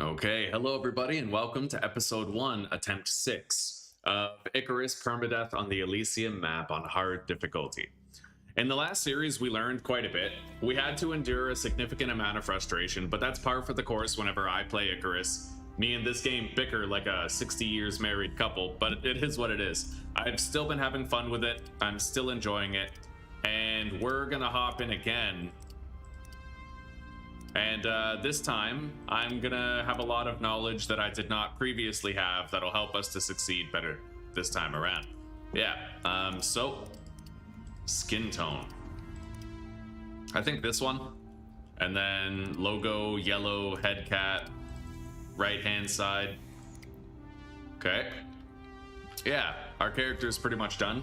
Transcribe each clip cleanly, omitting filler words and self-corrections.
Okay, hello everybody, and welcome to episode 1, attempt 6 of Icarus Permadeath on the Elysium map on hard difficulty. In the last series, we learned quite a bit. We had to endure a significant amount of frustration, but that's par for the course whenever I play Icarus. Me and this game bicker like a 60 years married couple, but it is what it is. I've still been having fun with it, I'm still enjoying it, and we're gonna hop in again. And this time, I'm gonna have a lot of knowledge that I did not previously have that'll help us to succeed better this time around. Yeah, so, skin tone. I think this one. And then logo, yellow, head cat, right-hand side. Okay. Yeah, our character's pretty much done.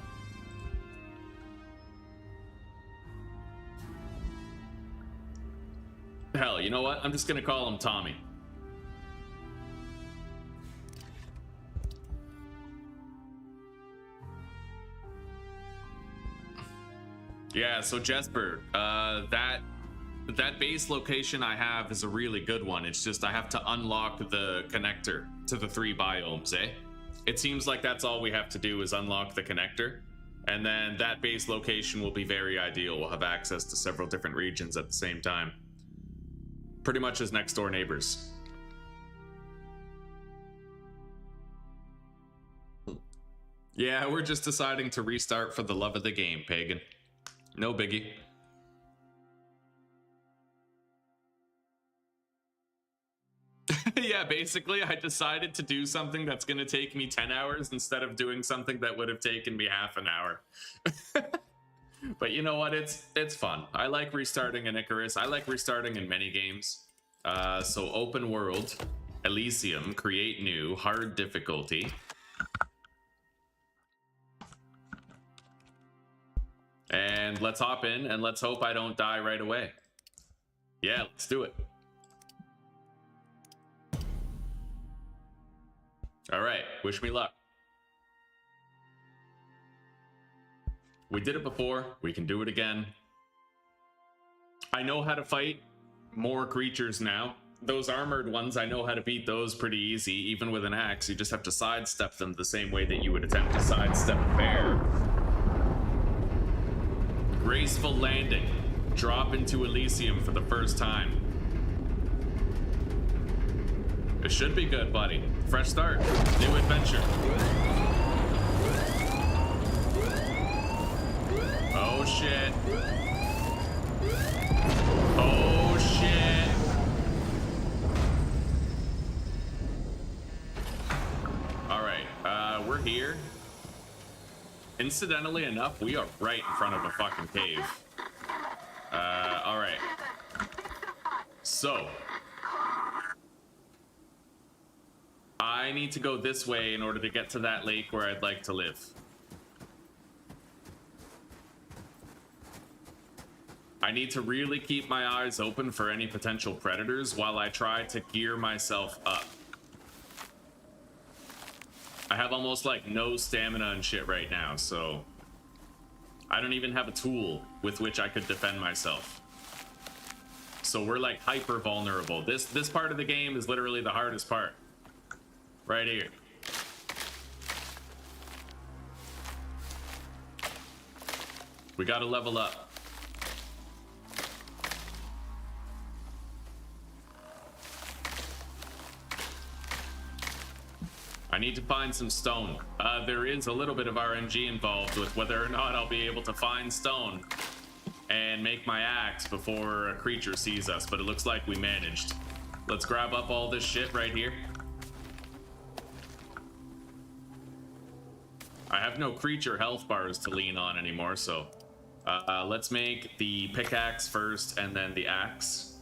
Hell, you know what? I'm just gonna call him Tommy. Yeah, so Jesper, that base location I have is a really good one. It's just I have to unlock the connector to the 3 biomes, eh? It seems like that's all we have to do is unlock the connector, and then that base location will be very ideal. We'll have access to several different regions at the same time. Pretty much as next door neighbors. Yeah, we're just deciding to restart for the love of the game, Pagan. No biggie. Yeah, basically, I decided to do something that's gonna take me 10 hours instead of doing something that would have taken me half an hour. But you know what? It's fun. I like restarting in Icarus. I like restarting in many games. So open world, Elysium, create new, hard difficulty. And let's hop in and let's hope I don't die right away. Yeah, let's do it. All right, wish me luck. We did it before, we can do it again. I know how to fight more creatures now. Those armored ones, I know how to beat those pretty easy, even with an axe. You just have to sidestep them the same way that you would attempt to sidestep a bear. Graceful landing. Drop into Elysium for the first time. It should be good, buddy. Fresh start, new adventure. Oh shit. Oh shit. Alright, we're here. Incidentally enough, we are right in front of a fucking cave. Alright. So. I need to go this way in order to get to that lake where I'd like to live. I need to really keep my eyes open for any potential predators while I try to gear myself up. I have almost like no stamina and shit right now, so I don't even have a tool with which I could defend myself. So we're like hyper vulnerable. This part of the game is literally the hardest part. Right here. We gotta level up. I need to find some stone. There is a little bit of RNG involved with whether or not I'll be able to find stone and make my axe before a creature sees us, but it looks like we managed. Let's grab up all this shit right here. I have no creature health bars to lean on anymore, so let's make the pickaxe first and then the axe.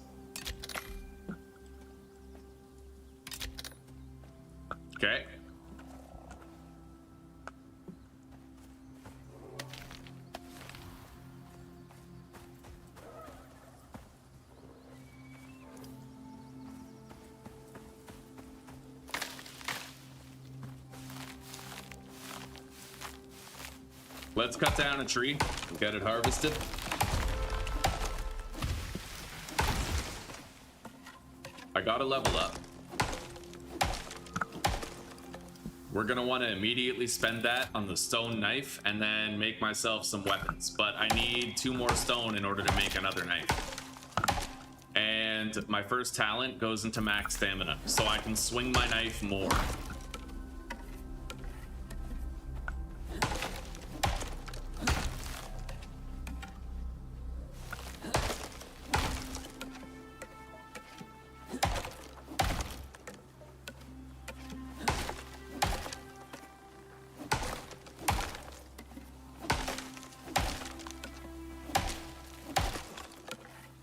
Okay. Let's cut down a tree and get it harvested. I gotta level up. We're gonna want to immediately spend that on the stone knife and then make myself some weapons. But I need 2 more stone in order to make another knife. And my first talent goes into max stamina, so I can swing my knife more.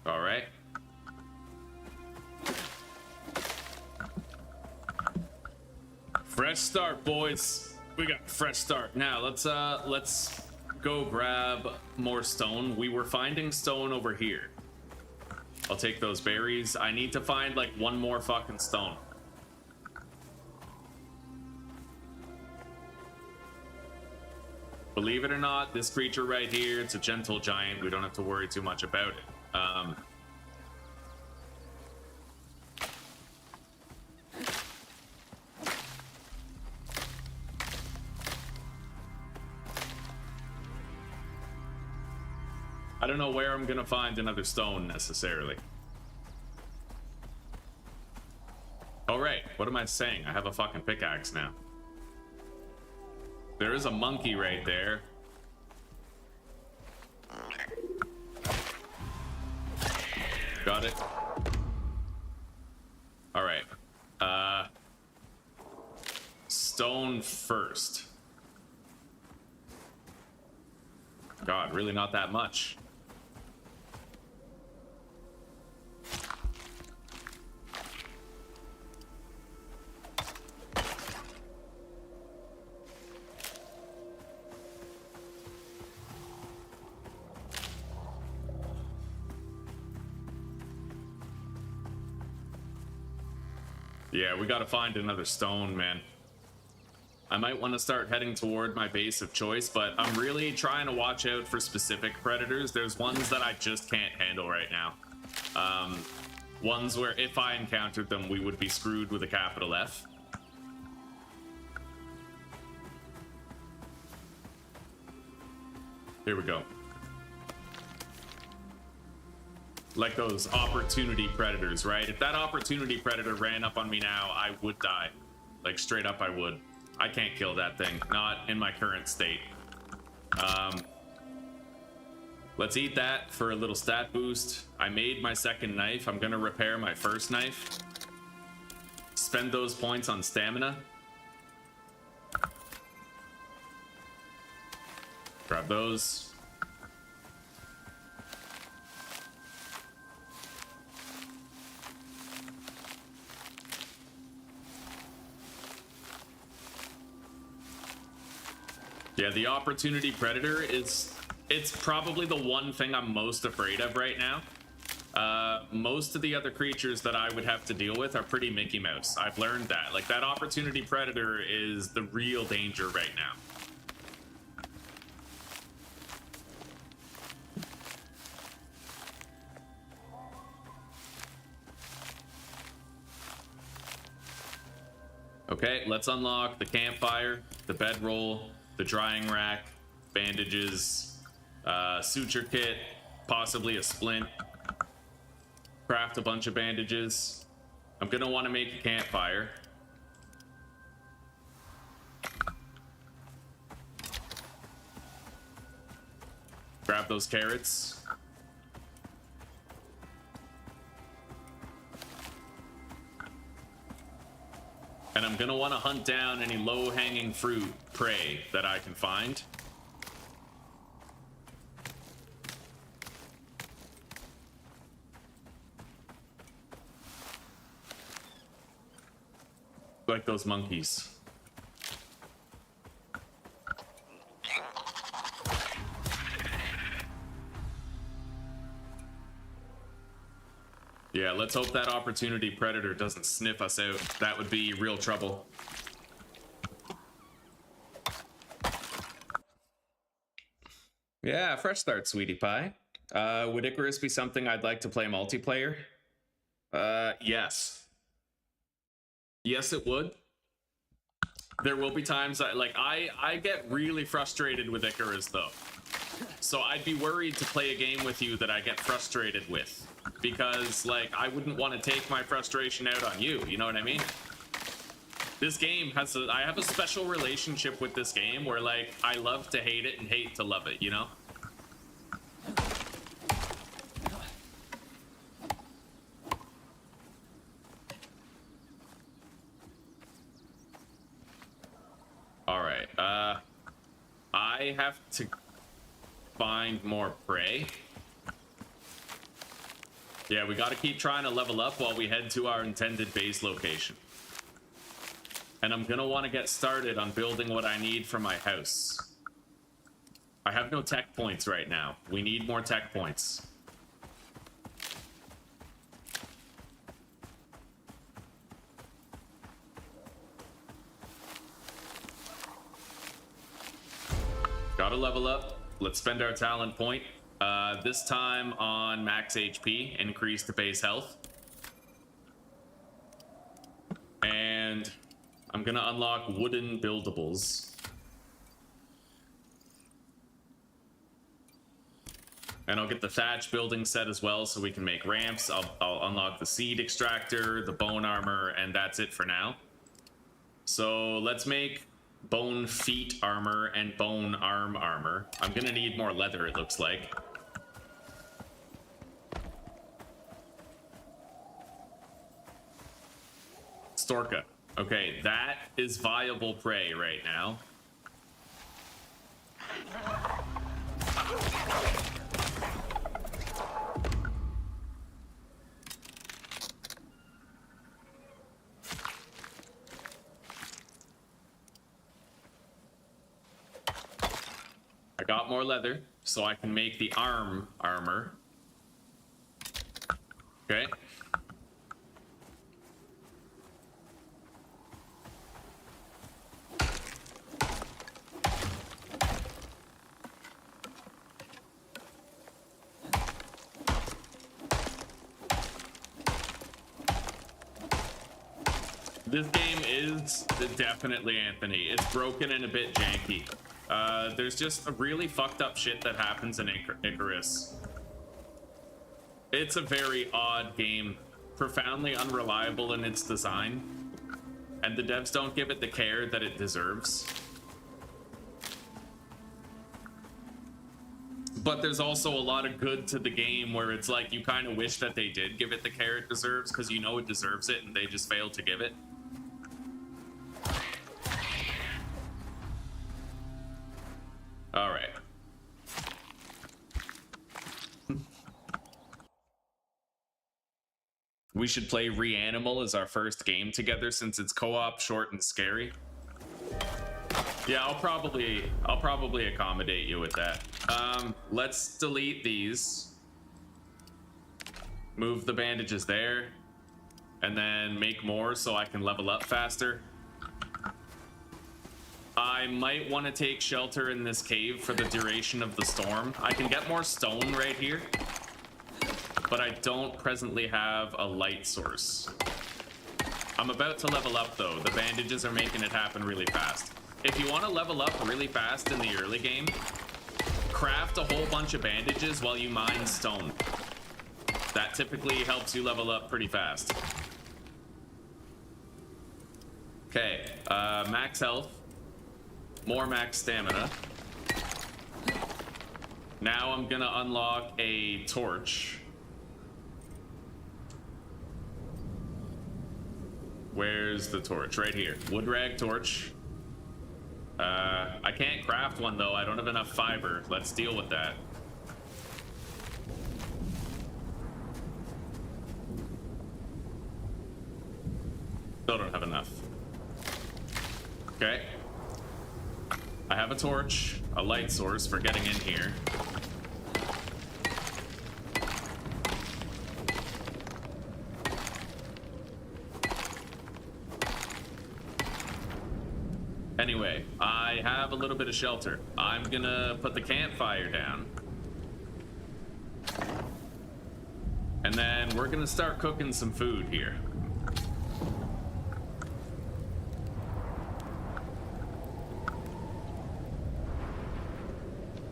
All right. Fresh start, boys. We got a fresh start. Now let's go grab more stone. We were finding stone over here. I'll take those berries. I need to find like 1 more fucking stone. Believe it or not, this creature right here, it's a gentle giant. We don't have to worry too much about it. I don't know where I'm gonna find another stone necessarily. Oh right, what am I saying? I have a fucking pickaxe now. There is a monkey right there. Got it. All right. Stone first. God, really not that much. Yeah, we gotta find another stone, man. I might want to start heading toward my base of choice, but I'm really trying to watch out for specific predators. There's ones that I just can't handle right now. Ones where if I encountered them, we would be screwed with a capital F. Here we go. Like those opportunity predators, right? If that opportunity predator ran up on me now, I would die. Like straight up I would. I can't kill that thing, not in my current state. Let's eat that for a little stat boost. I made my second knife. I'm gonna repair my first knife. Spend those points on stamina. Grab those. Yeah, the opportunity predator it's probably the one thing I'm most afraid of right now. Most of the other creatures that I would have to deal with are pretty Mickey Mouse. I've learned that. Like, that opportunity predator is the real danger right now. Okay, let's unlock the campfire, the bedroll, the drying rack, bandages, suture kit, possibly a splint. Craft a bunch of bandages. I'm gonna want to make a campfire. Grab those carrots. And I'm gonna want to hunt down any low-hanging fruit prey that I can find. Like those monkeys. Yeah, let's hope that opportunity predator doesn't sniff us out. That would be real trouble. Yeah, fresh start, sweetie pie. Would Icarus be something I'd like to play multiplayer? Yes. Yes, it would. There will be times that, like, I get really frustrated with Icarus, though. So I'd be worried to play a game with you that I get frustrated with. Because, like, I wouldn't want to take my frustration out on you, you know what I mean? This game has I have a special relationship with this game where, like, I love to hate it and hate to love it, you know? Alright, I have to find more prey. Yeah, we gotta keep trying to level up while we head to our intended base location. And I'm gonna want to get started on building what I need for my house. I have no tech points right now. We need more tech points. Gotta level up. Let's spend our talent point. This time on max HP, increase the base health. And I'm gonna unlock wooden buildables. And I'll get the thatch building set as well so we can make ramps. I'll unlock the seed extractor, the bone armor, and that's it for now. So let's make bone feet armor and bone arm armor. I'm gonna need more leather, it looks like. Storka. Okay, that is viable prey right now. I got more leather, so I can make the arm armor. Okay. This game is definitely, Anthony, it's broken and a bit janky. There's just a really fucked up shit that happens in Icarus. It's a very odd game, profoundly unreliable in its design, and the devs don't give it the care that it deserves. But there's also a lot of good to the game where it's like you kind of wish that they did give it the care it deserves because you know it deserves it and they just failed to give it. All right. We should play Reanimal as our first game together since it's co-op, short, and scary. Yeah, I'll probably accommodate you with that. Let's delete these. Move the bandages there. And then make more so I can level up faster. I might want to take shelter in this cave for the duration of the storm. I can get more stone right here, but I don't presently have a light source. I'm about to level up though. The bandages are making it happen really fast. If you want to level up really fast in the early game, craft a whole bunch of bandages while you mine stone. That typically helps you level up pretty fast. Okay, max health. More max stamina. Now I'm gonna unlock a torch. Where's the torch? Right here. Wood rag torch. I can't craft one though. I don't have enough fiber. Let's deal with that. Still don't have enough. Okay. I have a torch, a light source for getting in here. Anyway, I have a little bit of shelter. I'm gonna put the campfire down. And then we're gonna start cooking some food here.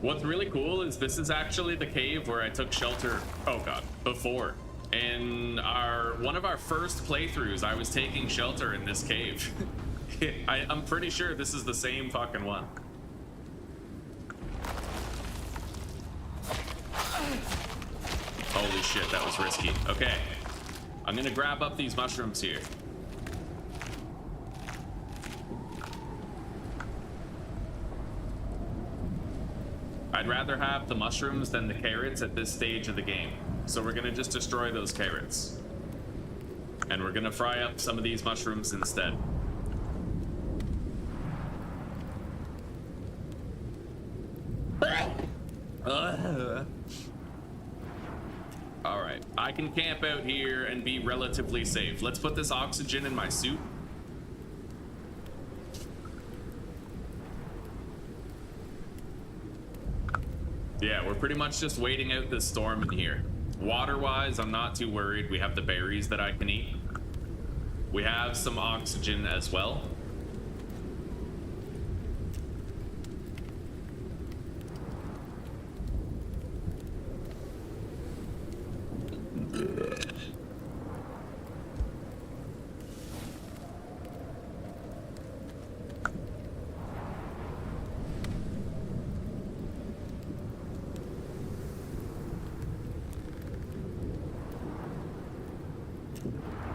What's really cool is this is actually the cave where I took shelter, oh god, before. In one of our first playthroughs, I was taking shelter in this cave. I'm pretty sure this is the same fucking one. Holy shit, that was risky. Okay, I'm gonna grab up these mushrooms here. I'd rather have the mushrooms than the carrots at this stage of the game. So we're gonna just destroy those carrots. And we're gonna fry up some of these mushrooms instead. Alright, I can camp out here and be relatively safe. Let's put this oxygen in my suit. Yeah, we're pretty much just waiting out this storm in here. Water-wise, I'm not too worried. We have the berries that I can eat. We have some oxygen as well.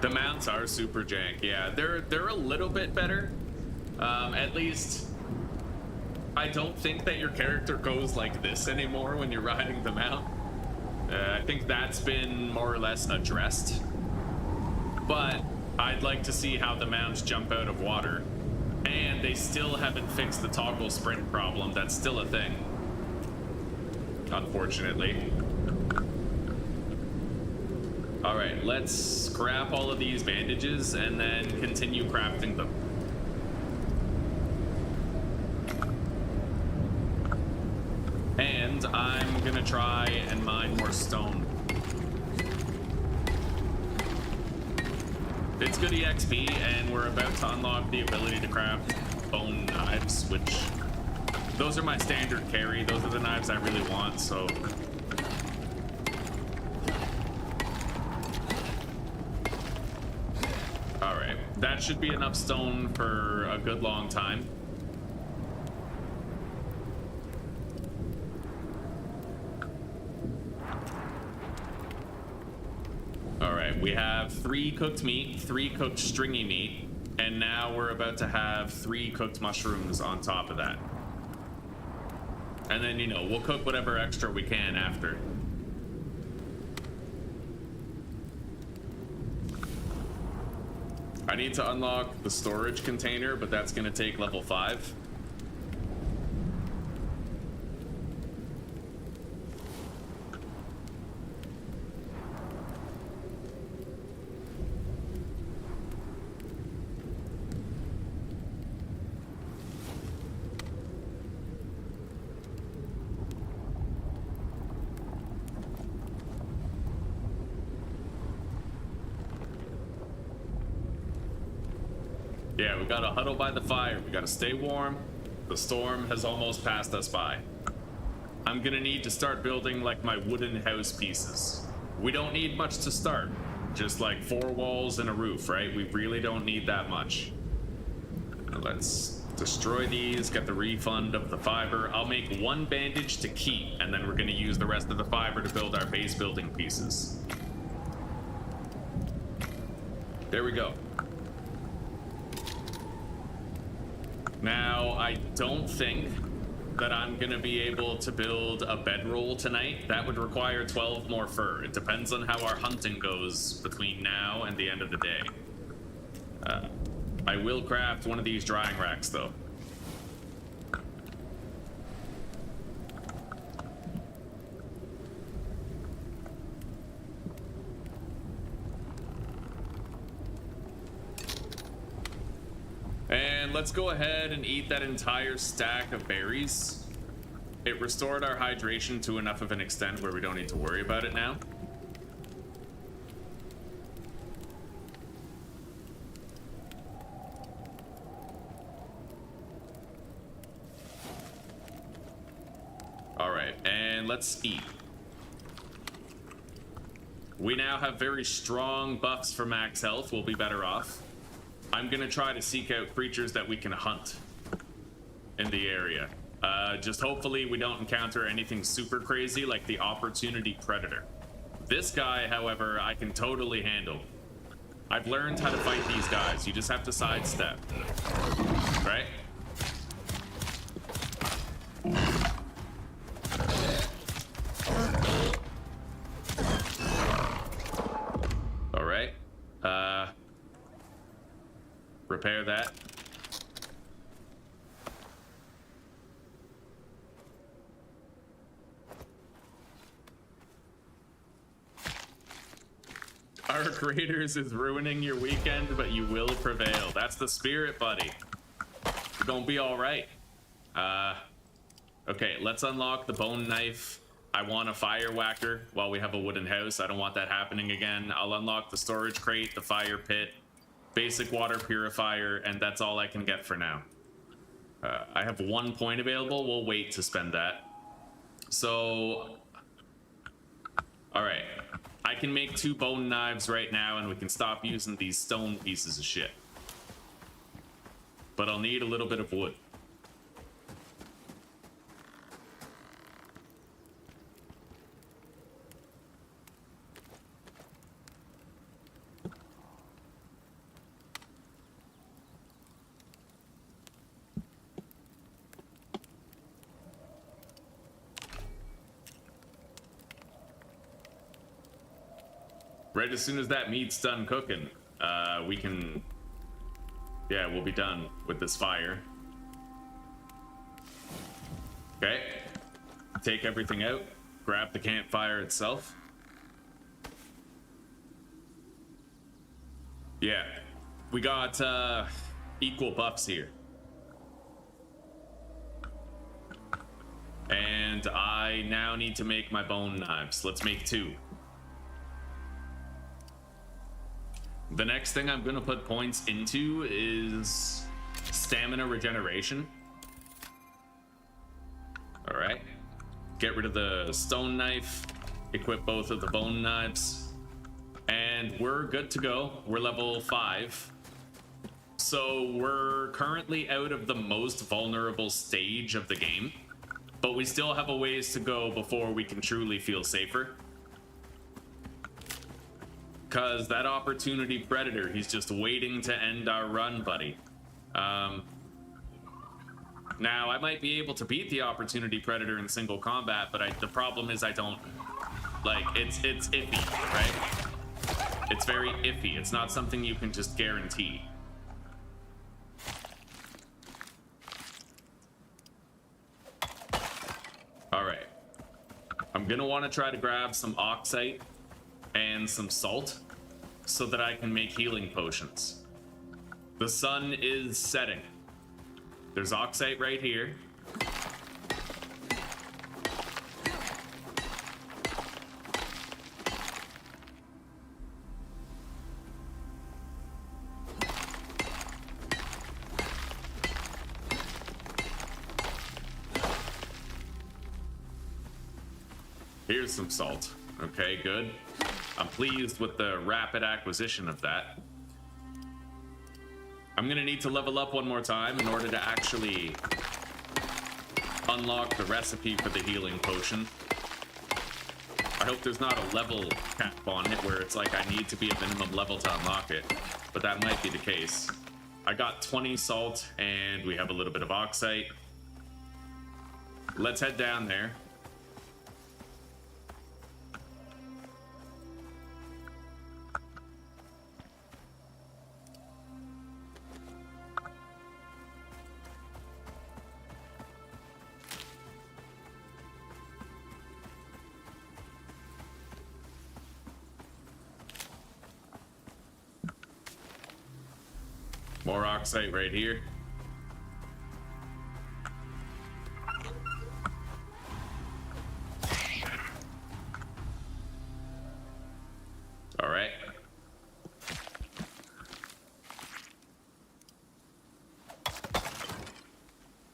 The mounts are super jank. Yeah, they're a little bit better. At least I don't think that your character goes like this anymore when you're riding the mount. I think that's been more or less addressed. But I'd like to see how the mounts jump out of water. And they still haven't fixed the toggle sprint problem. That's still a thing, unfortunately. All right, let's scrap all of these bandages and then continue crafting them. And I'm gonna try and mine more stone. It's good EXP, and we're about to unlock the ability to craft bone knives, which those are my standard carry. Those are the knives I really want, so. All right, that should be enough stone for a good long time. All right, we have 3 cooked meat, 3 cooked stringy meat, and now we're about to have 3 cooked mushrooms on top of that. And then, you know, we'll cook whatever extra we can after. I need to unlock the storage container, but that's gonna take level 5. Yeah, we gotta huddle by the fire. We gotta stay warm. The storm has almost passed us by. I'm gonna need to start building like my wooden house pieces. We don't need much to start. Just like 4 walls and a roof, right? We really don't need that much. Let's destroy these, get the refund of the fiber. I'll make 1 bandage to keep, and then we're gonna use the rest of the fiber to build our base building pieces. There we go. Now, I don't think that I'm gonna be able to build a bedroll tonight. That would require 12 more fur. It depends on how our hunting goes between now and the end of the day. I will craft one of these drying racks, though. And let's go ahead and eat that entire stack of berries. It restored our hydration to enough of an extent where we don't need to worry about it now. and let's eat. We now have very strong buffs for max health. We'll be better off. I'm gonna try to seek out creatures that we can hunt in the area. Just hopefully we don't encounter anything super crazy like the opportunity predator. This guy, however, I can totally handle. I've learned how to fight these guys. You just have to sidestep, right? All right. Repair that. Our creators is ruining your weekend, but you will prevail. That's the spirit, buddy. You're gonna be all right. Okay, let's unlock the bone knife. I want a fire whacker while we have a wooden house. I don't want that happening again. I'll unlock the storage crate, the fire pit, basic water purifier, and that's all I can get for now. I have 1 point available. We'll wait to spend that. So, all right. I can make 2 bone knives right now, and we can stop using these stone pieces of shit. But I'll need a little bit of wood. Right as soon as that meat's done cooking, we can... Yeah, we'll be done with this fire. Okay. Take everything out. Grab the campfire itself. Yeah. We got equal buffs here. And I now need to make my bone knives. Let's make 2. The next thing I'm gonna put points into is stamina regeneration. All right, get rid of the stone knife, equip both of the bone knives, and we're good to go. We're level 5. So we're currently out of the most vulnerable stage of the game, but we still have a ways to go before we can truly feel safer. Because that opportunity predator, he's just waiting to end our run, buddy. Now, I might be able to beat the opportunity predator in single combat, but the problem is I don't... Like, it's iffy, right? It's very iffy. It's not something you can just guarantee. All right. I'm gonna want to try to grab some oxite and some salt so that I can make healing potions. The sun is setting. There's oxite right here. Here's some salt. Okay, good. I'm pleased with the rapid acquisition of that. I'm gonna need to level up 1 more time in order to actually unlock the recipe for the healing potion. I hope there's not a level cap on it where it's like I need to be a minimum level to unlock it, but that might be the case. I got 20 salt and we have a little bit of oxite. Let's head down there. More oxide right here. All right.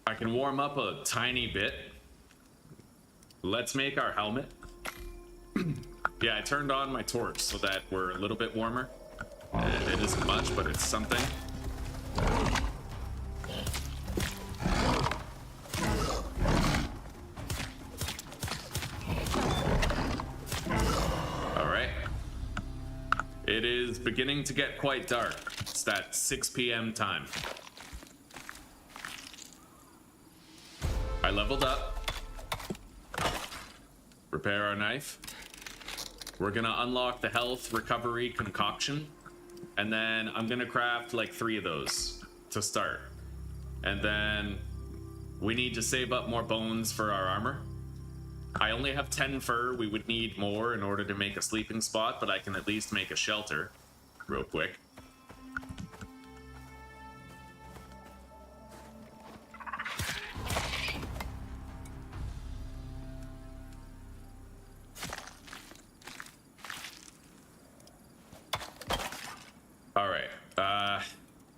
I can warm up a tiny bit let's make our helmet. Yeah, I turned on my torch so that we're a little bit warmer. And it isn't much, but it's something. Alright. It is beginning to get quite dark. It's that 6 p.m. time. I leveled up. Repair our knife. We're gonna unlock the health recovery concoction. And then I'm gonna craft like 3 of those to start. And then we need to save up more bones for our armor. I only have 10 fur. We would need more in order to make a sleeping spot, but I can at least make a shelter real quick.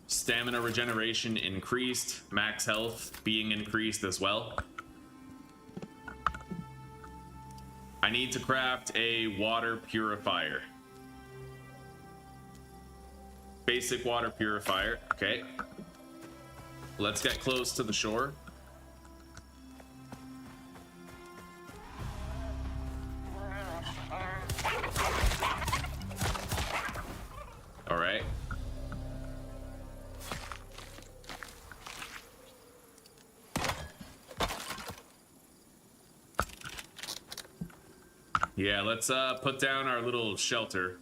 Stamina regeneration increased, max health being increased as well. I need to craft a water purifier. Basic water purifier, okay. Let's get close to the shore. All right. Yeah, let's put down our little shelter.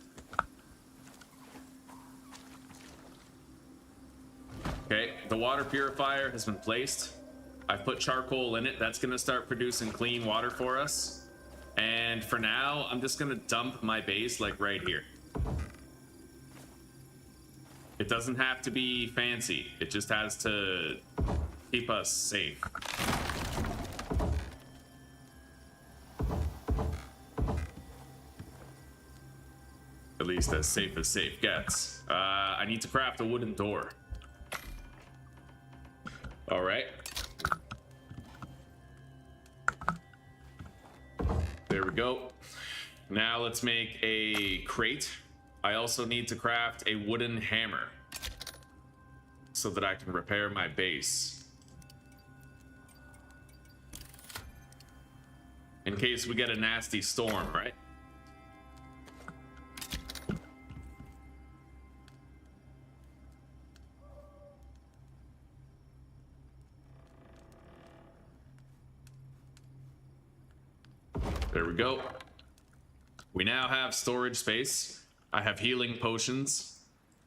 Okay, the water purifier has been placed. I've put charcoal in it. That's gonna start producing clean water for us. And for now, I'm just gonna dump my base like right here. It doesn't have to be fancy. It just has to keep us safe. At least as safe gets. I need to craft a wooden door. All right. There we go. Now let's make a crate. I also need to craft a wooden hammer so that I can repair my base. In case we get a nasty storm, right? There we go. We now have storage space. I have healing potions.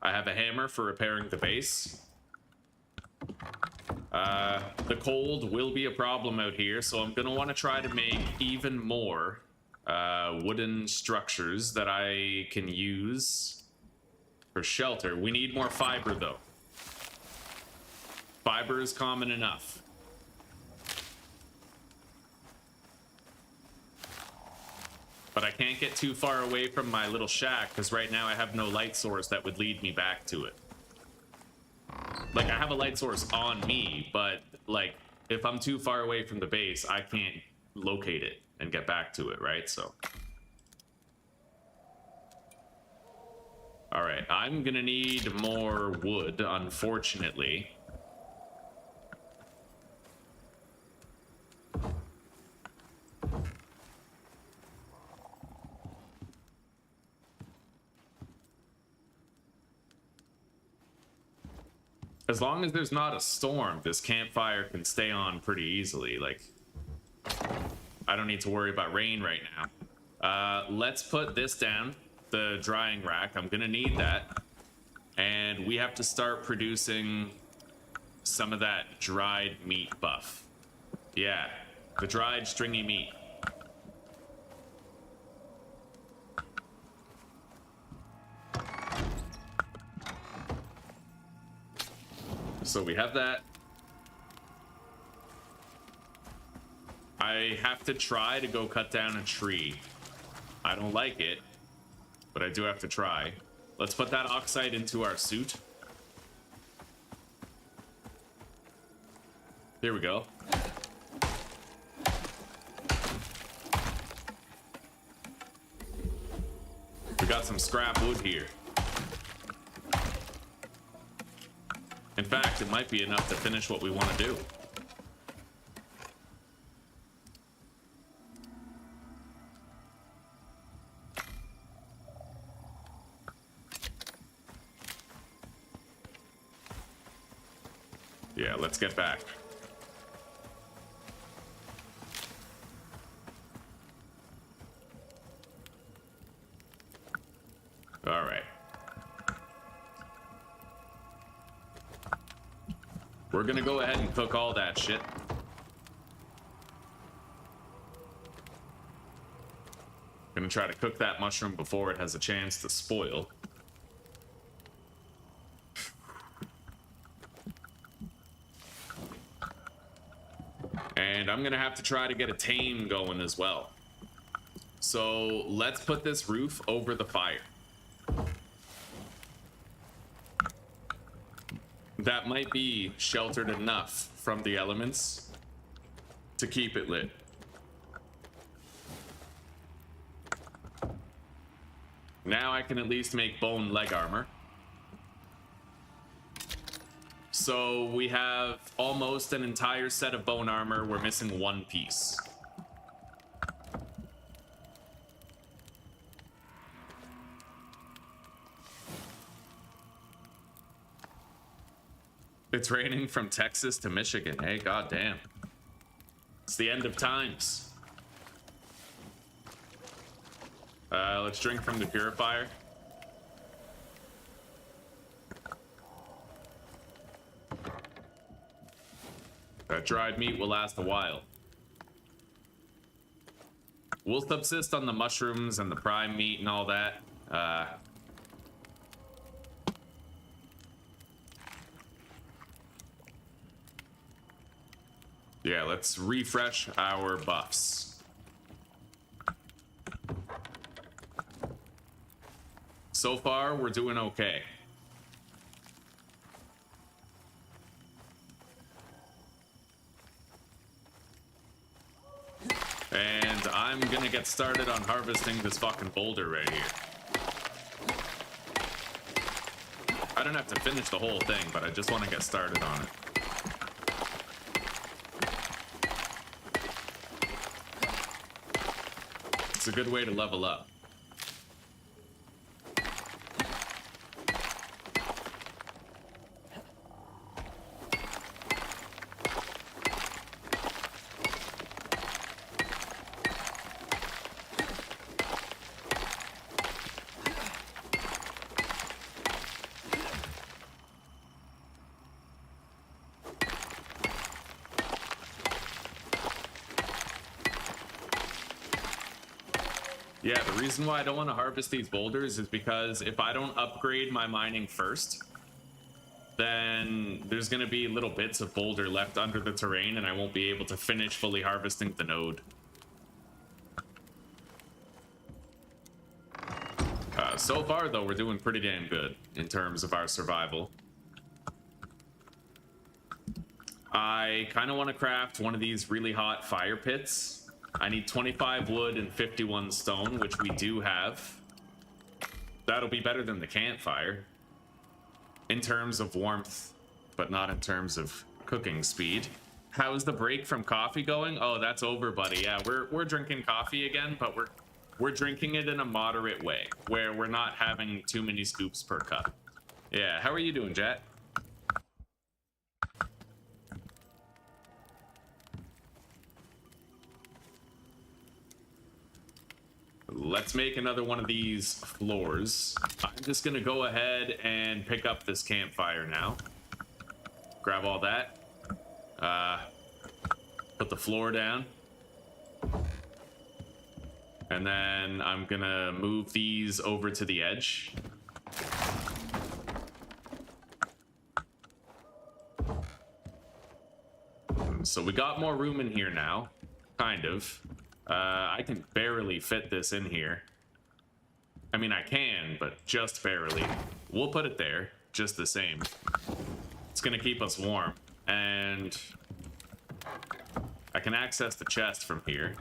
I have a hammer for repairing the base. The cold will be a problem out here, so I'm gonna want to try to make even more wooden structures that I can use for shelter. We need more fiber, though. Fiber is common enough. But I can't get too far away from my little shack, because right now I have no light source that would lead me back to it. Like, I have a light source on me, but, like, if I'm too far away from the base, I can't locate it and get back to it, right? So. Alright, I'm gonna need more wood, unfortunately. As long as there's not a storm, this campfire can stay on pretty easily. Like, I don't need to worry about rain right now. Let's put this down, the drying rack. I'm gonna need that. And we have to start producing some of that dried meat buff. Yeah, the dried stringy meat. So we have that. I have to try to go cut down a tree. I don't like it, but I do have to try. Let's put that oxide into our suit. Here we go. We got some scrap wood here. In fact, it might be enough to finish what we want to do. Yeah, let's get back. All right. We're gonna go ahead and cook all that shit. Gonna try to cook that mushroom before it has a chance to spoil. And I'm gonna have to try to get a tame going as well. So let's put this roof over the fire. That might be sheltered enough from the elements to keep it lit. Now I can at least make bone leg armor. So we have almost an entire set of bone armor. We're missing one piece. It's raining from Texas to Michigan. Hey, goddamn. It's the end of times. Let's drink from the purifier. That dried meat will last a while. We'll subsist on the mushrooms and the prime meat and all that. Yeah, let's refresh our buffs. So far, we're doing okay. And I'm gonna get started on harvesting this fucking boulder right here. I don't have to finish the whole thing, but I just want to get started on it. It's a good way to level up. Yeah, the reason why I don't want to harvest these boulders is because if I don't upgrade my mining first, then there's going to be little bits of boulder left under the terrain and I won't be able to finish fully harvesting the node. So far, though, we're doing pretty damn good in terms of our survival. I kind of want to craft one of these really hot fire pits. I need 25 wood and 51 stone, which we do have. That'll be better than the campfire in terms of warmth, but not in terms of cooking speed. How's the break from coffee going? Oh, that's over, buddy. Yeah, we're drinking coffee again, but we're drinking it in a moderate way, where we're not having too many scoops per cup. Yeah, how are you doing, Jet? Let's make another one of these floors. I'm just gonna go ahead and pick up this campfire now. Grab all that. Put the floor down. And then I'm gonna move these over to the edge. So we got more room in here now, kind of. I can barely fit this in here. I mean, I can, but just barely. We'll put it there, just the same. It's gonna keep us warm. And I can access the chest from here.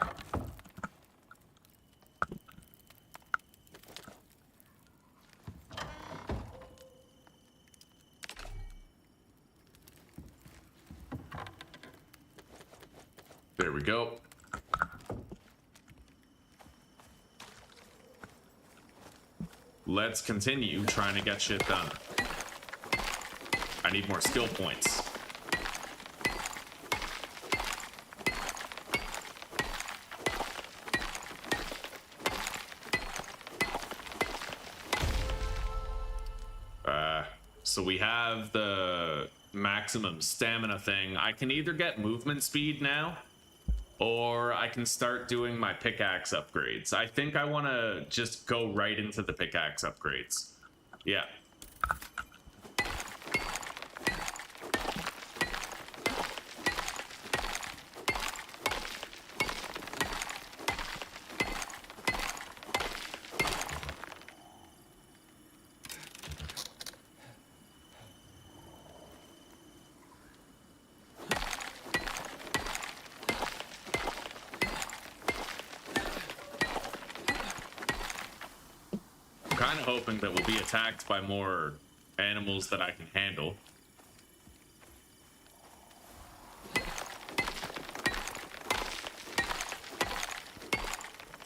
There we go. Let's continue trying to get shit done. I need more skill points. So we have the maximum stamina thing. I can either get movement speed now, or I can start doing my pickaxe upgrades. I think I want to just go right into the pickaxe upgrades. Yeah. Kind of hoping that we'll be attacked by more animals that I can handle.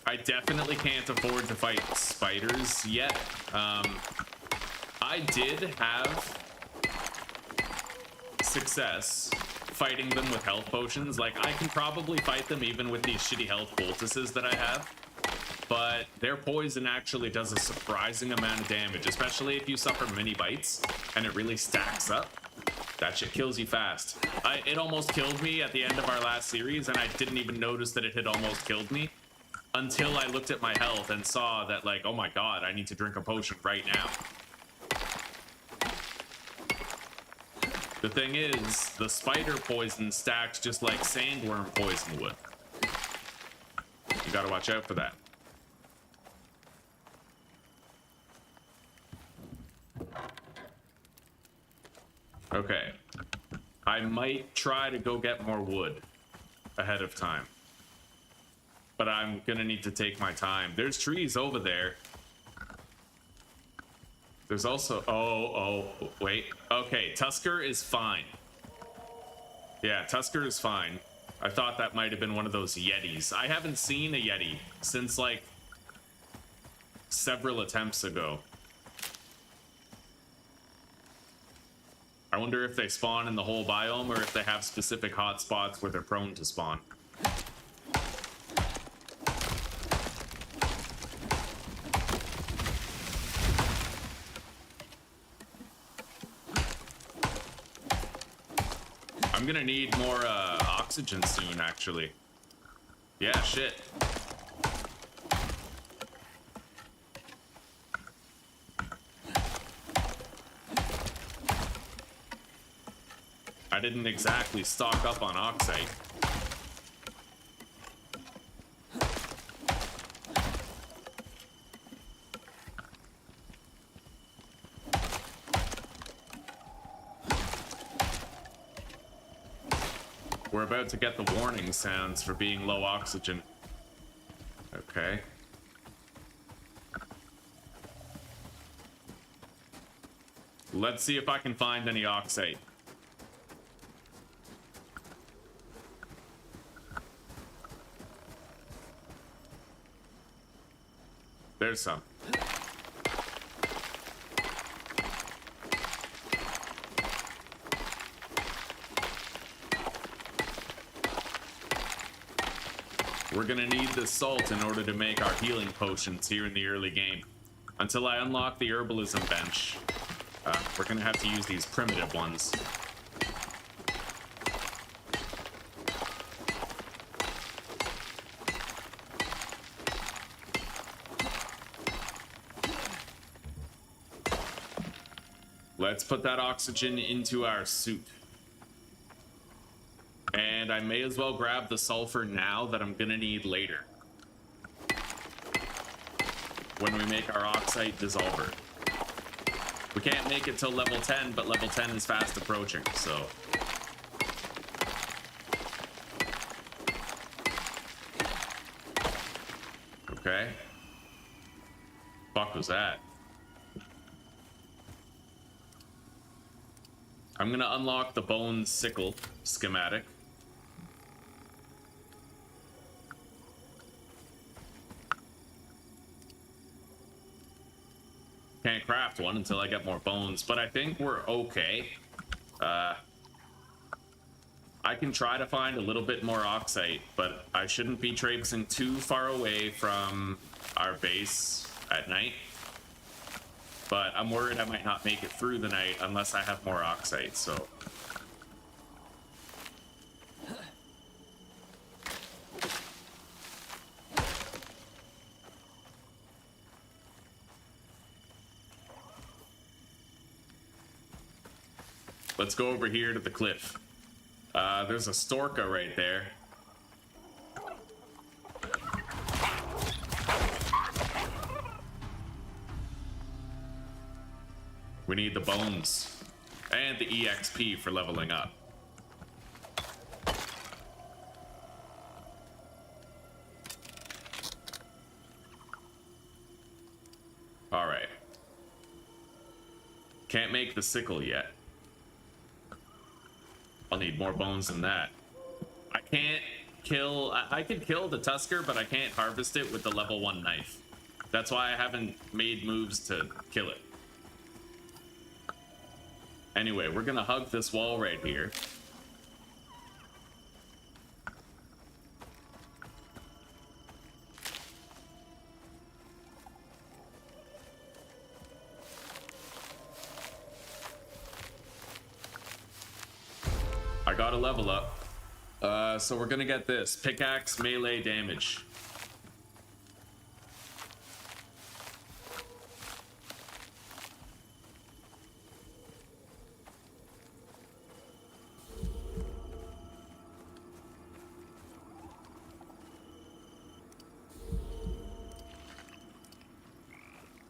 I definitely can't afford to fight spiders yet. I did have success fighting them with health potions. Like, I can probably fight them even with these shitty health poultices that I have. But their poison actually does a surprising amount of damage, especially if you suffer mini bites and it really stacks up. That shit kills you fast. It almost killed me at the end of our last series, and I didn't even notice that it had almost killed me until I looked at my health and saw that, like, oh my god, I need to drink a potion right now. The thing is, the spider poison stacks just like sandworm poison would. You gotta watch out for that. Okay, I might try to go get more wood ahead of time, but I'm gonna need to take my time. There's trees over there. There's also, oh, wait. Okay, Tusker is fine. Yeah, Tusker is fine. I thought that might have been one of those Yetis. I haven't seen a Yeti since, like, several attempts ago. I wonder if they spawn in the whole biome or if they have specific hotspots where they're prone to spawn. I'm gonna need more oxygen soon, actually. Yeah, shit. I didn't exactly stock up on oxide. We're about to get the warning sounds for being low oxygen. Okay. Let's see if I can find any oxide. There's some. We're gonna need the salt in order to make our healing potions here in the early game. Until I unlock the herbalism bench, we're gonna have to use these primitive ones. Let's put that oxygen into our suit. And I may as well grab the sulfur now that I'm gonna need later, when we make our oxide dissolver. We can't make it till level 10, but level 10 is fast approaching, so. Okay. Fuck was that? I'm gonna unlock the bone sickle schematic. craft one until I get more bones, but I think we're okay. I can try to find a little bit more oxite, but I shouldn't be traipsing too far away from our base at night. But I'm worried I might not make it through the night unless I have more oxite, so... Let's go over here to the cliff. There's a Storka right there. We need the bones and the EXP for leveling up. All right. Can't make the sickle yet. I'll need more bones than that. I can't kill... I could kill the Tusker, but I can't harvest it with the level 1 knife. That's why I haven't made moves to kill it. Anyway, we're gonna hug this wall right here. I got a level up. So we're gonna get this. Pickaxe melee damage.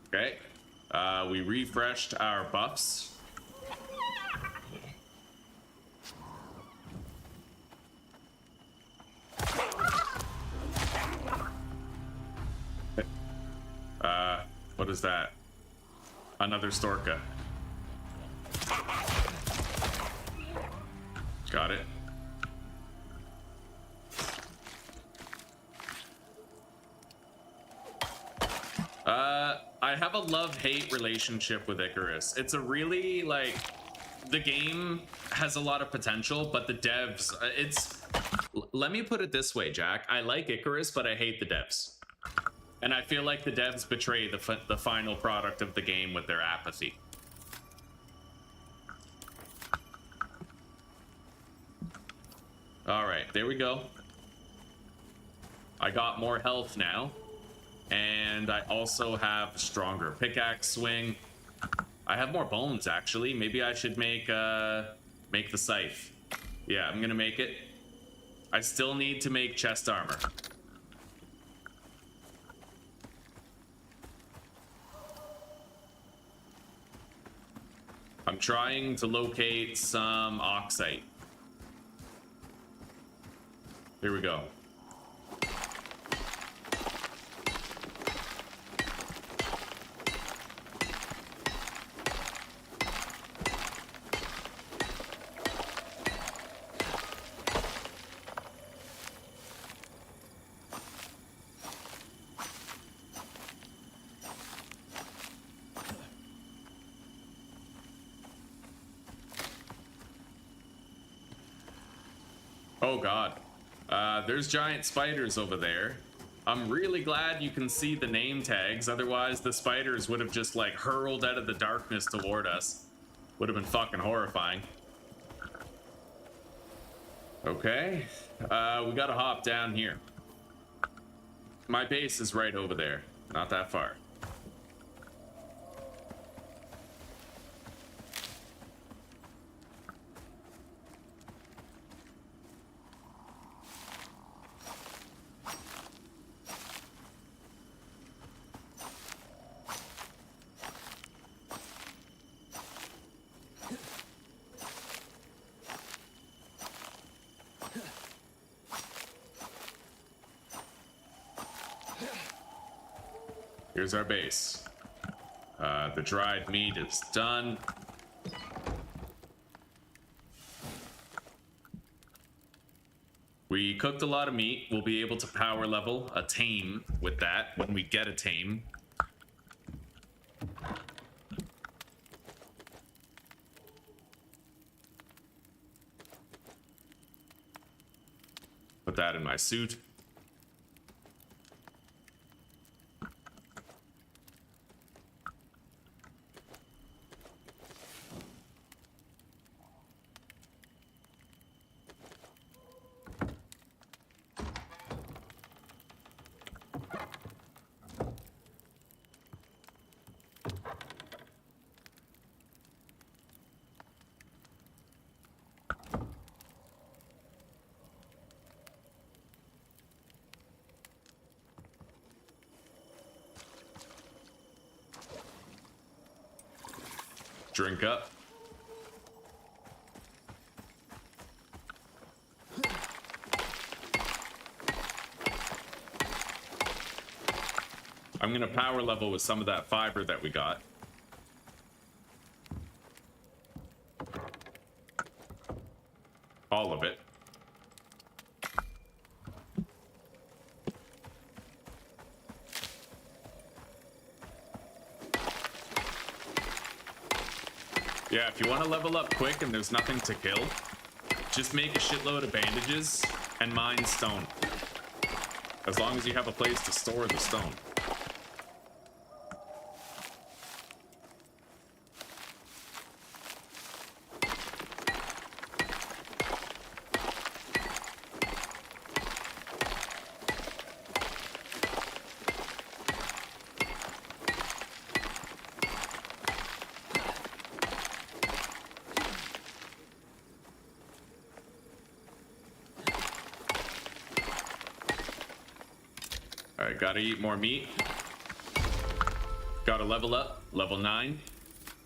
Okay. We refreshed our buffs. What is that? Another Storka. Got it. I have a love-hate relationship with Icarus. It's a really, like, the game has a lot of potential, but the devs, let me put it this way, Jack. I like Icarus, but I hate the devs. And I feel like the devs betray the final product of the game with their apathy. All right, there we go. I got more health now. And I also have a stronger pickaxe swing. I have more bones, actually. Maybe I should make the scythe. Yeah, I'm gonna make it. I still need to make chest armor. I'm trying to locate some oxite. Here we go. Oh god. There's giant spiders over there. I'm really glad you can see the name tags, otherwise the spiders would have just like hurled out of the darkness toward us. Would have been fucking horrifying. Okay. We gotta hop down here. My base is right over there. Not that far. Here's our base. The dried meat is done. We cooked a lot of meat. We'll be able to power level a tame with that when we get a tame. Put that in my suit. Drink up. I'm gonna power level with some of that fiber that we got. All of it. Yeah, if you want to level up quick and there's nothing to kill, just make a shitload of bandages and mine stone. As long as you have a place to store the stone. Alright, gotta eat more meat. Gotta level up, level 9.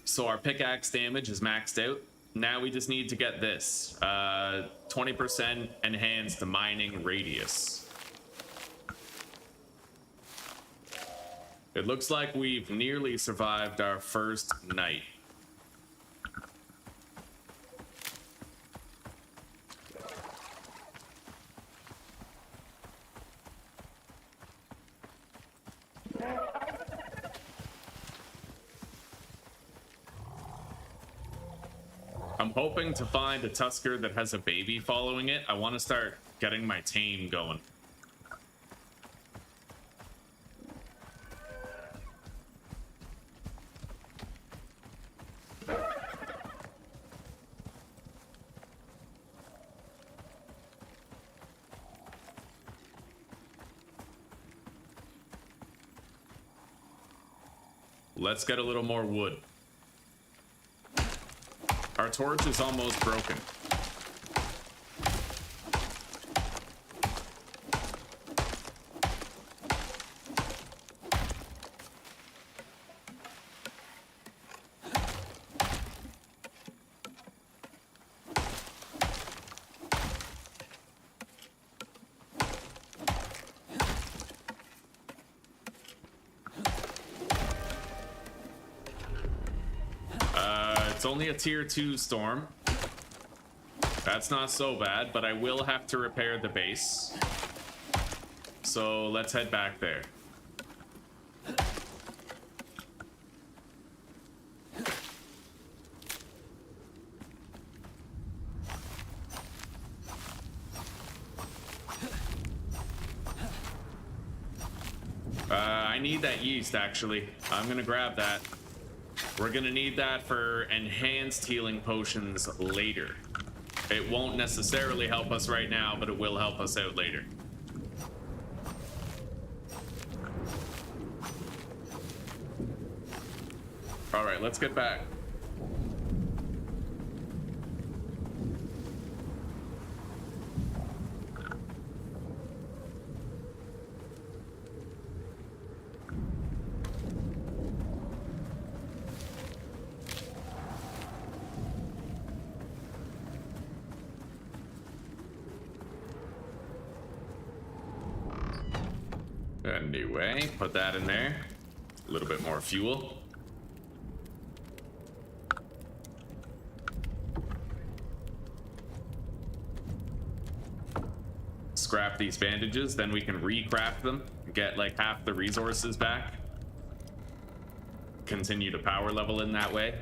So our pickaxe damage is maxed out. Now we just need to get this. 20% enhanced mining radius. It looks like we've nearly survived our first night. I'm hoping to find a Tusker that has a baby following it. I want to start getting my tame going. Let's get a little more wood. Our torch is almost broken. It's only a tier 2 storm. That's not so bad, but I will have to repair the base. So let's head back there. I need that yeast, actually. I'm gonna grab that. We're gonna need that for enhanced healing potions later. It won't necessarily help us right now, but it will help us out later. All right, let's get back. Anyway, put that in there. A little bit more fuel. Scrap these bandages, then we can recraft them, get like half the resources back. Continue to power level in that way.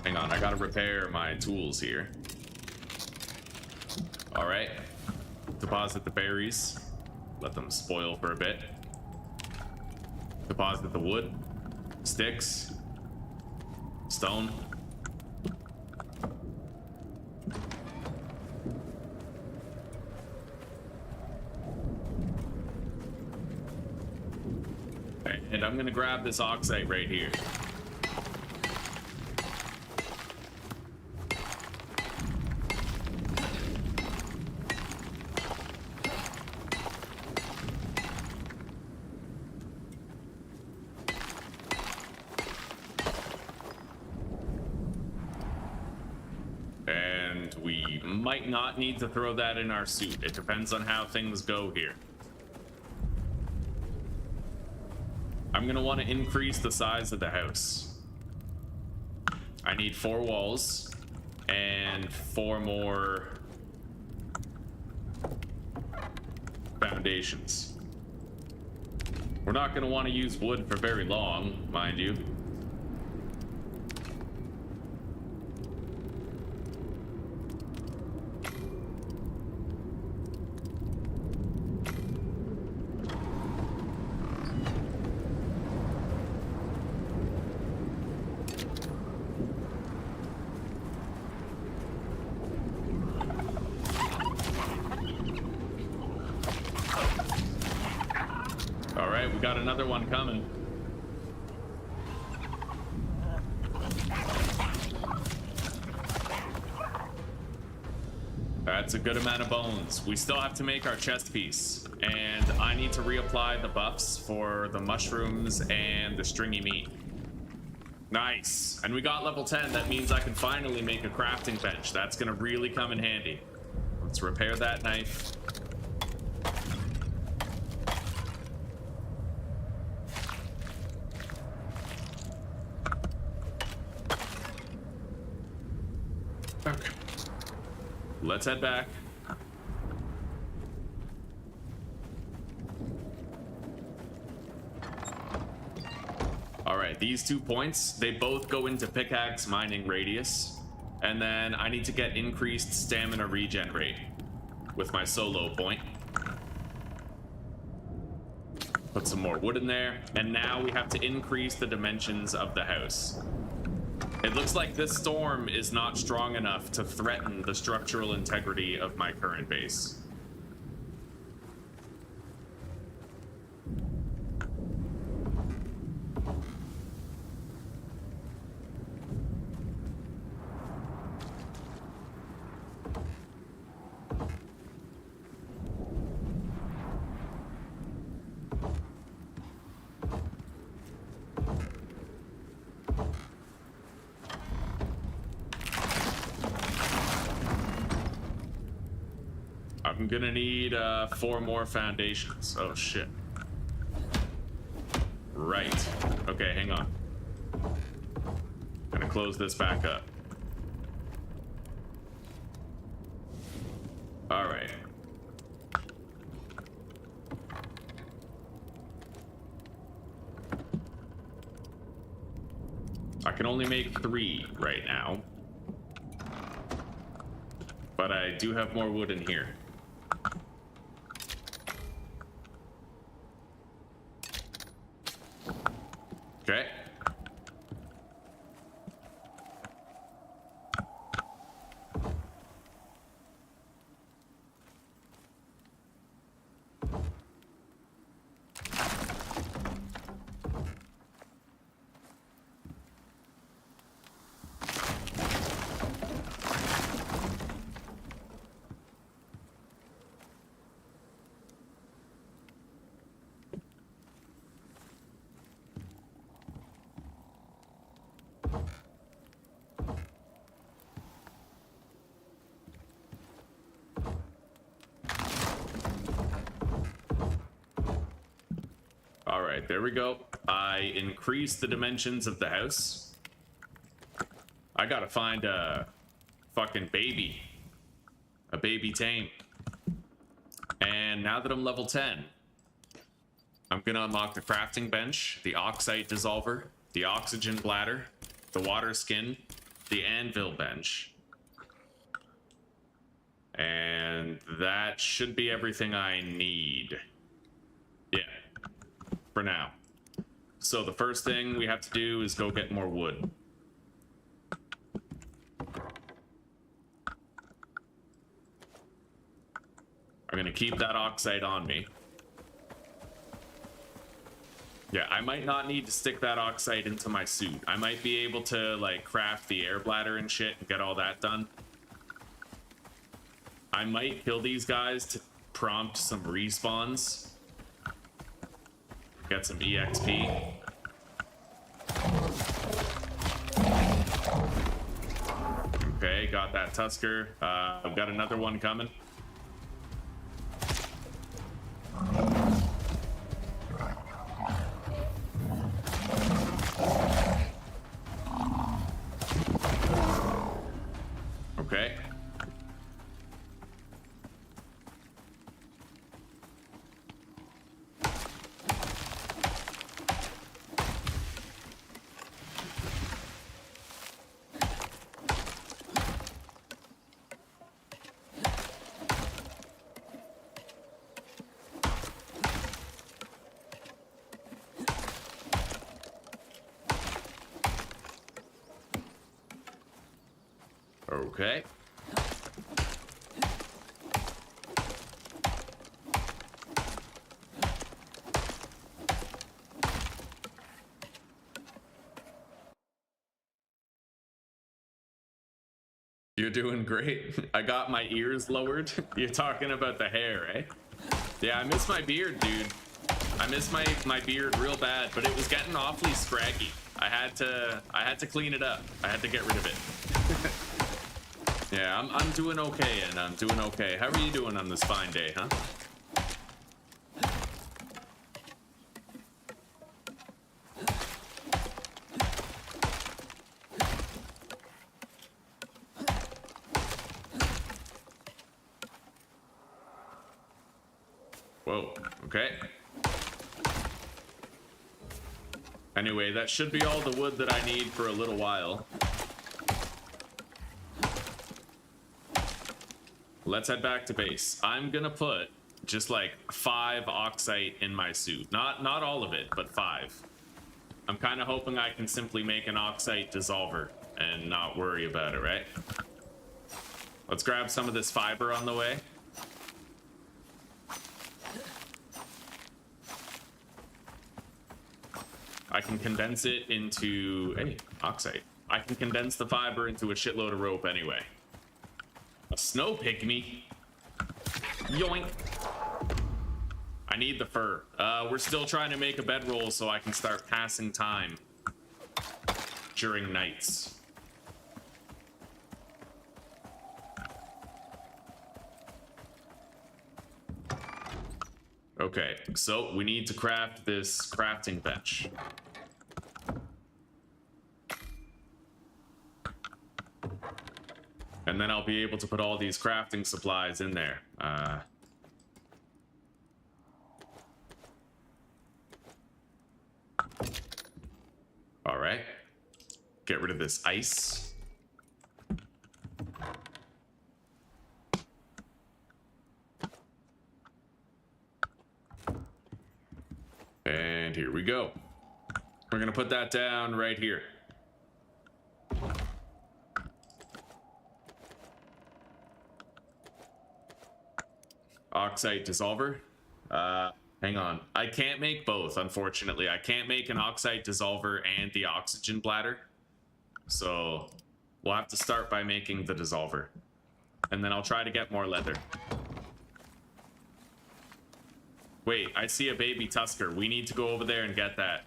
Hang on, I gotta repair my tools here. All right. Deposit the berries. Let them spoil for a bit. Deposit the wood. Sticks. Stone. And I'm gonna grab this oxide right here. And we might not need to throw that in our suit. It depends on how things go here. I'm gonna want to increase the size of the house. I need 4 walls and 4 more foundations. We're not gonna want to use wood for very long, mind you. We got another one coming. That's a good amount of bones. We still have to make our chest piece, and I need to reapply the buffs for the mushrooms and the stringy meat. Nice. And we got level 10. That means I can finally make a crafting bench. That's gonna really come in handy. Let's repair that knife. Okay. Let's head back. All right, these 2 points, they both go into pickaxe mining radius. And then I need to get increased stamina regen rate with my solo point. Put some more wood in there. And now we have to increase the dimensions of the house. It looks like this storm is not strong enough to threaten the structural integrity of my current base. I'm gonna need 4 more foundations. Oh shit. Right. Okay, hang on. Gonna close this back up. All right. I can only make 3 right now, but I do have more wood in here. Okay. All right, there we go. I increased the dimensions of the house. I gotta find a fucking baby. A baby tame. And now that I'm level 10, I'm gonna unlock the crafting bench, the oxide dissolver, the oxygen bladder, the water skin, the anvil bench. And that should be everything I need. Yeah, for now. So the first thing we have to do is go get more wood. I'm gonna keep that oxide on me. Yeah, I might not need to stick that oxide into my suit. I might be able to, like, craft the air bladder and shit and get all that done. I might kill these guys to prompt some respawns. Get some EXP. Okay, got that Tusker. I've got another one coming. Okay. Okay. You're doing great. I got my ears lowered. You're talking about the hair, eh? Yeah, I miss my beard, dude. I miss my beard real bad, but it was getting awfully scraggy. I had to clean it up. I had to get rid of it. Yeah, I'm doing okay, and I'm doing okay. How are you doing on this fine day, huh? Whoa, okay. Anyway, that should be all the wood that I need for a little while. Let's head back to base. I'm gonna put just like 5 oxite in my suit. Not all of it, but 5. I'm kind of hoping I can simply make an oxite dissolver and not worry about it, right? Let's grab some of this fiber on the way. I can condense it into, hey, oxide. I can condense the fiber into a shitload of rope anyway. A snow pygmy? Yoink. I need the fur. We're still trying to make a bedroll so I can start passing time during nights. Okay, so we need to craft this crafting bench. And then I'll be able to put all these crafting supplies in there. All right. Get rid of this ice. And here we go. We're gonna put that down right here. Oxide dissolver. Hang on. I can't make both, unfortunately. I can't make an oxide dissolver and the oxygen bladder. So we'll have to start by making the dissolver. And then I'll try to get more leather. Wait, I see a baby Tusker. We need to go over there and get that.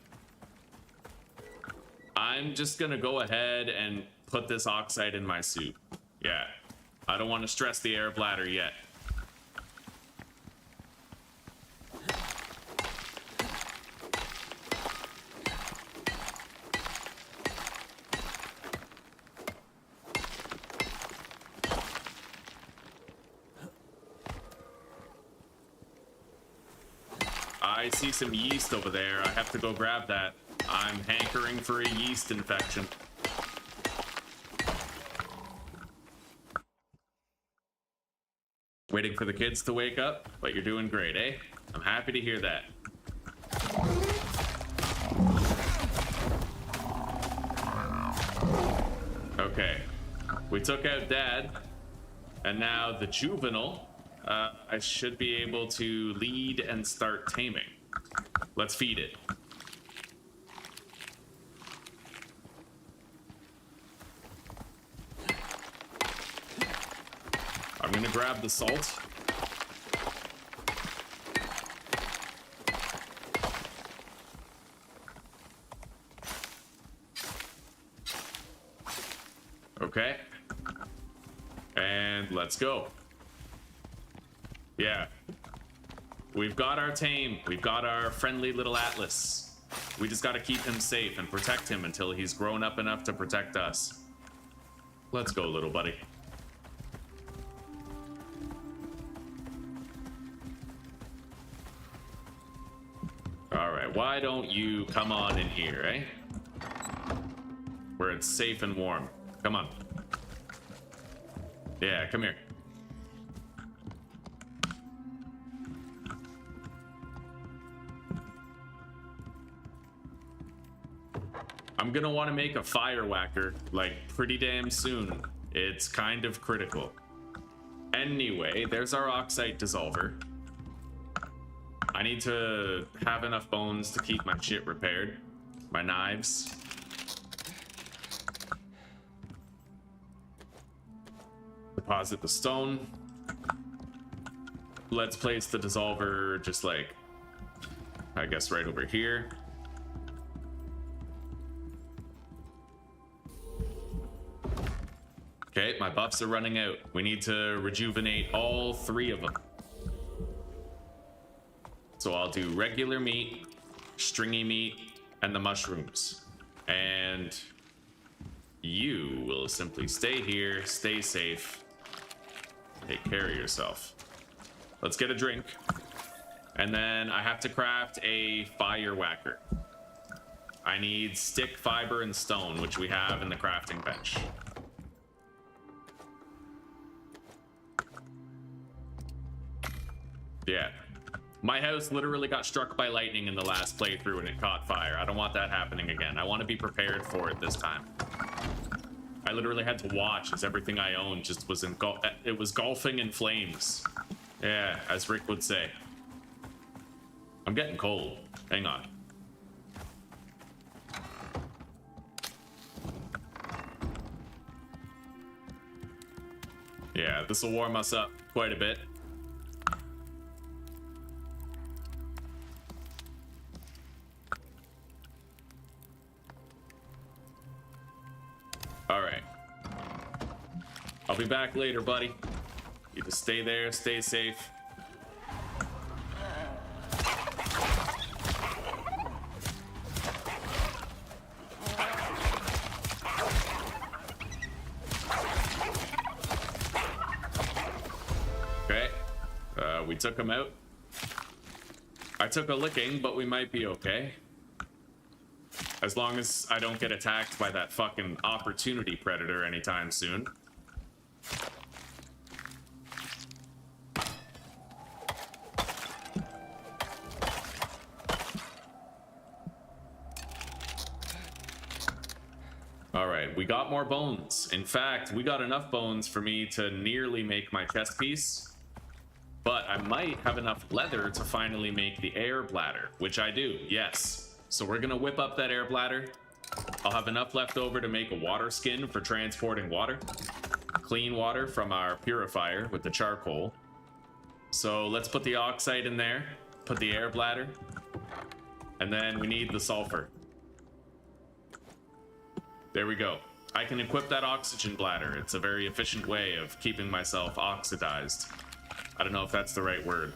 I'm just gonna go ahead and put this oxide in my suit. Yeah. I don't want to stress the air bladder yet. I see some yeast over there. I have to go grab that. I'm hankering for a yeast infection. Waiting for the kids to wake up, but you're doing great, eh? I'm happy to hear that. Okay, we took out Dad, and now the juvenile, I should be able to lead and start taming. Let's feed it. I'm gonna grab the salt. Okay. And let's go. Yeah. We've got our tame. We've got our friendly little Atlas. We just gotta keep him safe and protect him until he's grown up enough to protect us. Let's go, little buddy. Alright, why don't you come on in here, eh? Where it's safe and warm. Come on. Yeah, come here. I'm gonna want to make a fire whacker, like, pretty damn soon. It's kind of critical. Anyway, there's our oxide dissolver. I need to have enough bones to keep my shit repaired. My knives. Deposit the stone. Let's place the dissolver just like, I guess, right over here. Okay, my buffs are running out. We need to rejuvenate all 3 of them. So I'll do regular meat, stringy meat, and the mushrooms. And you will simply stay here, stay safe, take care of yourself. Let's get a drink. And then I have to craft a fire whacker. I need stick, fiber, and stone, which we have in the crafting bench. Yeah. My house literally got struck by lightning in the last playthrough and it caught fire. I don't want that happening again. I want to be prepared for it this time. I literally had to watch as everything I owned just was it was golfing in flames. Yeah, as Rick would say. I'm getting cold. Hang on. Yeah, this will warm us up quite a bit. All right. I'll be back later, buddy. You just stay there, stay safe. Okay. We took him out. I took a licking, but we might be okay. As long as I don't get attacked by that fucking opportunity predator anytime soon. Alright, we got more bones. In fact, we got enough bones for me to nearly make my chest piece. But I might have enough leather to finally make the air bladder, which I do, yes. So we're gonna whip up that air bladder. I'll have enough left over to make a water skin for transporting water. Clean water from our purifier with the charcoal. So let's put the oxide in there, put the air bladder, and then we need the sulfur. There we go. I can equip that oxygen bladder. It's a very efficient way of keeping myself oxidized. I don't know if that's the right word.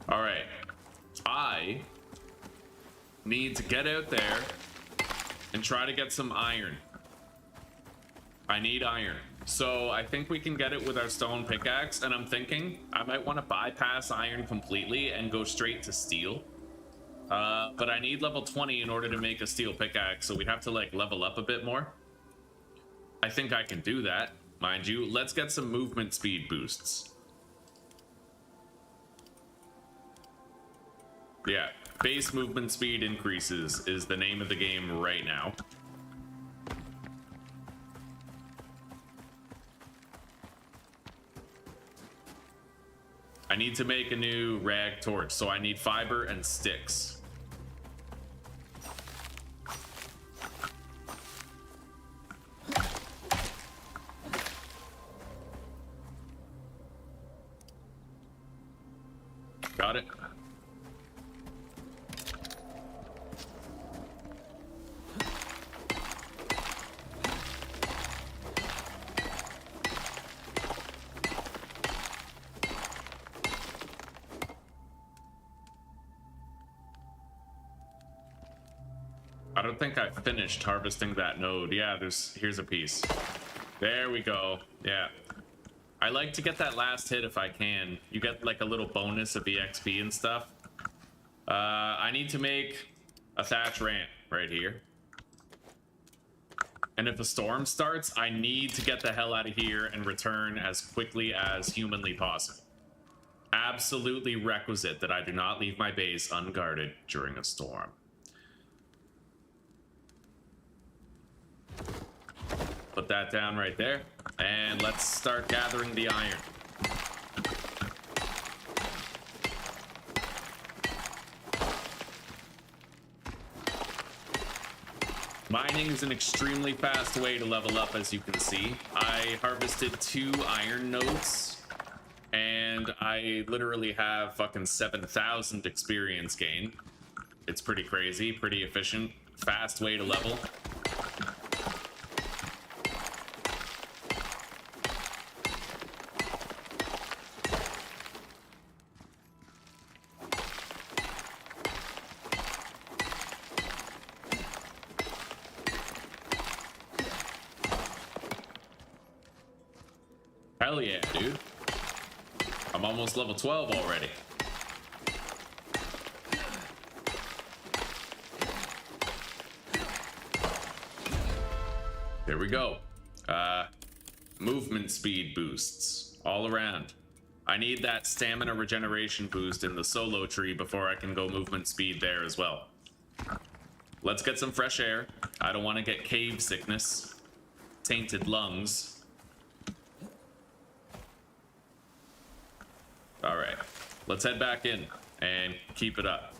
All right. need to get out there and try to get some iron. I need iron. So I think we can get it with our stone pickaxe, and I'm thinking I might want to bypass iron completely and go straight to steel. But I need level 20 in order to make a steel pickaxe, so we'd have to like level up a bit more. I think I can do that, mind you. Let's get some movement speed boosts. Yeah, base movement speed increases is the name of the game right now. I need to make a new rag torch, so I need fiber and sticks. Got it. I don't think I finished harvesting that node. Yeah, here's a piece. There we go. Yeah. I like to get that last hit if I can. You get like a little bonus of EXP and stuff. I need to make a thatch ramp right here. And if a storm starts, I need to get the hell out of here and return as quickly as humanly possible. Absolutely requisite that I do not leave my base unguarded during a storm. Put that down right there, and let's start gathering the iron. Mining is an extremely fast way to level up, as you can see. I harvested 2 iron nodes, and I literally have fucking 7,000 experience gain. It's pretty crazy, pretty efficient, fast way to level. Hell yeah, dude. I'm almost level 12 already. There we go. Movement speed boosts all around. I need that stamina regeneration boost in the solo tree before I can go movement speed there as well. Let's get some fresh air. I don't want to get cave sickness. Tainted lungs. All right, let's head back in and keep it up.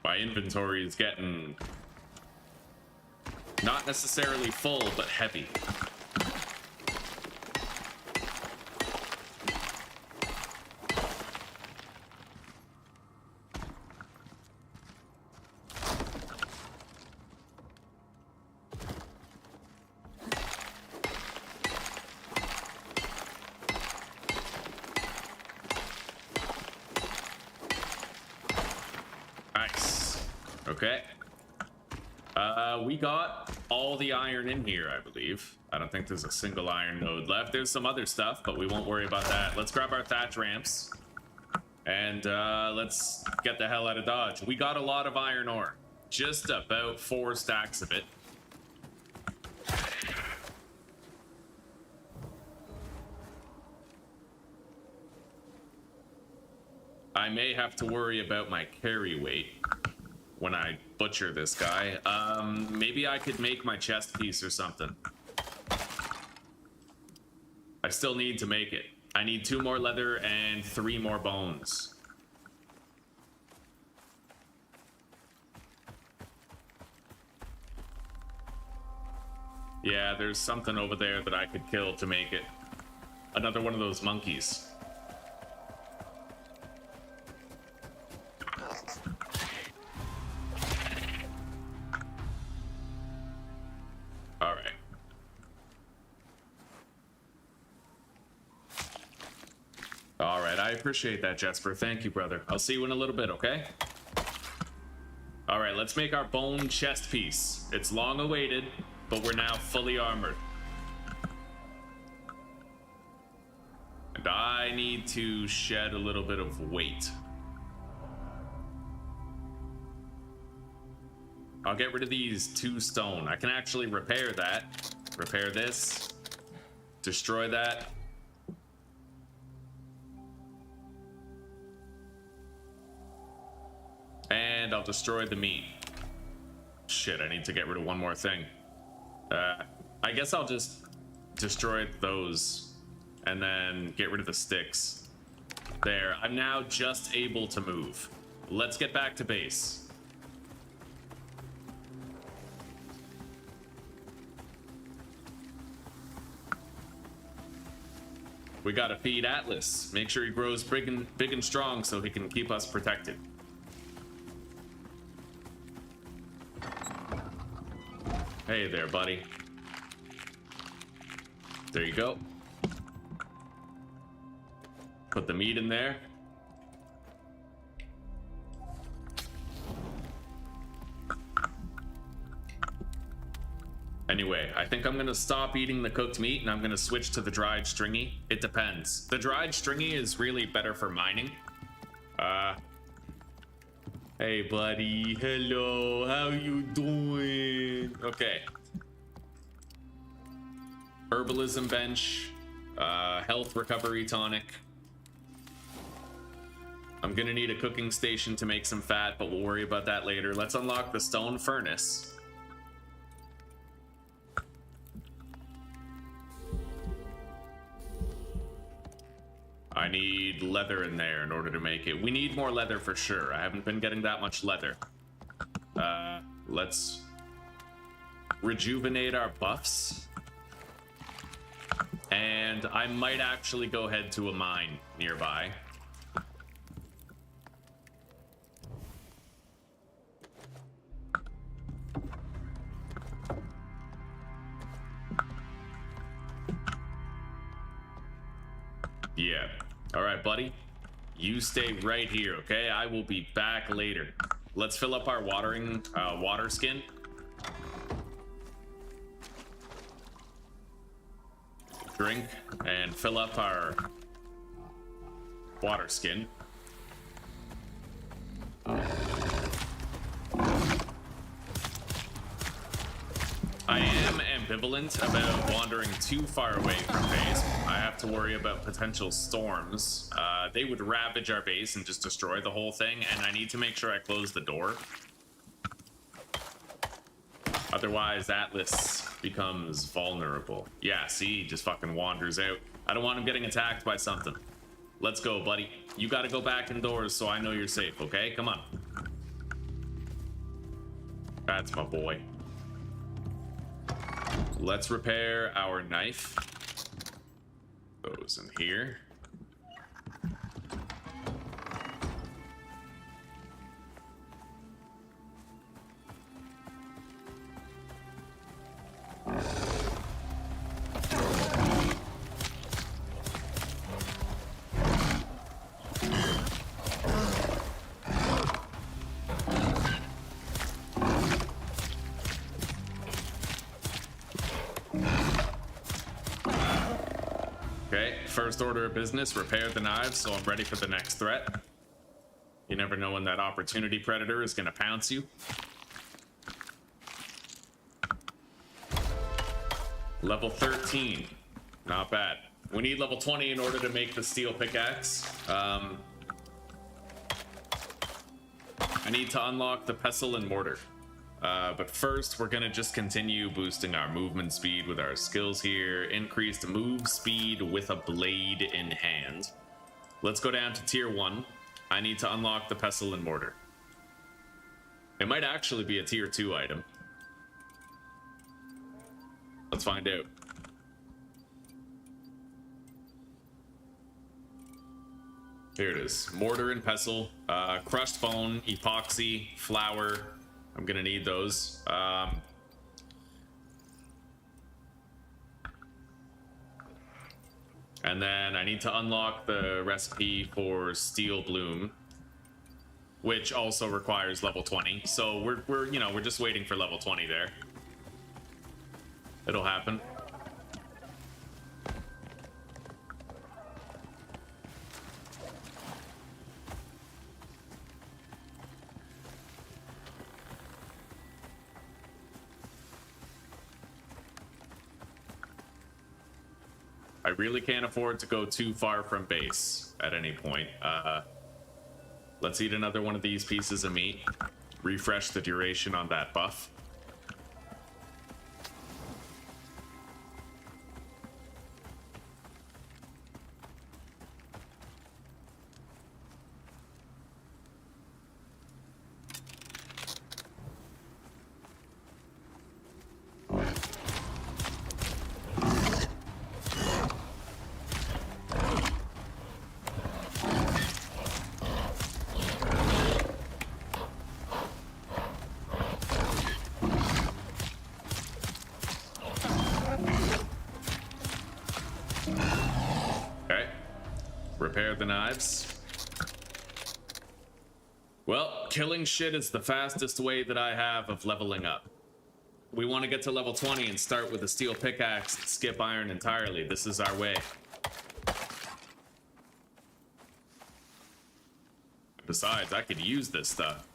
My inventory is getting not necessarily full, but heavy. Okay. We got all the iron in here, I believe. I don't think there's a single iron node left. There's some other stuff, but we won't worry about that. Let's grab our thatch ramps. And let's get the hell out of Dodge. We got a lot of iron ore. Just about 4 stacks of it. I may have to worry about my carry weight when I butcher this guy. Maybe I could make my chest piece or something. I still need to make it. I need 2 more leather and 3 more bones. Yeah, there's something over there that I could kill to make it. Another one of those monkeys. I appreciate that, Jesper. Thank you, brother. I'll see you in a little bit, okay? All right, let's make our bone chest piece. It's long awaited, but we're now fully armored. And I need to shed a little bit of weight. I'll get rid of these 2 stone. I can actually repair that. Repair this. Destroy that. And I'll destroy the meat. Shit, I need to get rid of one more thing. I guess I'll just destroy those and then get rid of the sticks. There, I'm now just able to move. Let's get back to base. We gotta feed Atlas. Make sure he grows big and strong so he can keep us protected. Hey there, buddy. There you go. Put the meat in there. Anyway, I think I'm gonna stop eating the cooked meat and I'm gonna switch to the dried stringy. It depends. The dried stringy is really better for mining. Hey buddy, hello, how you doing? Okay. Herbalism bench, health recovery tonic. I'm gonna need a cooking station to make some fat, but we'll worry about that later. Let's unlock the stone furnace. I need leather in there in order to make it. We need more leather for sure. I haven't been getting that much leather. Let's rejuvenate our buffs. And I might actually go head to a mine nearby. Yeah. All right, buddy. You stay right here, okay? I will be back later. Let's fill up our water skin. Drink and fill up our water skin. I am ambivalent about wandering too far away from base. I have to worry about potential storms. They would ravage our base and just destroy the whole thing, and I need to make sure I close the door. Otherwise, Atlas becomes vulnerable. Yeah, see, he just fucking wanders out. I don't want him getting attacked by something. Let's go, buddy. You gotta go back indoors so I know you're safe, okay? Come on. That's my boy. Let's repair our knife. Goes in here. First order of business, repair the knives so I'm ready for the next threat. You never know when that opportunity predator is gonna pounce you. Level 13. Not bad. We need level 20 in order to make the steel pickaxe. I need to unlock the pestle and mortar. But first, we're gonna just continue boosting our movement speed with our skills here. Increased move speed with a blade in hand. Let's go down to tier 1. I need to unlock the pestle and mortar. It might actually be a tier 2 item. Let's find out. Here it is. Mortar and pestle, crushed bone, epoxy, flour. I'm gonna need those. And then I need to unlock the recipe for Steel Bloom, which also requires level 20. So we're just waiting for level 20 there. It'll happen. I really can't afford to go too far from base at any point. Let's eat another one of these pieces of meat. Refresh the duration on that buff. Repair the knives. Well, killing shit is the fastest way that I have of leveling up. We want to get to level 20 and start with a steel pickaxe and skip iron entirely. This is our way. Besides, I could use this stuff.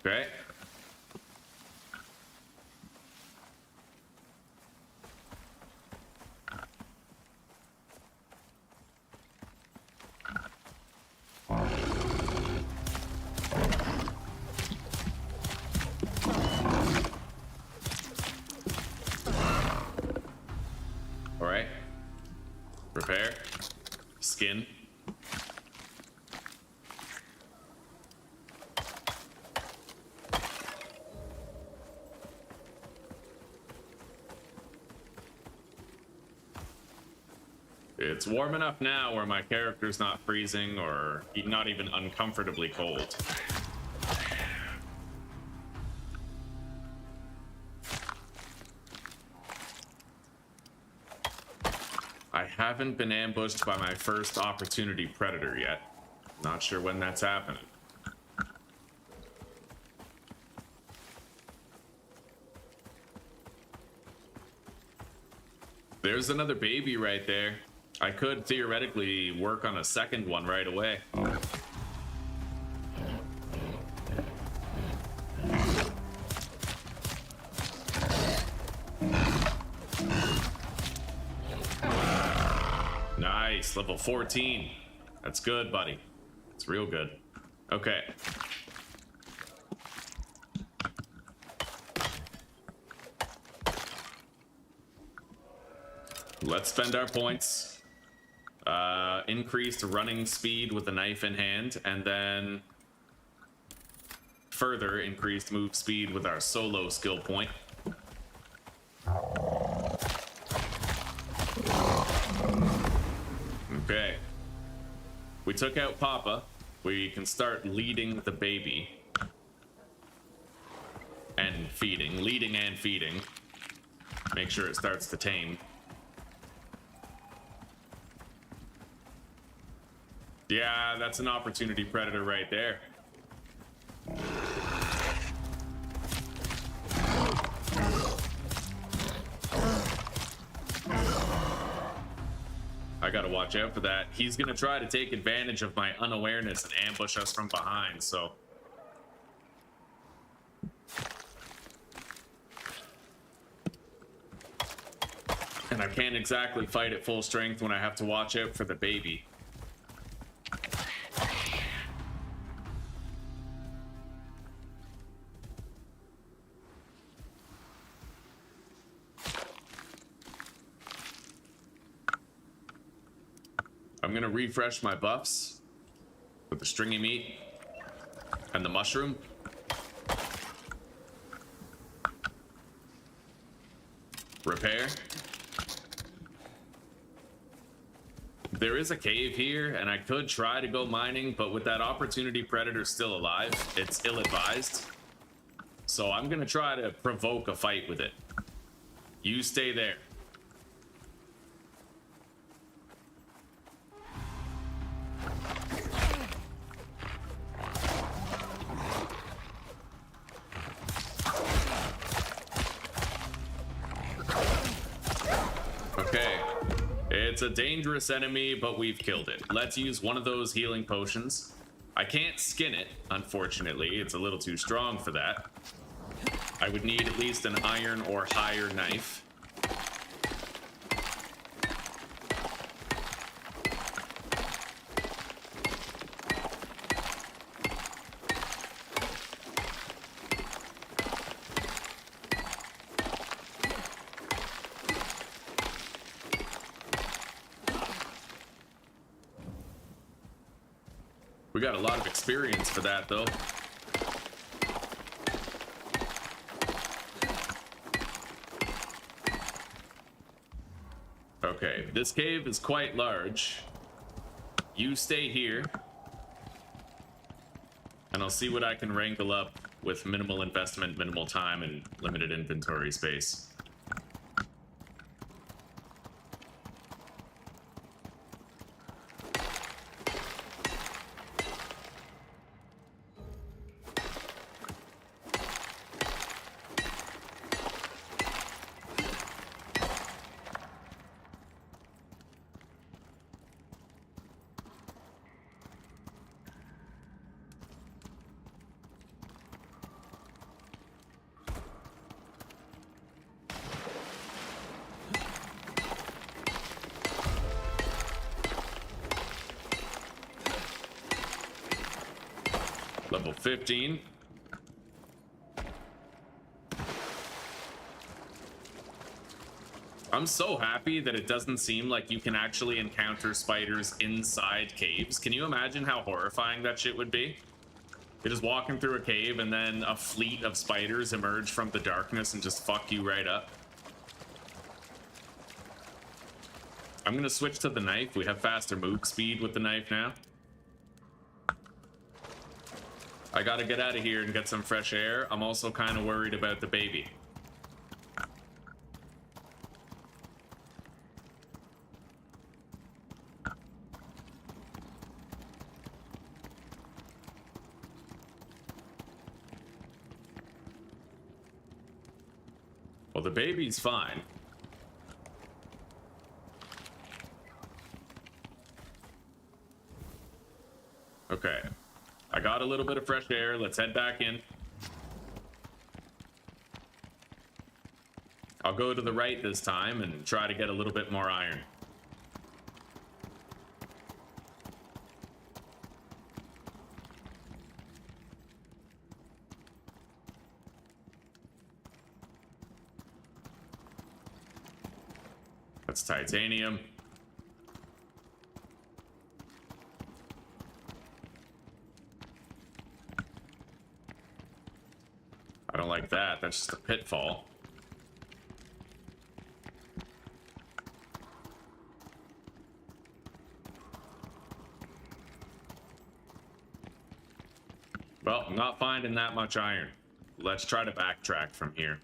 Okay. All right. Repair. Skin. It's warm enough now where my character's not freezing or not even uncomfortably cold. I haven't been ambushed by my first opportunity predator yet. Not sure when that's happening. There's another baby right there. I could theoretically work on a second one right away. Nice, level 14. That's good, buddy. It's real good. Okay. Let's spend our points. Increased running speed with a knife in hand, and then further increased move speed with our solo skill point. Okay. We took out Papa. We can start leading the baby. And feeding. Leading and feeding. Make sure it starts to tame. Yeah, that's an opportunity predator right there. I gotta watch out for that. He's gonna try to take advantage of my unawareness and ambush us from behind, so... And I can't exactly fight at full strength when I have to watch out for the baby. I'm gonna refresh my buffs. with the stringy meat and the mushroom. Repair. There is a cave here, and I could try to go mining, but with that opportunity predator still alive, it's ill-advised. So I'm gonna try to provoke a fight with it. You stay there. Okay. It's a dangerous enemy, but we've killed it. Let's use one of those healing potions. I can't skin it, unfortunately. It's a little too strong for that. I would need at least an iron or higher knife. We got a lot of experience for that, though. Okay, this cave is quite large. You stay here. And I'll see what I can wrangle up with minimal investment, minimal time, and limited inventory space. Level 15. I'm so happy that it doesn't seem like you can actually encounter spiders inside caves. Can you imagine how horrifying that shit would be? You're just walking through a cave and then a fleet of spiders emerge from the darkness and just fuck you right up. I'm gonna switch to the knife. We have faster move speed with the knife now. I gotta get out of here and get some fresh air. I'm also kind of worried about the baby. Well, the baby's fine. Okay. I got a little bit of fresh air. Let's head back in. I'll go to the right this time and try to get a little bit more iron. That's titanium. I don't like that. That's just a pitfall. Well, I'm not finding that much iron. Let's try to backtrack from here.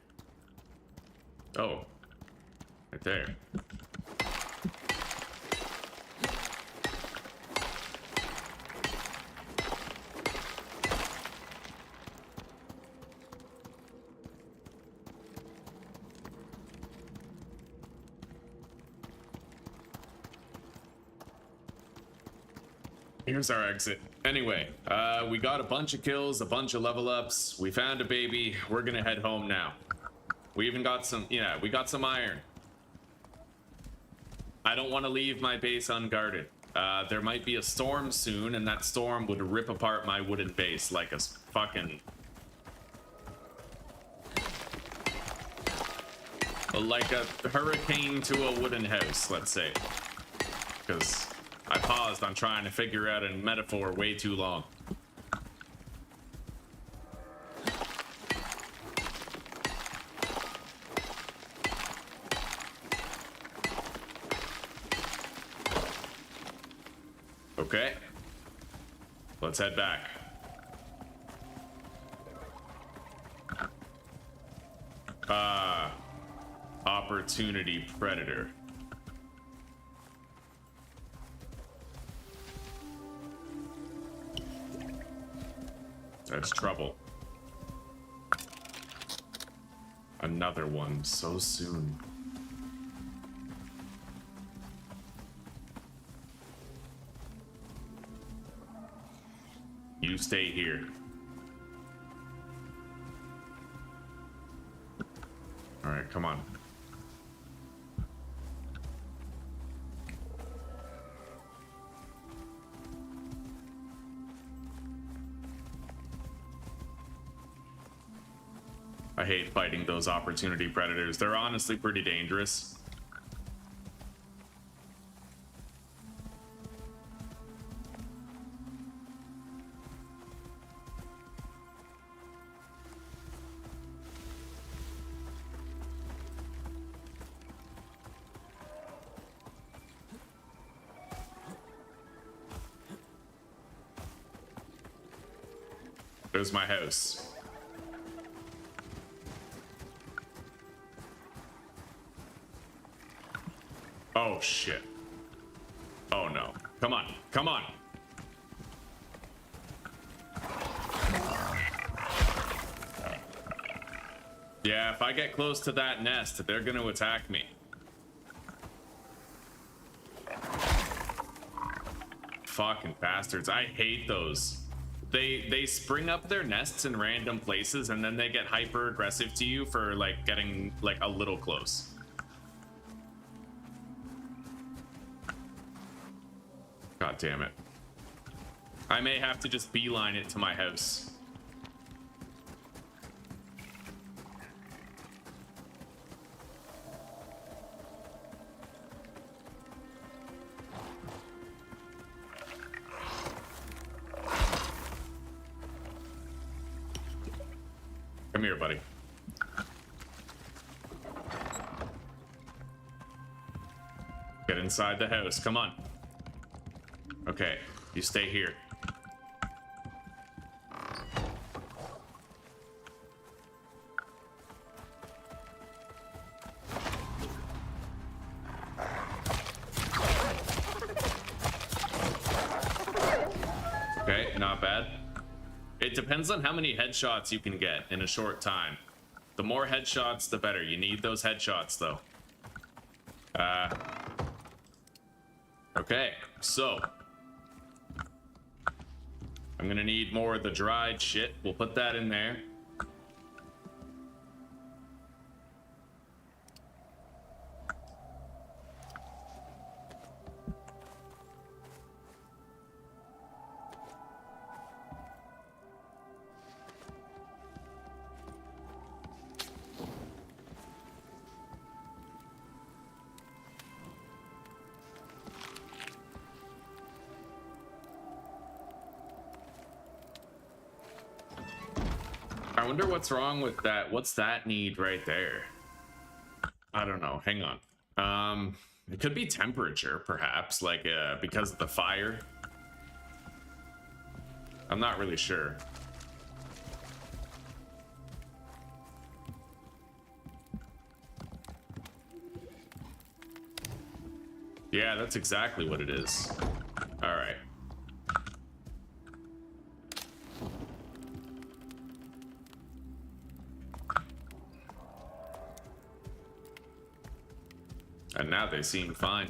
Oh, right there. Here's our exit. Anyway, we got a bunch of kills, a bunch of level ups. We found a baby. We're gonna head home now. We even got some, yeah, we got some iron. I don't want to leave my base unguarded. There might be a storm soon, and that storm would rip apart my wooden base like a fucking... like a hurricane to a wooden house, let's say. Because I paused on trying to figure out a metaphor way too long. Okay. Let's head back. Opportunity Predator. That's trouble. Another one so soon. You stay here. All right, come on. I hate fighting those opportunity predators. They're honestly pretty dangerous. There's my house. Oh shit. Oh no. Come on. Come on. Yeah, if I get close to that nest, they're gonna attack me. Fucking bastards. I hate those. They spring up their nests in random places and then they get hyper aggressive to you for like getting like a little close. God damn it. I may have to just beeline it to my house. Come here, buddy. Get inside the house. Come on. Okay, you stay here. Okay, not bad. It depends on how many headshots you can get in a short time. The more headshots, the better. You need those headshots, though. Okay, so I'm gonna need more of the dried shit. We'll put that in there. I wonder what's wrong with that. What's that need right there? I don't know. Hang on. It could be temperature, perhaps, like because of the fire. I'm not really sure. Yeah, that's exactly what it is. All right. And now they seem fine.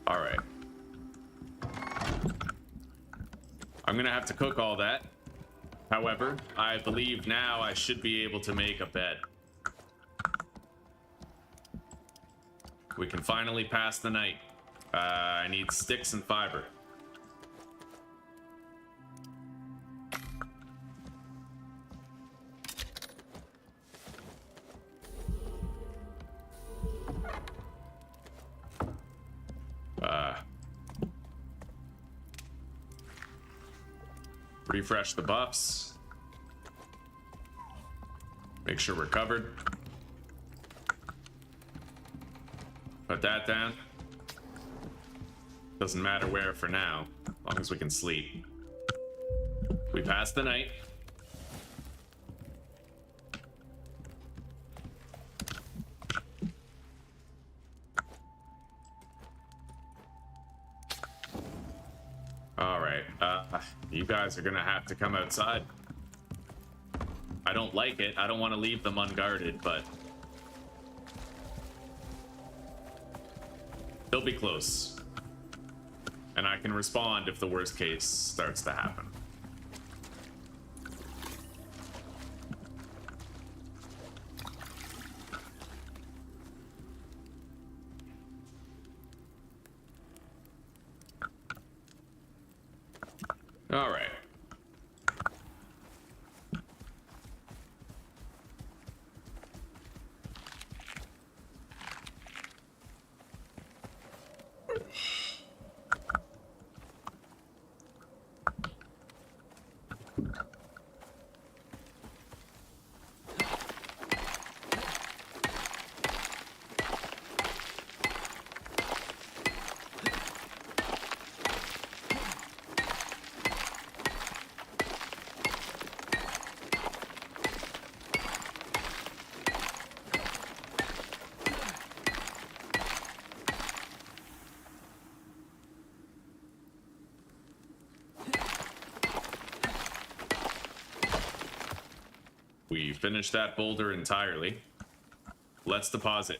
All right. I'm gonna have to cook all that. However, I believe now I should be able to make a bed. We can finally pass the night. I need sticks and fiber. Refresh the buffs. Make sure we're covered. Put that down. Doesn't matter where for now, as long as we can sleep. We passed the night. All right, you guys are gonna have to come outside. I don't like it. I don't want to leave them unguarded, but they'll be close. And I can respond if the worst case starts to happen. All right. We finished that boulder entirely. Let's deposit.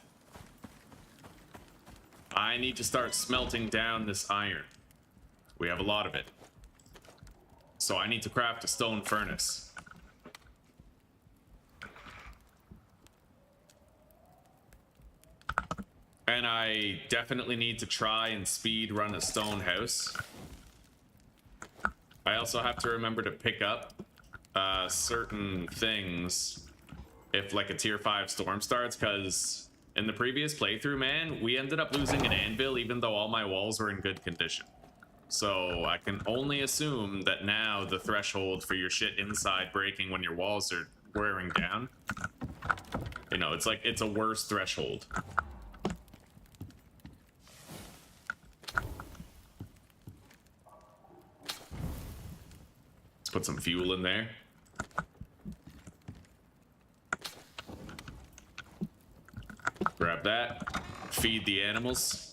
I need to start smelting down this iron. We have a lot of it. So I need to craft a stone furnace. And I definitely need to try and speed run a stone house. I also have to remember to pick up certain things if like a tier 5 storm starts, because in the previous playthrough, man, we ended up losing an anvil even though all my walls were in good condition. So I can only assume that now the threshold for your shit inside breaking when your walls are wearing down, you know, it's like it's a worse threshold. Let's put some fuel in there. Grab that. Feed the animals.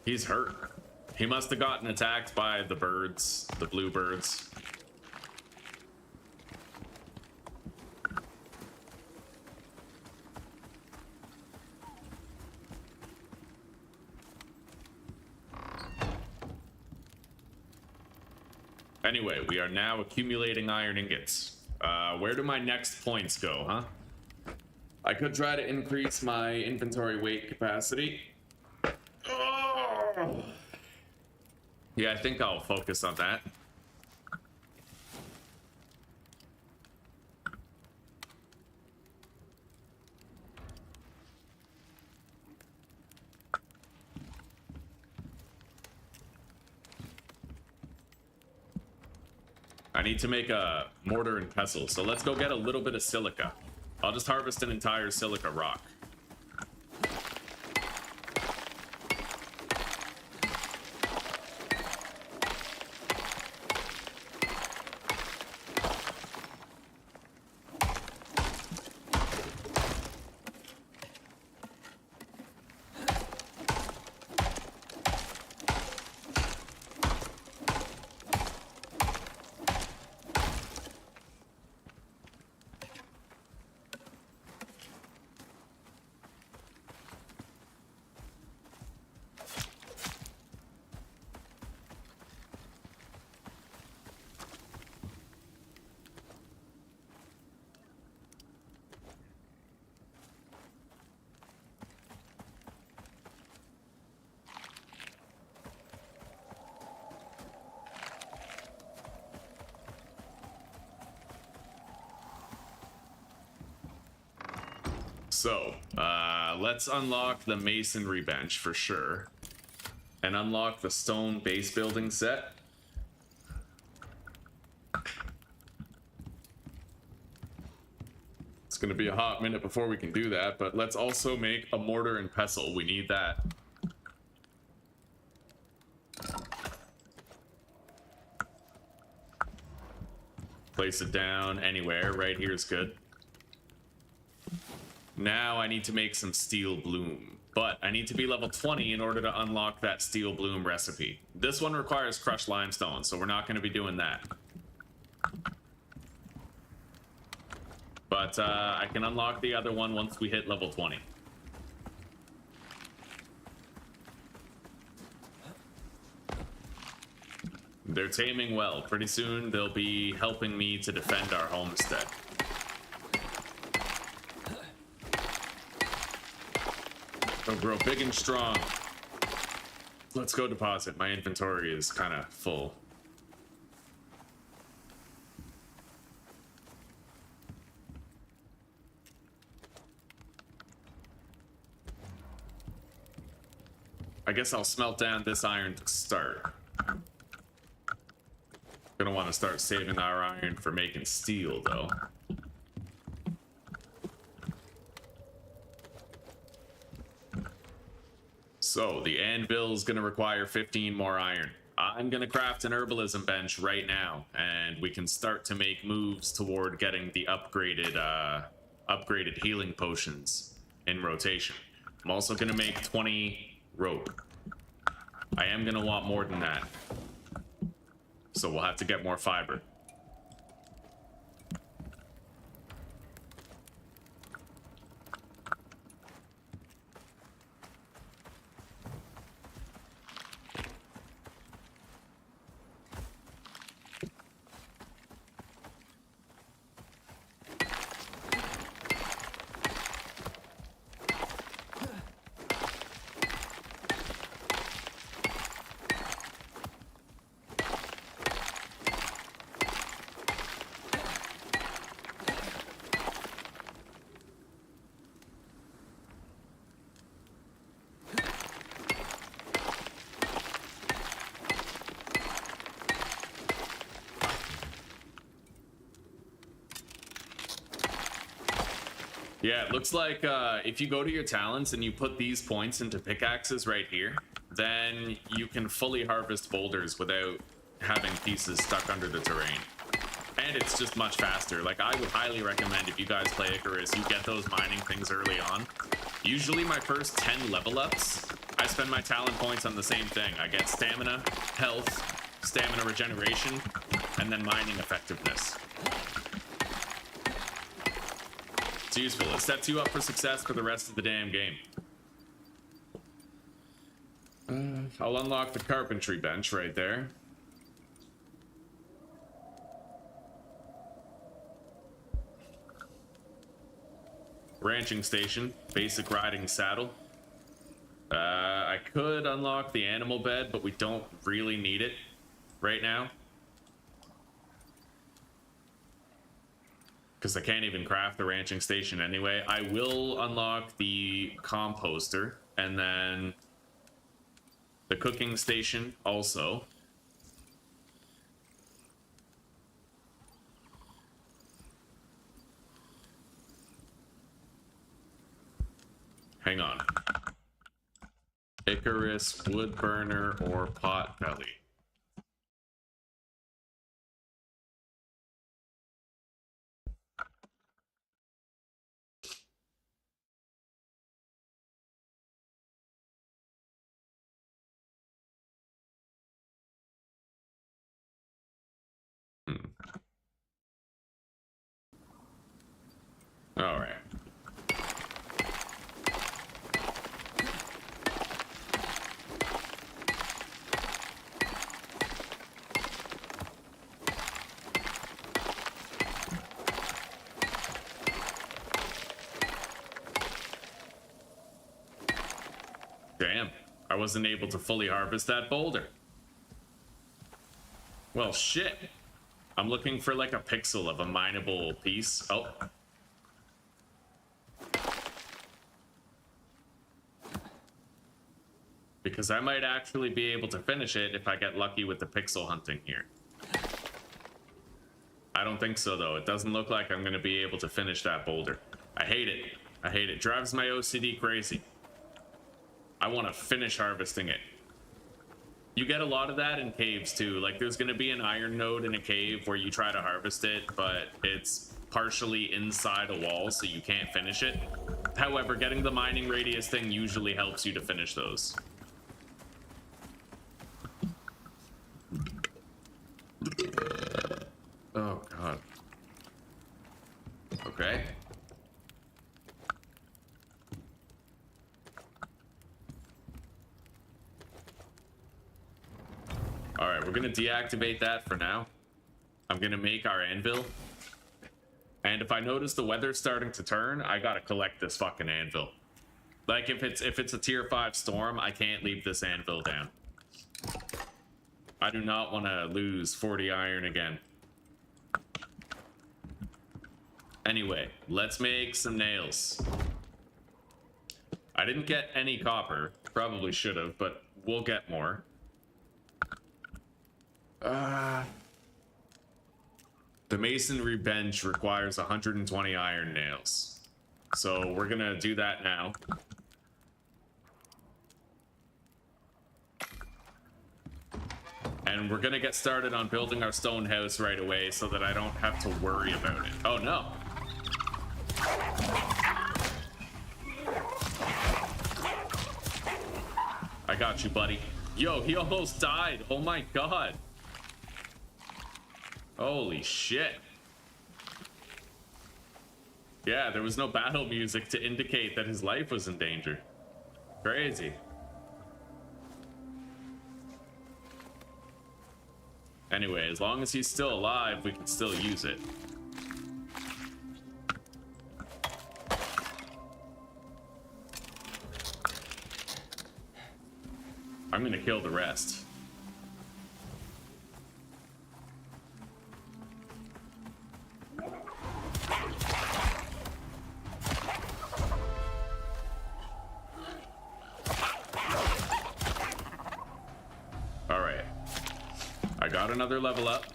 He's hurt. He must have gotten attacked by the birds, the blue birds. Anyway, we are now accumulating iron ingots. Where do my next points go, huh? I could try to increase my inventory weight capacity. Oh! Yeah, I think I'll focus on that. I need to make a mortar and pestle, so let's go get a little bit of silica. I'll just harvest an entire silica rock. So, let's unlock the masonry bench for sure. And unlock the stone base building set. It's gonna be a hot minute before we can do that, but let's also make a mortar and pestle. We need that. Place it down anywhere. Right here is good. Now I need to make some steel bloom, but I need to be level 20 in order to unlock that steel bloom recipe. This one requires crushed limestone, so we're not going to be doing that. But I can unlock the other one once we hit level 20. They're taming well. Pretty soon they'll be helping me to defend our homestead. They'll grow big and strong. Let's go deposit. My inventory is kind of full. I guess I'll smelt down this iron to start. Gonna want to start saving our iron for making steel, though. So, the anvil is gonna require 15 more iron. I'm gonna craft an herbalism bench right now, and we can start to make moves toward getting the upgraded healing potions in rotation. I'm also gonna make 20 rope. I am gonna want more than that. So we'll have to get more fiber. Yeah, it looks like if you go to your talents and you put these points into pickaxes right here, then you can fully harvest boulders without having pieces stuck under the terrain. And it's just much faster. Like, I would highly recommend, if you guys play Icarus, you get those mining things early on. Usually my first 10 level ups, I spend my talent points on the same thing. I get stamina, health, stamina regeneration, and then mining effectiveness. It's useful. It sets you up for success for the rest of the damn game. I'll unlock the carpentry bench right there. Ranching station, basic riding saddle. I could unlock the animal bed, but we don't really need it right now. Because I can't even craft the ranching station anyway. I will unlock the composter and then the cooking station also. Hang on. Icarus, wood burner, or pot belly. All right. Damn, I wasn't able to fully harvest that boulder. Well, shit. I'm looking for like a pixel of a mineable piece. Oh. because I might actually be able to finish it if I get lucky with the pixel hunting here. I don't think so, though. It doesn't look like I'm going to be able to finish that boulder. I hate it. I hate it. Drives my OCD crazy. I want to finish harvesting it. You get a lot of that in caves, too. Like, there's going to be an iron node in a cave where you try to harvest it, but it's partially inside a wall, so you can't finish it. However, getting the mining radius thing usually helps you to finish those. Oh, God. Okay. Alright, we're gonna deactivate that for now. I'm gonna make our anvil. And if I notice the weather's starting to turn, I gotta collect this fucking anvil. Like, if it's a tier 5 storm, I can't leave this anvil down. I do not want to lose 40 iron again. Anyway, let's make some nails. I didn't get any copper. Probably should have, but we'll get more. The masonry bench requires 120 iron nails. So we're gonna do that now. And we're gonna get started on building our stone house right away so that I don't have to worry about it. Oh no. I got you, buddy. Yo, he almost died. Oh my God. Holy shit. Yeah, there was no battle music to indicate that his life was in danger. Crazy. Anyway, as long as he's still alive, we can still use it. I'm gonna kill the rest. Alright. I got another level up.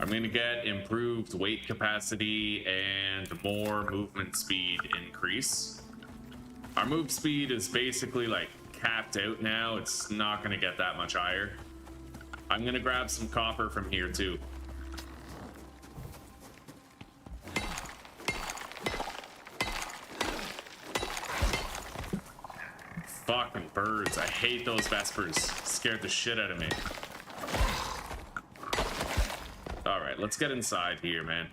I'm gonna get improved weight capacity and more movement speed increase. Our move speed is basically like capped out now. It's not gonna get that much higher. I'm gonna grab some copper from here too. Fucking birds. I hate those vespers. Scared the shit out of me. Alright, let's get inside here, man.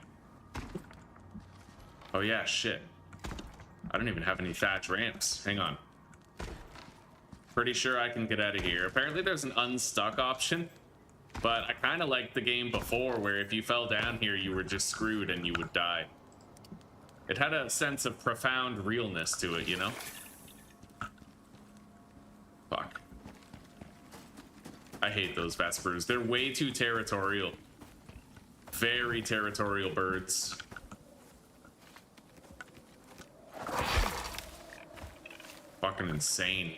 Oh yeah, shit. I don't even have any thatch ramps. Hang on. Pretty sure I can get out of here. Apparently there's an unstuck option, but I kind of liked the game before where if you fell down here, you were just screwed and you would die. It had a sense of profound realness to it, you know? Fuck. I hate those vespers. They're way too territorial. Very territorial birds. Fucking insane.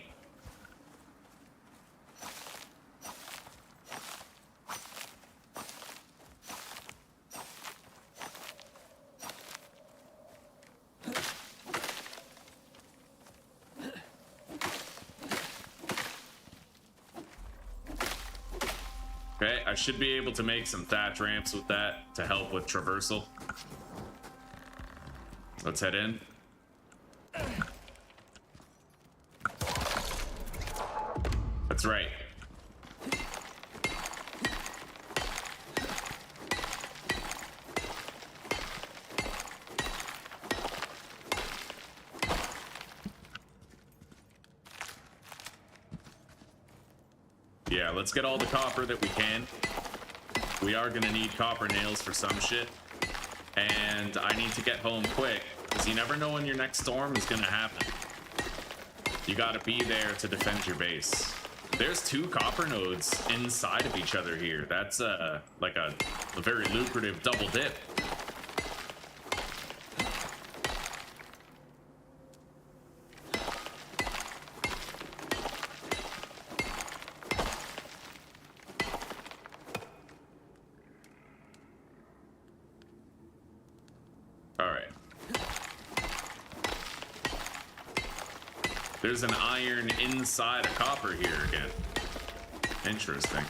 Okay, I should be able to make some thatch ramps with that to help with traversal. Let's head in. That's right. Yeah, let's get all the copper that we can. We are gonna need copper nails for some shit. And I need to get home quick, because you never know when your next storm is gonna happen. You gotta be there to defend your base. There's 2 copper nodes inside of each other here. That's like a very lucrative double dip. There's an iron inside a copper here again. Interesting.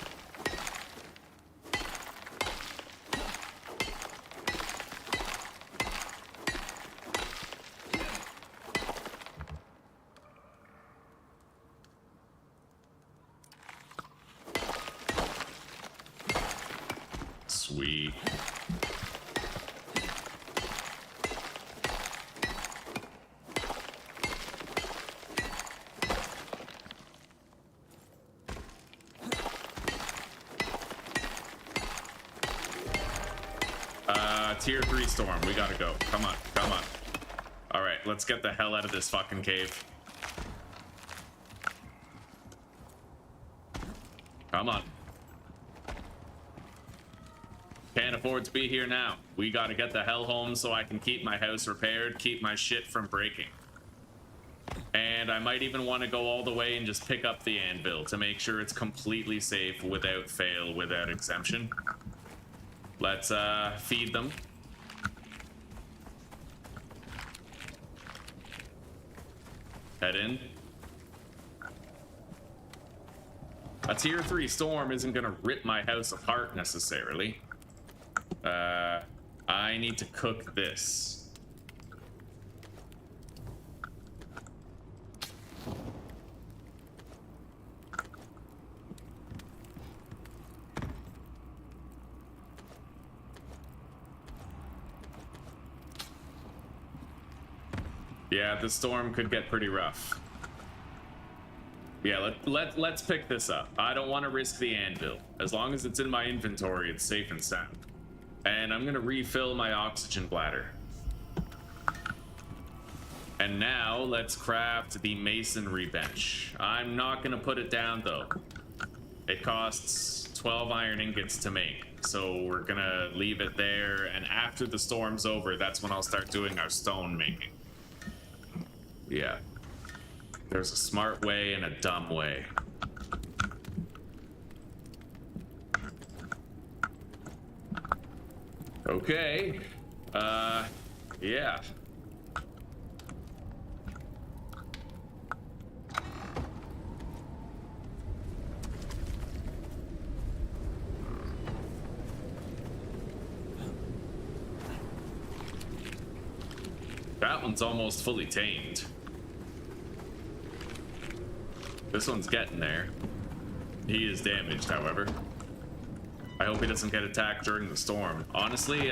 Sweet. Tier 3 storm. We gotta go. Come on. Come on. Alright, let's get the hell out of this fucking cave. Come on. Can't afford to be here now. We gotta get the hell home so I can keep my house repaired, keep my shit from breaking. And I might even want to go all the way and just pick up the anvil to make sure it's completely safe without fail, without exemption. Let's feed them. Head in. A tier 3 storm isn't gonna rip my house apart necessarily. I need to cook this. Yeah, the storm could get pretty rough. Yeah, let's pick this up. I don't want to risk the anvil. As long as it's in my inventory, it's safe and sound. And I'm gonna refill my oxygen bladder. And now let's craft the masonry bench. I'm not gonna put it down though. It costs 12 iron ingots to make. So we're gonna leave it there, and after the storm's over, that's when I'll start doing our stone making. Yeah. There's a smart way and a dumb way. Okay. Yeah. That one's almost fully tamed. This one's getting there. He is damaged, however. I hope he doesn't get attacked during the storm. Honestly,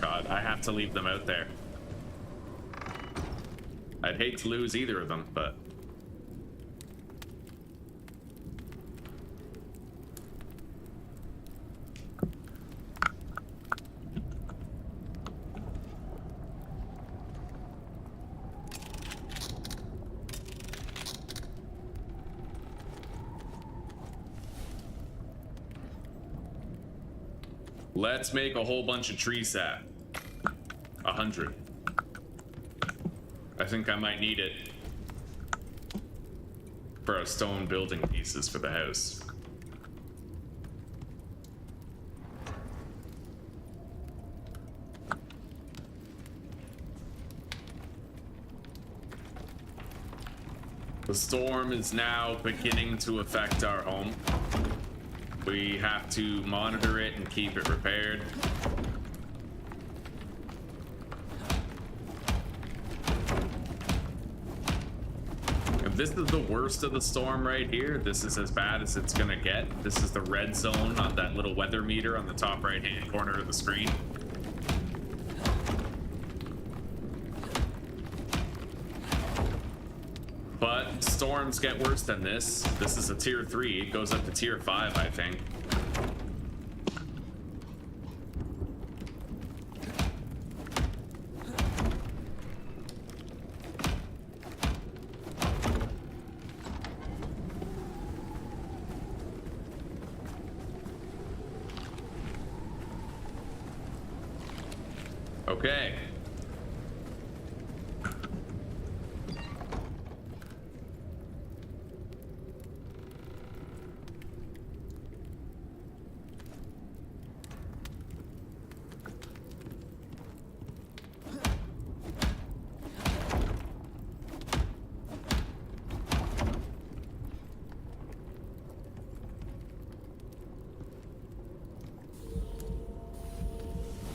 God, I have to leave them out there. I'd hate to lose either of them, but... Let's make a whole bunch of tree sap. 100. I think I might need it for our stone building pieces for the house. The storm is now beginning to affect our home. We have to monitor it and keep it repaired. If this is the worst of the storm right here, this is as bad as it's gonna get. This is the red zone on that little weather meter on the top right-hand corner of the screen. But storms get worse than this. This is a tier 3. It goes up to tier 5, I think. Okay.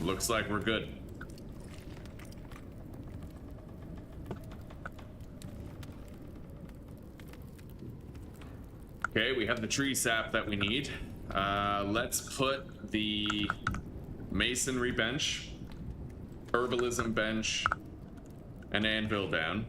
Looks like we're good. Okay, we have the tree sap that we need. Let's put the masonry bench, herbalism bench, and anvil down.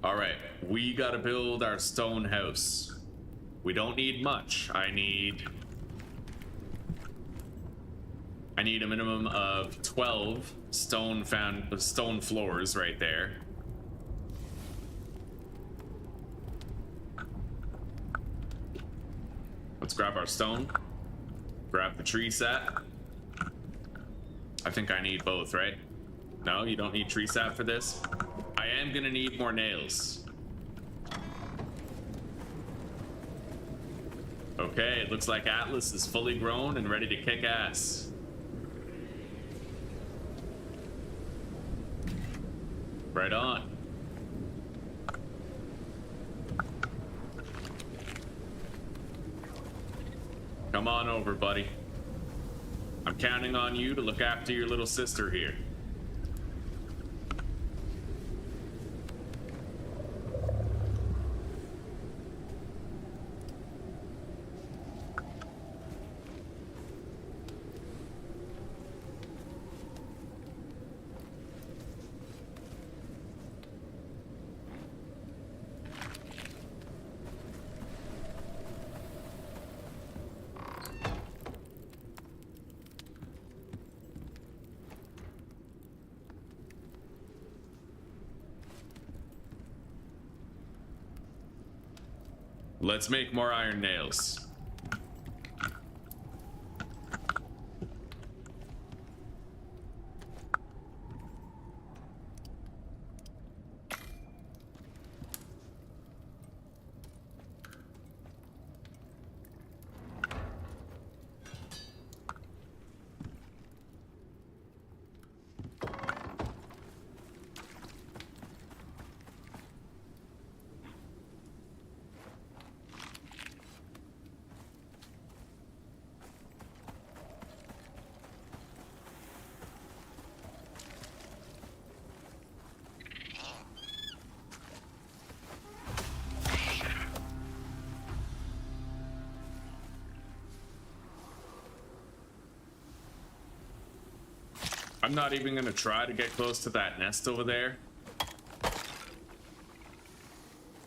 Alright, we gotta build our stone house. We don't need much. I need a minimum of 12 stone floors right there. Let's grab our stone. Grab the tree sap. I think I need both, right? No, you don't need tree sap for this? I am gonna need more nails. Okay, it looks like Atlas is fully grown and ready to kick ass. Right on. Come on over, buddy. I'm counting on you to look after your little sister here. Let's make more iron nails. I'm not even gonna try to get close to that nest over there.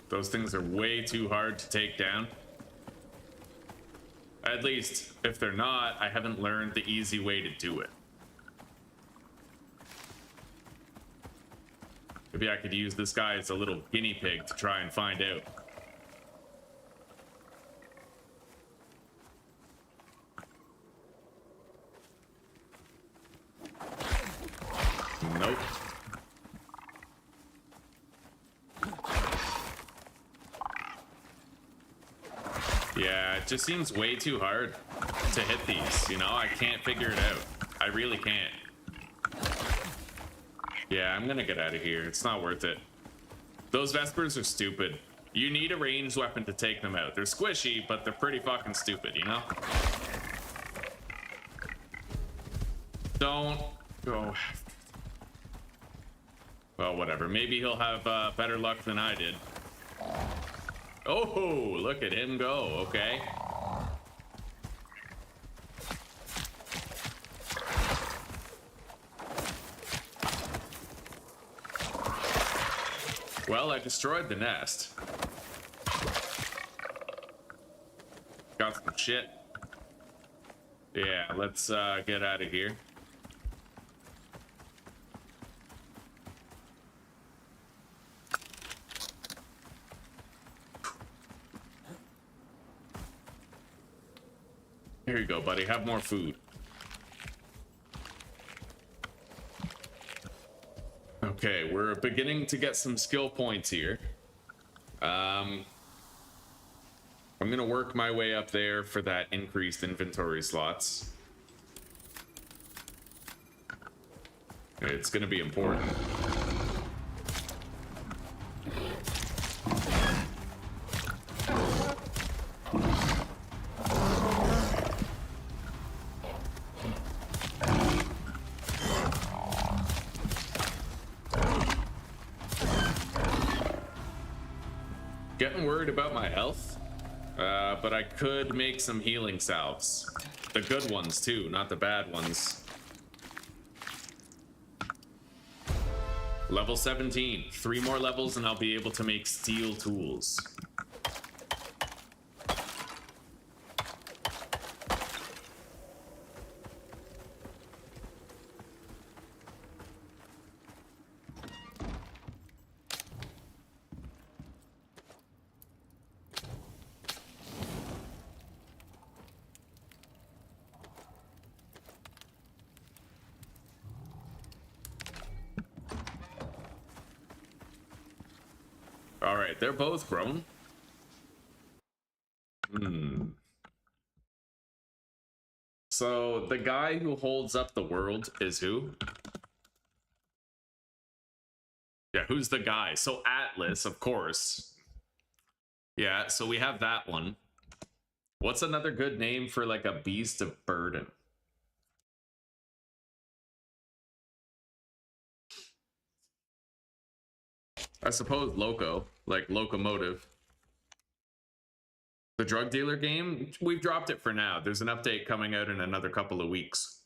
Those things are way too hard to take down. At least, if they're not, I haven't learned the easy way to do it. Maybe I could use this guy as a little guinea pig to try and find out. Nope. Yeah, it just seems way too hard to hit these, you know? I can't figure it out. I really can't. Yeah, I'm gonna get out of here. It's not worth it. Those Vespers are stupid. You need a ranged weapon to take them out. They're squishy, but they're pretty fucking stupid, you know? Don't go. Well, whatever. Maybe he'll have better luck than I did. Oh, look at him go. Okay. Well, I destroyed the nest. Got some shit. Yeah, let's get out of here. Here you go, buddy. Have more food. Okay, we're beginning to get some skill points here. I'm gonna work my way up there for that increased inventory slots. It's gonna be important. Getting worried about my health, but I could make some healing salves. The good ones too, not the bad ones. Level 17. 3 more levels and I'll be able to make steel tools. All right, they're both grown. So the guy who holds up the world is who? Yeah, who's the guy? So Atlas, of course. Yeah, so we have that one. What's another good name for like a beast of burden? I suppose Loco, like locomotive. The drug dealer game, we've dropped it for now. There's an update coming out in another couple of weeks.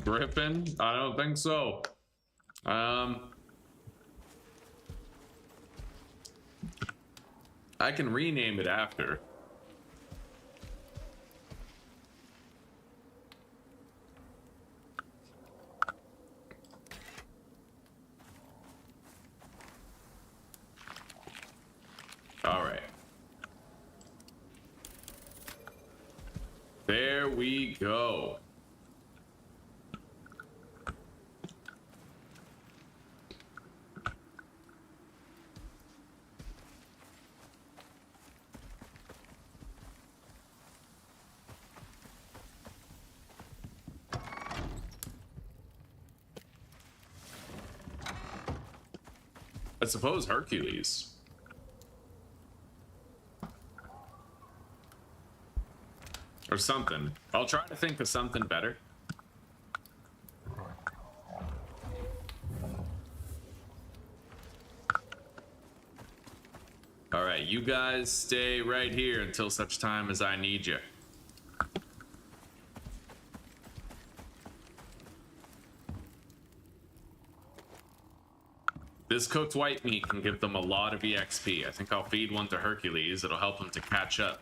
Griffin? I don't think so. I can rename it after. All right. There we go. I suppose Hercules. Or something. I'll try to think of something better. All right, you guys stay right here until such time as I need you. This cooked white meat can give them a lot of EXP. I think I'll feed one to Hercules. It'll help him to catch up.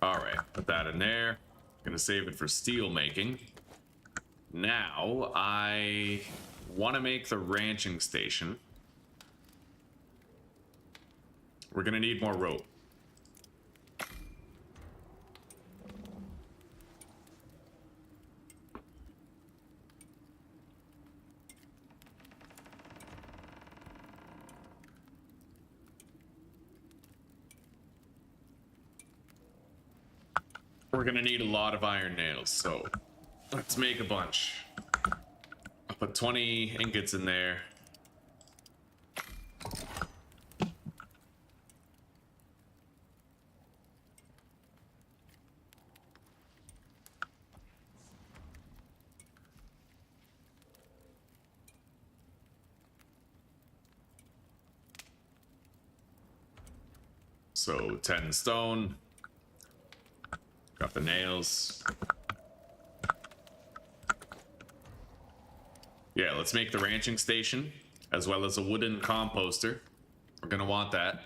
All right, put that in there. Gonna save it for steel making. Now, I want to make the ranching station. We're gonna need more rope. We're gonna need a lot of iron nails, so let's make a bunch. I'll put 20 ingots in there. So 10 stone. Got the nails. Yeah, let's make the ranching station as well as a wooden composter. We're gonna want that.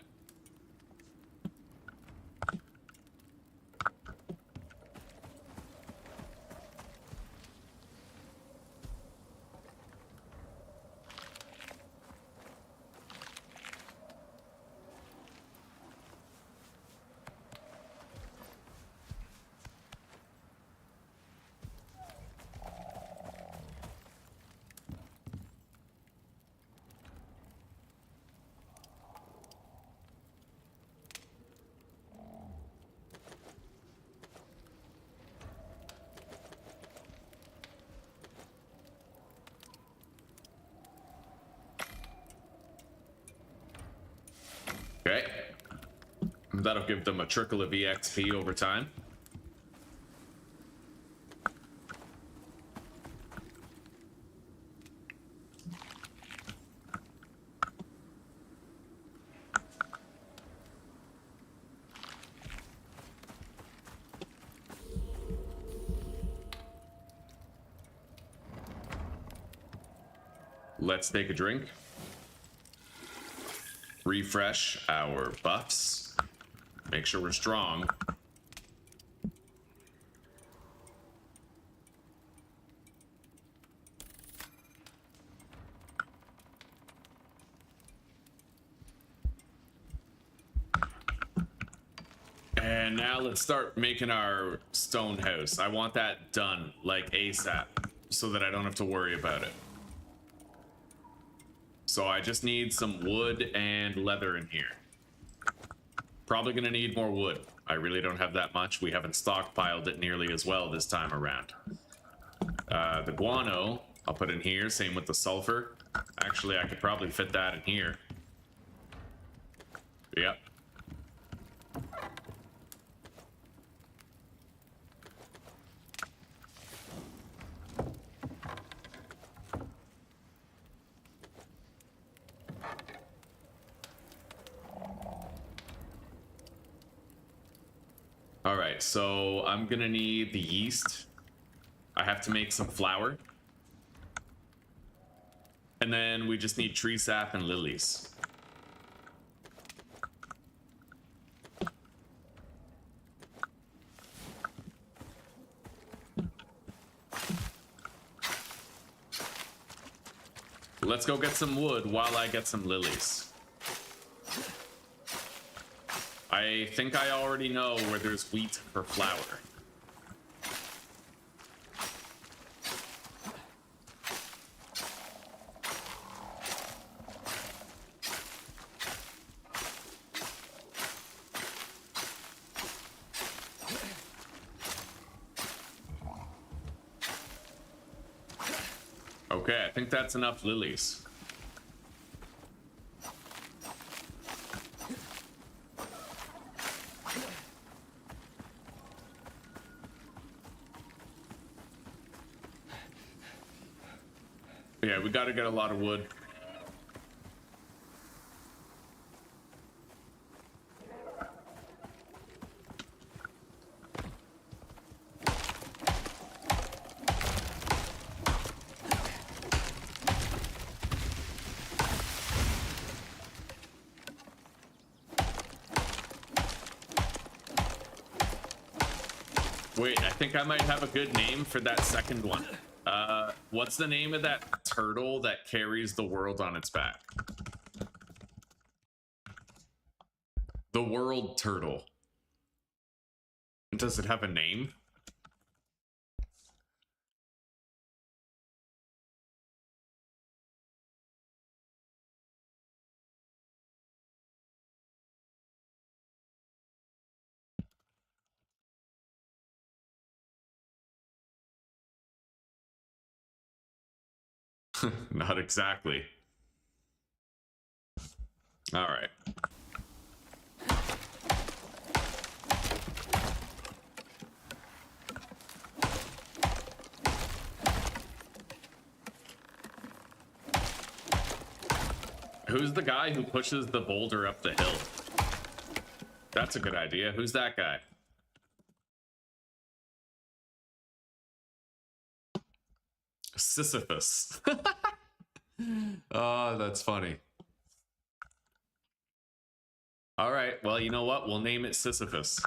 Okay. That'll give them a trickle of EXP over time. Let's take a drink. Refresh our buffs. Make sure we're strong. And now let's start making our stone house. I want that done like ASAP so that I don't have to worry about it. So I just need some wood and leather in here. Probably gonna need more wood. I really don't have that much. We haven't stockpiled it nearly as well this time around. The guano, I'll put in here. Same with the sulfur. Actually, I could probably fit that in here. Yep. All right, so I'm gonna need the yeast. I have to make some flour. And then we just need tree sap and lilies. Let's go get some wood while I get some lilies. I think I already know where there's wheat for flour. Okay, I think that's enough lilies. Yeah, we gotta get a lot of wood. Wait, I think I might have a good name for that second one. What's the name of that turtle that carries the world on its back? The world turtle. Does it have a name? Not exactly. All right. Who's the guy who pushes the boulder up the hill? That's a good idea. Who's that guy? Sisyphus. Oh, that's funny. All right, well, you know what? We'll name it Sisyphus.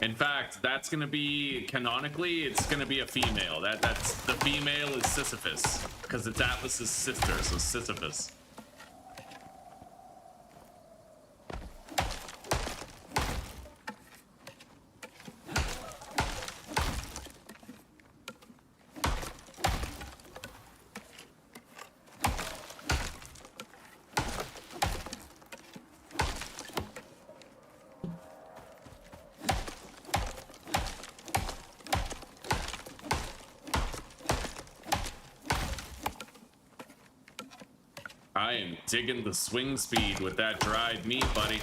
In fact, that's gonna be, canonically, it's gonna be a female. That's the female is Sisyphus, because it's Atlas's sister, so Sisyphus. I am digging the swing speed with that dried meat, buddy.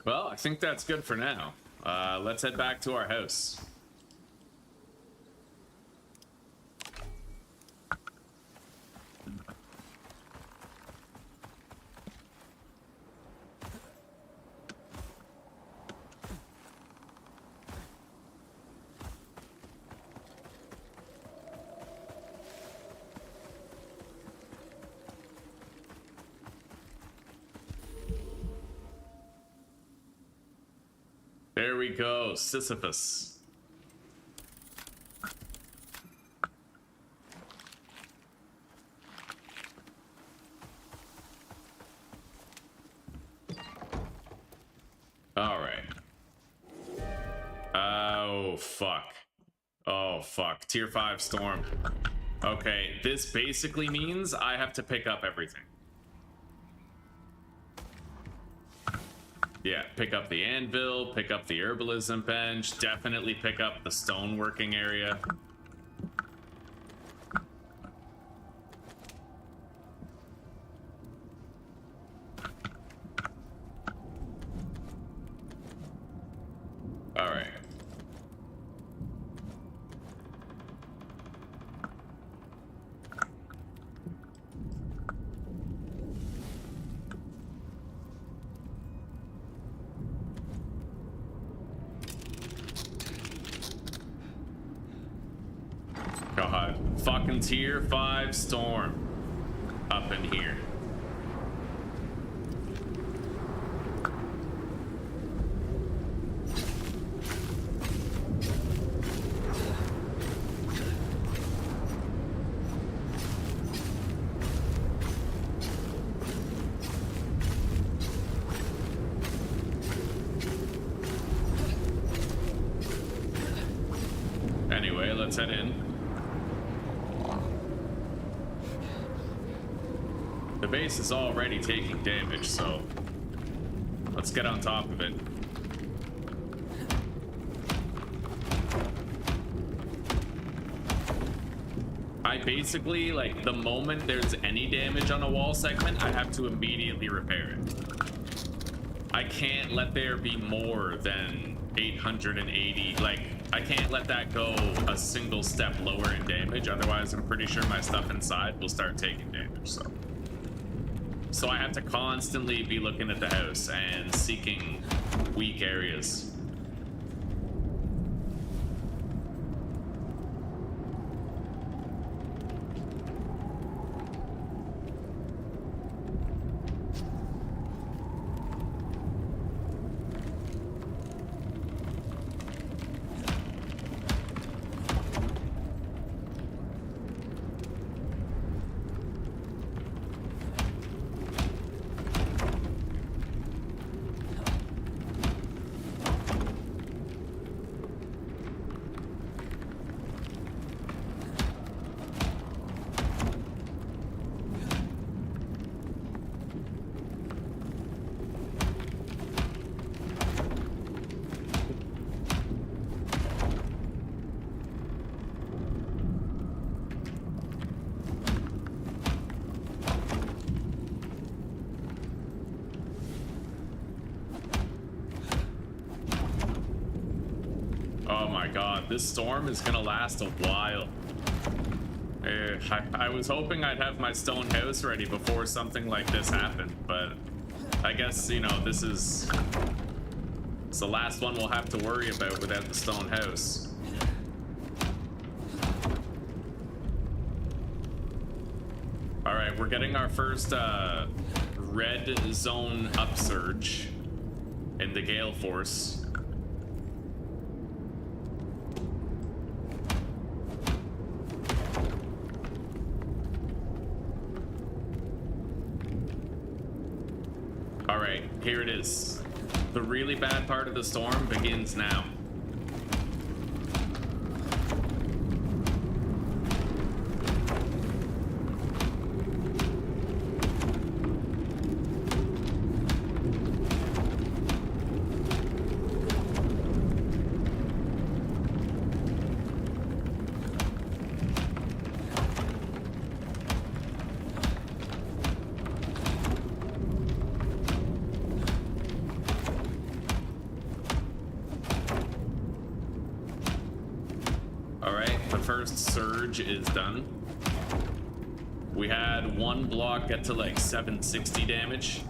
Well, I think that's good for now. Let's head back to our house. There we go, Sisyphus. All right. Oh, fuck. Oh, fuck. Tier 5 storm. Okay, this basically means I have to pick up everything. Yeah, pick up the anvil, pick up the herbalism bench, definitely pick up the stoneworking area. All right. God, fucking tier 5 storm up in here. Anyway, let's head in. The base is already taking damage, so let's get on top of it. I basically, like, the moment there's any damage on a wall segment, I have to immediately repair it. I can't let there be more than 880, like, I can't let that go a single step lower in damage, otherwise I'm pretty sure my stuff inside will start taking damage, So I have to constantly be looking at the house and seeking weak areas. god, this storm is gonna last a while. I was hoping I'd have my stone house ready before something like this happened, but I guess, you know, this is it's the last one we'll have to worry about without the stone house. Alright, we're getting our first red zone upsurge in the gale force. Alright, here it is. The really bad part of the storm begins now. First surge is done. We had one block get to like 760 damage.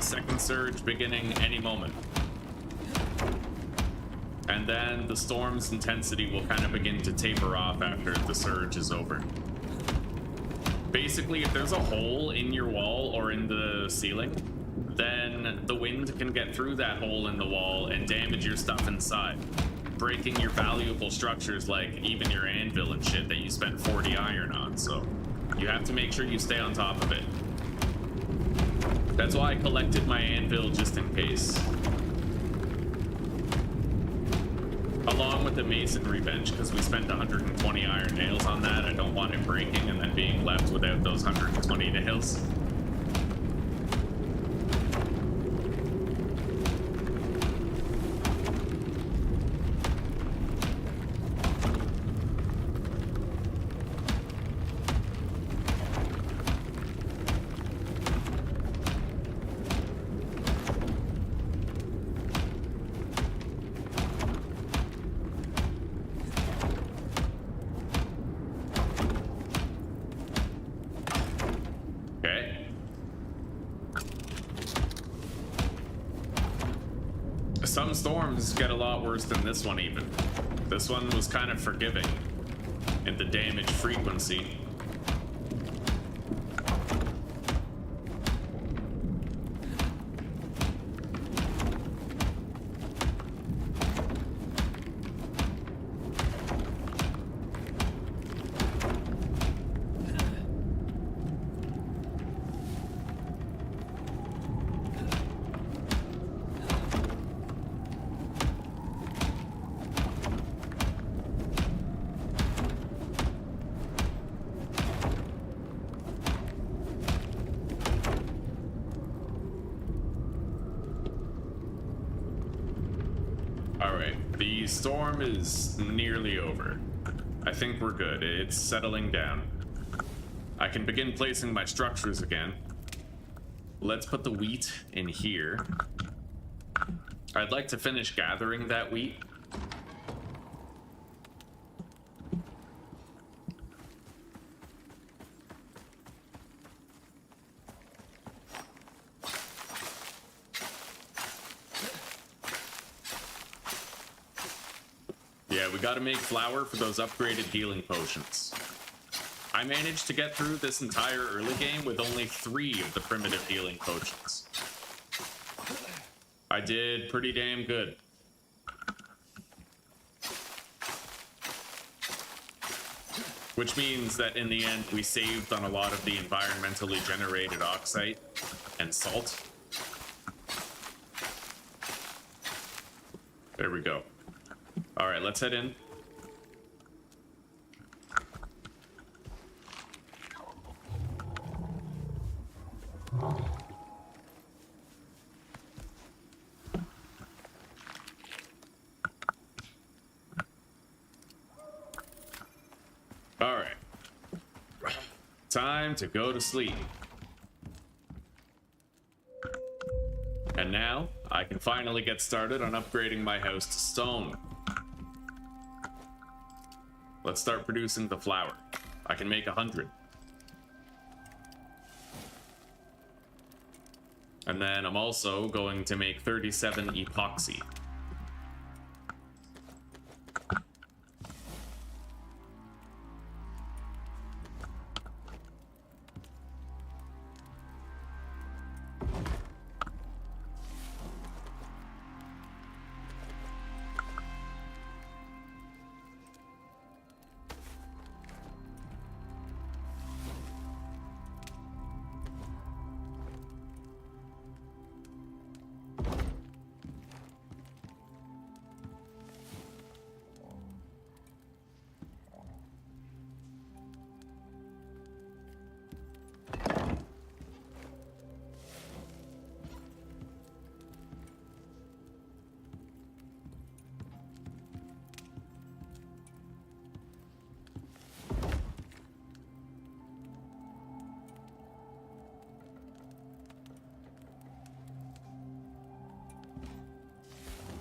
Second surge beginning any moment. And then the storm's intensity will kind of begin to taper off after the surge is over. Basically, if there's a hole in your wall or in the ceiling, then the wind can get through that hole in the wall and damage your stuff inside, breaking your valuable structures like even your anvil and shit that you spent 40 iron on. So you have to make sure you stay on top of it. That's why I collected my anvil just in case. Along with the masonry bench, because we spent 120 iron nails on that. I don't want it breaking and then being left without those 120 nails. Some storms get a lot worse than this one even. This one was kind of forgiving in the damage frequency. The storm is nearly over. I think we're good. It's settling down. I can begin placing my structures again. Let's put the wheat in here. I'd like to finish gathering that wheat. Yeah, we gotta make flour for those upgraded healing potions. I managed to get through this entire early game with only 3 of the primitive healing potions. I did pretty damn good. Which means that in the end, we saved on a lot of the environmentally generated oxide and salt. There we go. All right, let's head in. All right. Time to go to sleep. And now, I can finally get started on upgrading my house to stone. Let's start producing the flour. I can make 100. And then I'm also going to make 37 epoxy.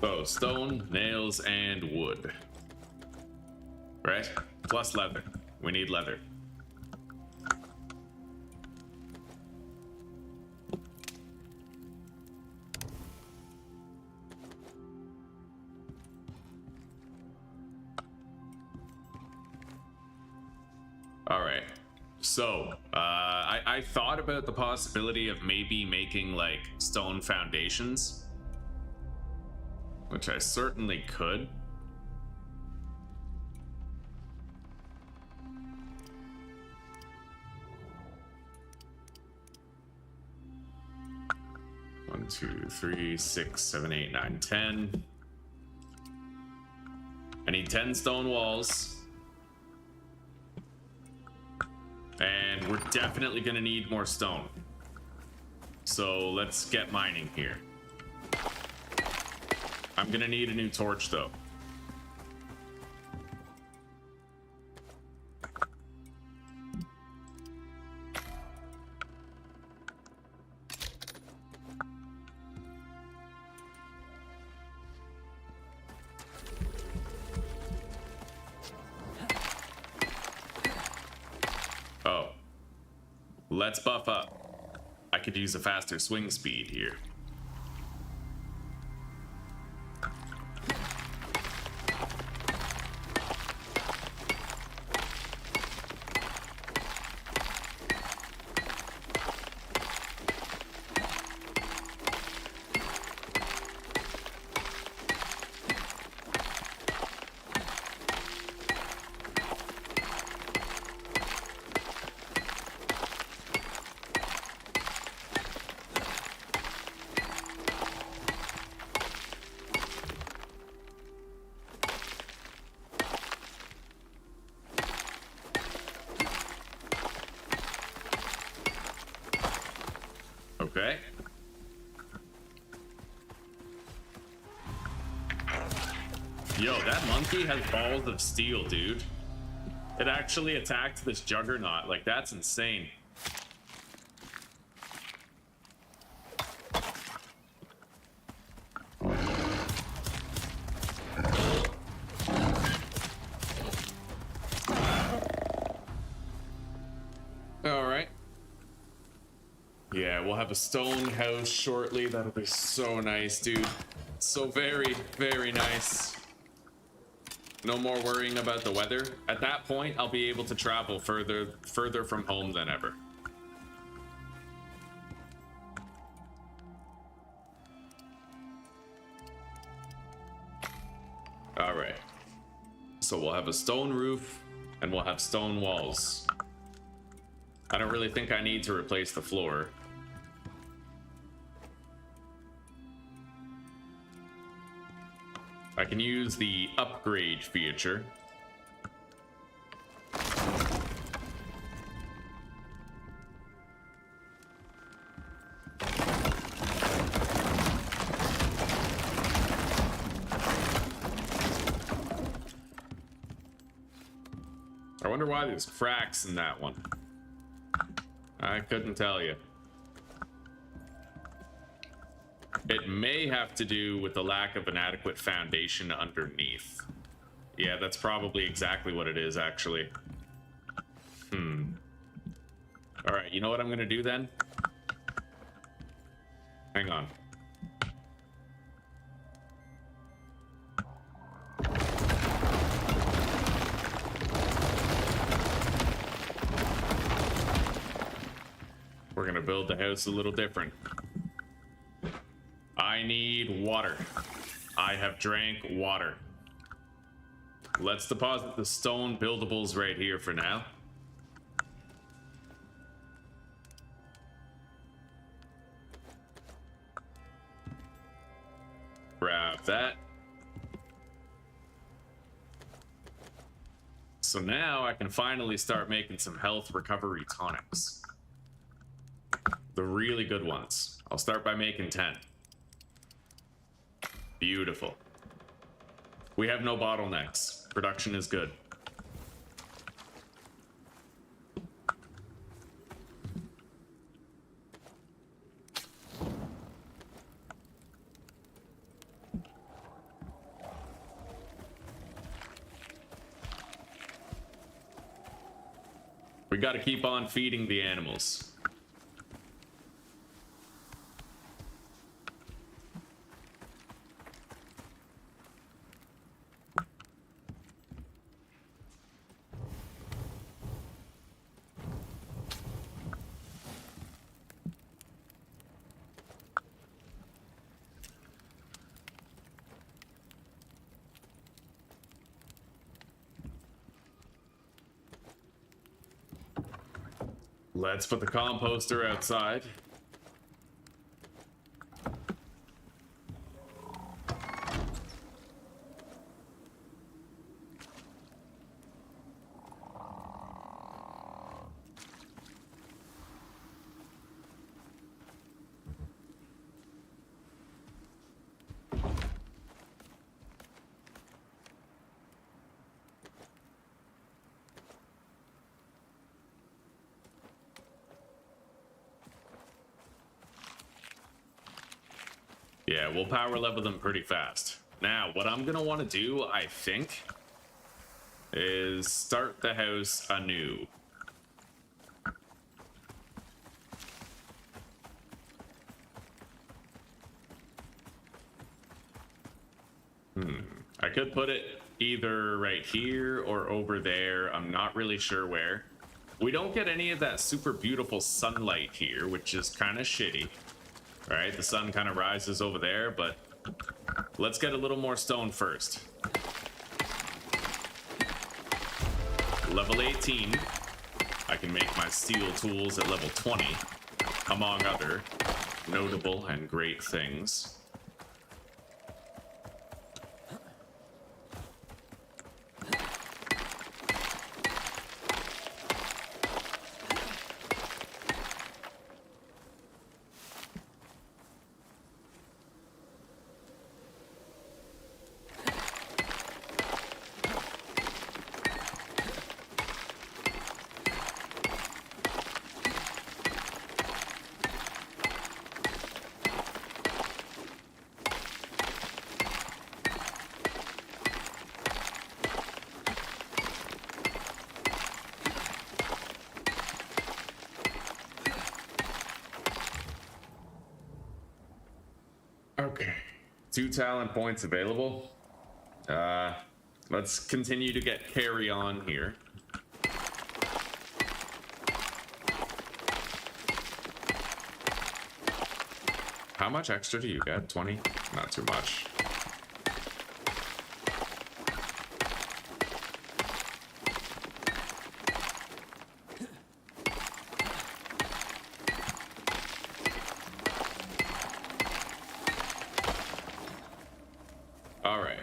So, stone, nails, and wood. Right? Plus leather. We need leather. Alright. So, I thought about the possibility of maybe making, like, stone foundations. Which I certainly could. One, 2, 3, 6, 7, 8, 9, 10. I need 10 stone walls. And we're definitely gonna need more stone. So let's get mining here. I'm gonna need a new torch though. Oh. Let's buff up. I could use a faster swing speed here. Okay. Yo, that monkey has balls of steel, dude. It actually attacked this juggernaut. Like, that's insane. Alright. Yeah, we'll have a stone house shortly. That'll be so nice, dude. So very, very nice. No more worrying about the weather. At that point, I'll be able to travel further from home than ever. All right. So we'll have a stone roof and we'll have stone walls. I don't really think I need to replace the floor. I can use the upgrade feature. wonder why there's cracks in that one. I couldn't tell you. It may have to do with the lack of an adequate foundation underneath. Yeah, that's probably exactly what it is, actually. Alright, you know what I'm gonna do then? Hang on. We're gonna build the house a little different. I need water. I have drank water. Let's deposit the stone buildables right here for now. Grab that. So now I can finally start making some health recovery tonics. The really good ones. I'll start by making 10. Beautiful. We have no bottlenecks. Production is good. We got to keep on feeding the animals. Let's put the composter outside. Yeah, we'll power level them pretty fast. Now, what I'm gonna want to do, I think, is start the house anew. I could put it either right here or over there. I'm not really sure where. We don't get any of that super beautiful sunlight here, which is kind of shitty. All right, the sun kind of rises over there, but let's get a little more stone first. Level 18. I can make my steel tools at level 20, among other notable and great things. Okay, 2 talent points available. Let's continue to get carry on here. How much extra do you get? 20? Not too much. All right.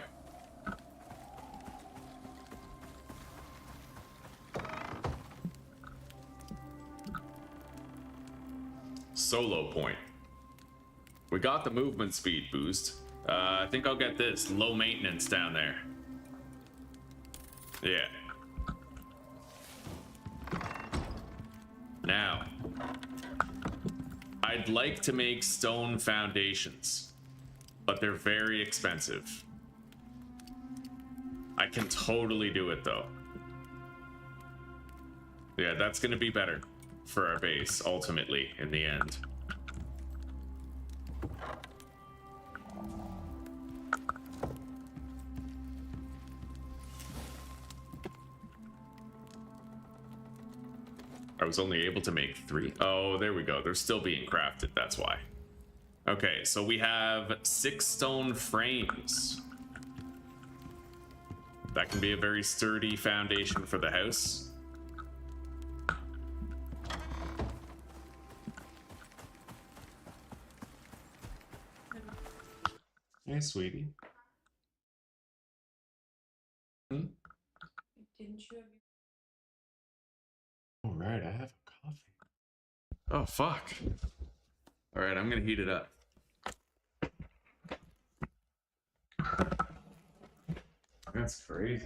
Solo point. We got the movement speed boost. I think I'll get this low maintenance down there. Yeah. Now, I'd like to make stone foundations, but they're very expensive. I can totally do it though. Yeah, that's gonna be better for our base ultimately in the end. I was only able to make 3. Oh, there we go. They're still being crafted. That's why. Okay, so we have 6 stone frames. That can be a very sturdy foundation for the house. Hey, sweetie. Hmm? Didn't you have... All right, I have a coffee. Oh, fuck. All right, I'm gonna heat it up. That's crazy.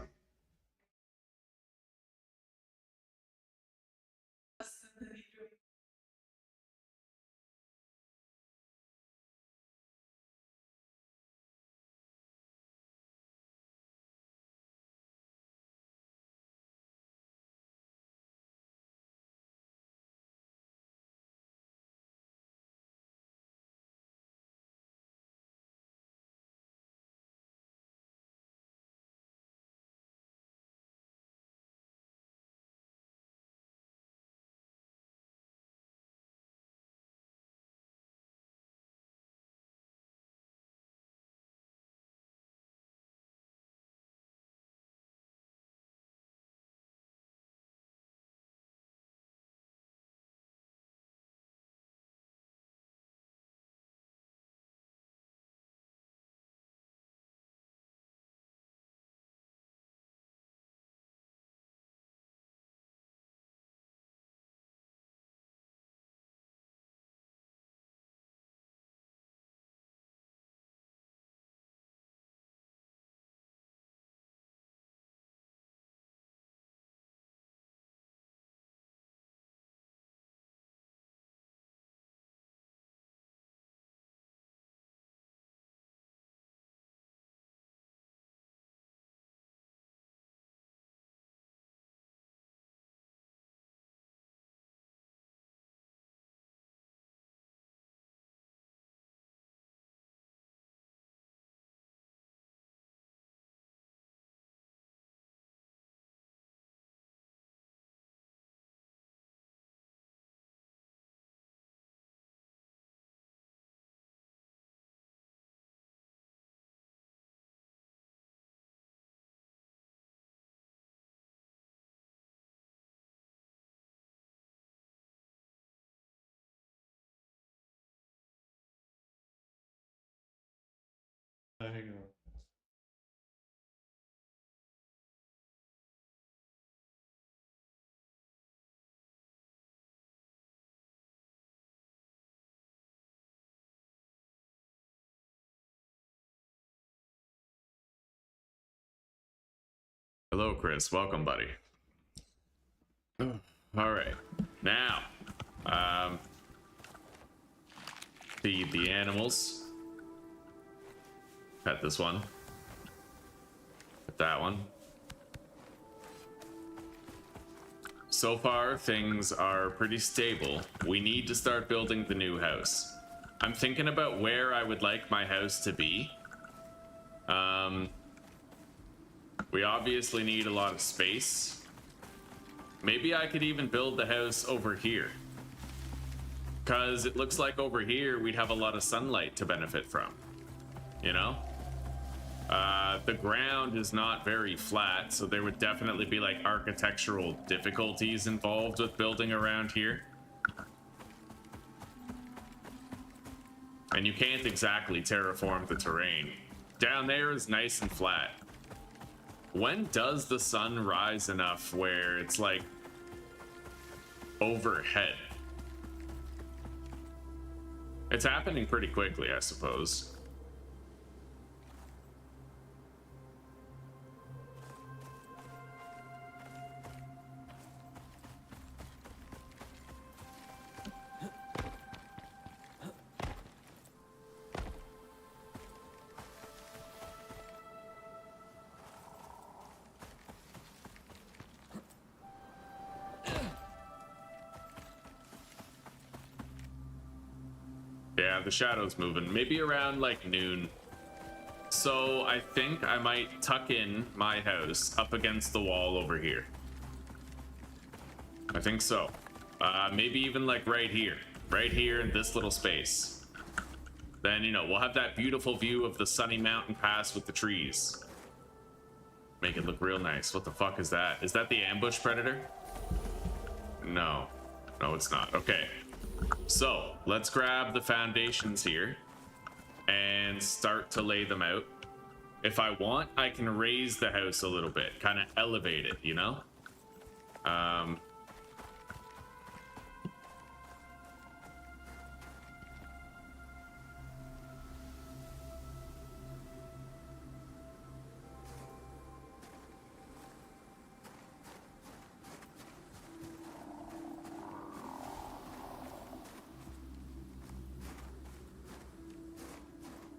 Hang on. Hello, Chris. Welcome, buddy. All right. Now, feed the animals. Pet this one. Pet that one. So far, things are pretty stable. We need to start building the new house. I'm thinking about where I would like my house to be. We obviously need a lot of space. Maybe I could even build the house over here. Because it looks like over here we'd have a lot of sunlight to benefit from. You know? The ground is not very flat, so there would definitely be like architectural difficulties involved with building around here. And you can't exactly terraform the terrain. Down there is nice and flat. When does the sun rise enough where it's like overhead? It's happening pretty quickly, I suppose. Yeah, the shadow's moving. Maybe around like noon. So I think I might tuck in my house up against the wall over here. I think so. Maybe even like right here. Right here in this little space. Then, you know, we'll have that beautiful view of the sunny mountain pass with the trees. Make it look real nice. What the fuck is that? Is that the ambush predator? No. No, it's not. Okay. So, let's grab the foundations here and start to lay them out. If I want, I can raise the house a little bit, kind of elevate it, you know?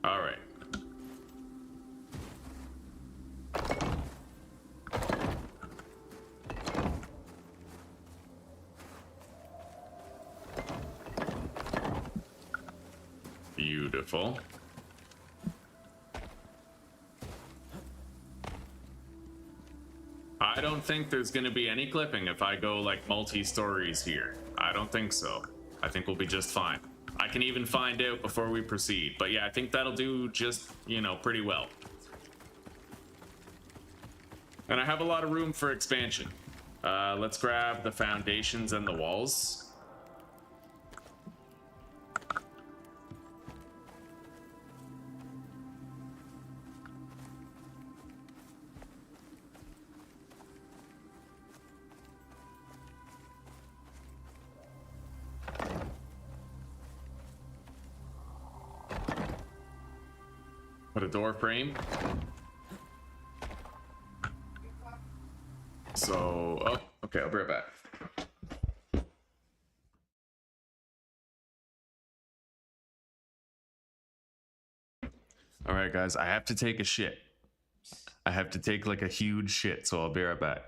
All right. Beautiful. I don't think there's going to be any clipping if I go like multi-stories here. I don't think so. I think we'll be just fine. I can even find out before we proceed. But yeah, I think that'll do just, you know, pretty well. And I have a lot of room for expansion. Let's grab the foundations and the walls. Put a door frame. So, oh, okay, I'll be right back. All right, guys, I have to take a shit. I have to take like a huge shit, so I'll be right back.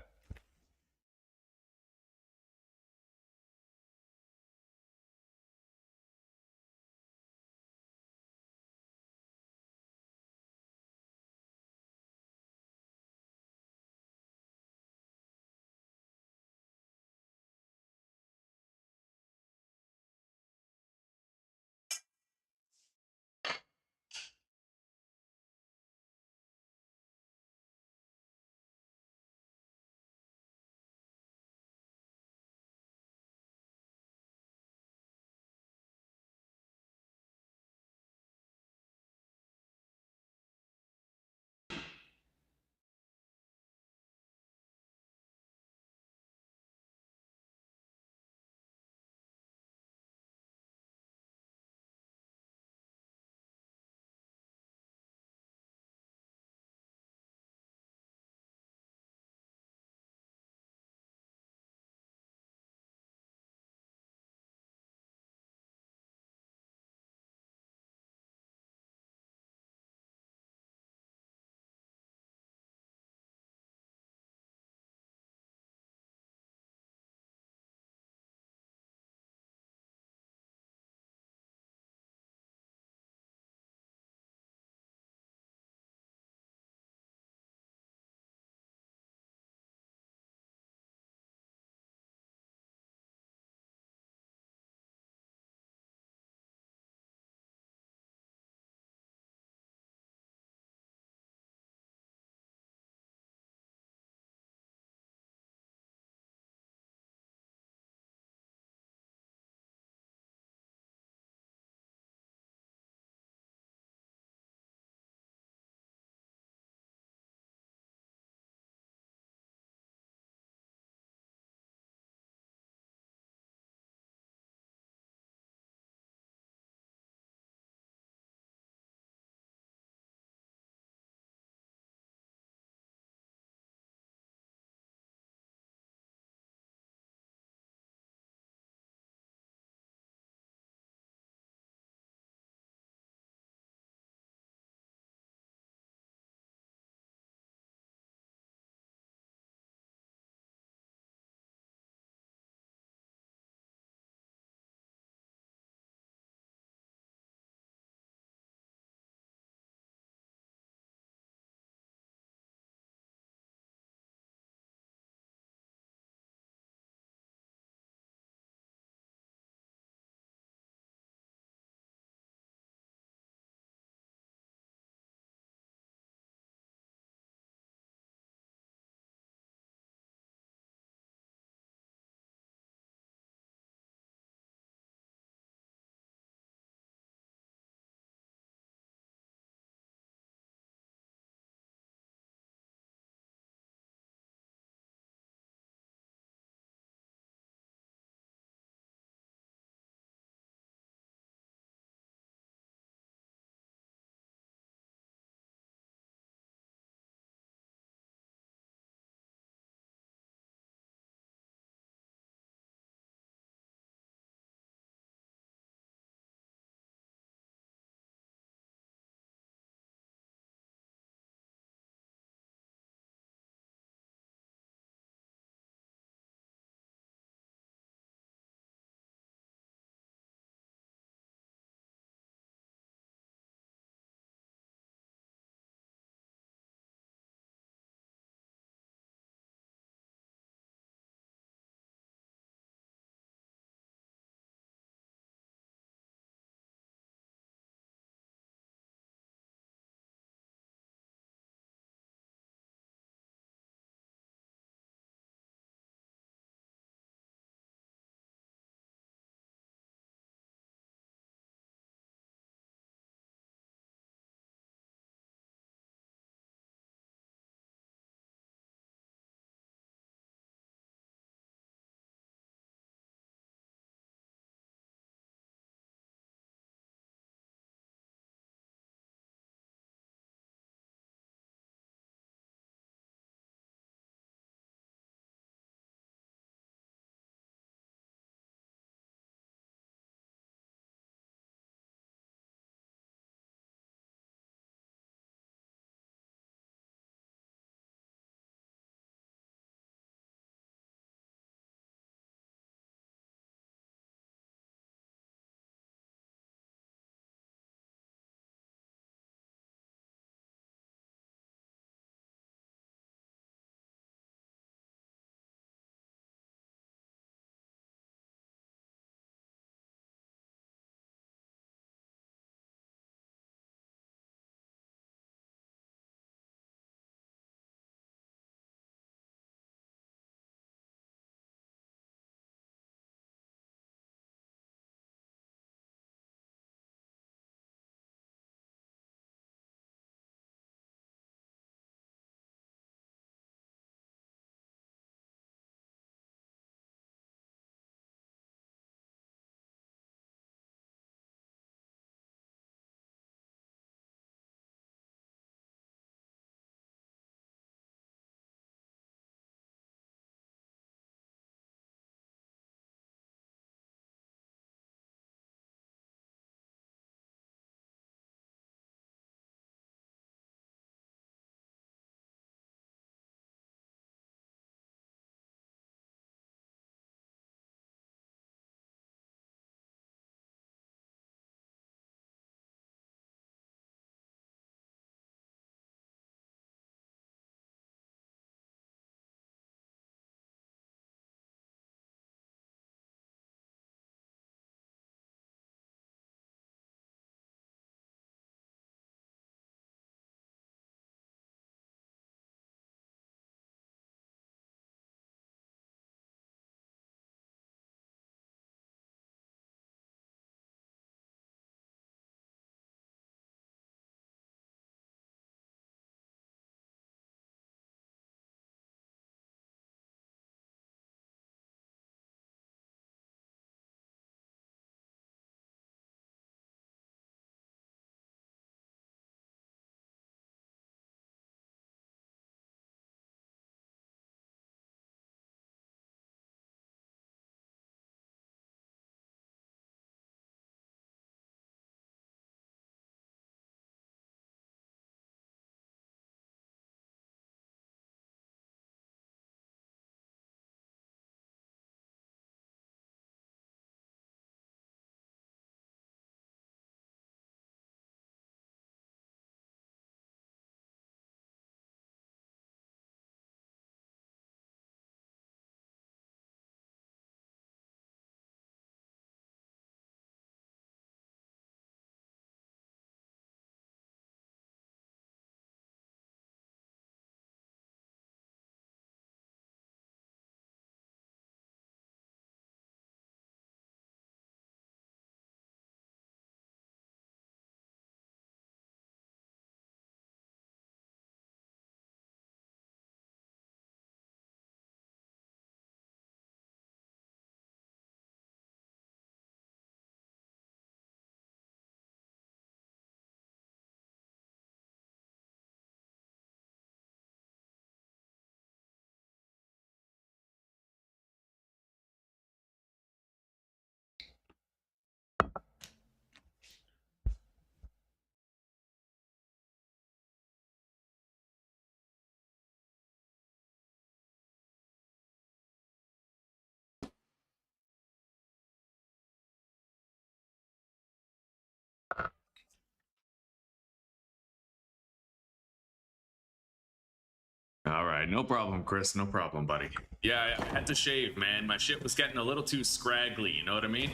All right, no problem, Chris. No problem, buddy. Yeah, I had to shave, man. My shit was getting a little too scraggly, you know what I mean?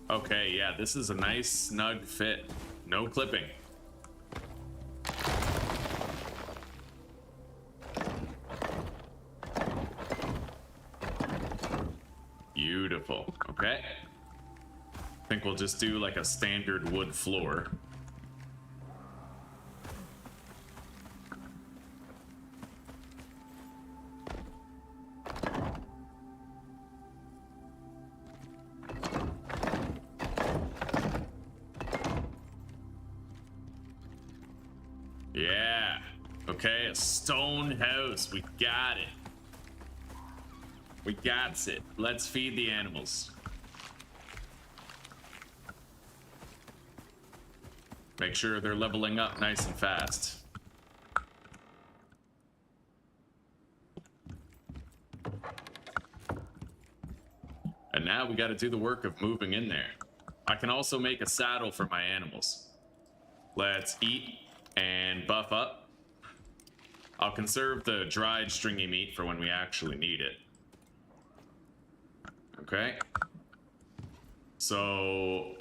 Okay, yeah, this is a nice, snug fit. No clipping. Beautiful. Okay. I think we'll just do like a standard wood floor. Yeah. Okay, a stone house. We got it. We got it. Let's feed the animals. Make sure they're leveling up nice and fast. And now we got to do the work of moving in there. I can also make a saddle for my animals. Let's eat and buff up. I'll conserve the dried stringy meat for when we actually need it. Okay. So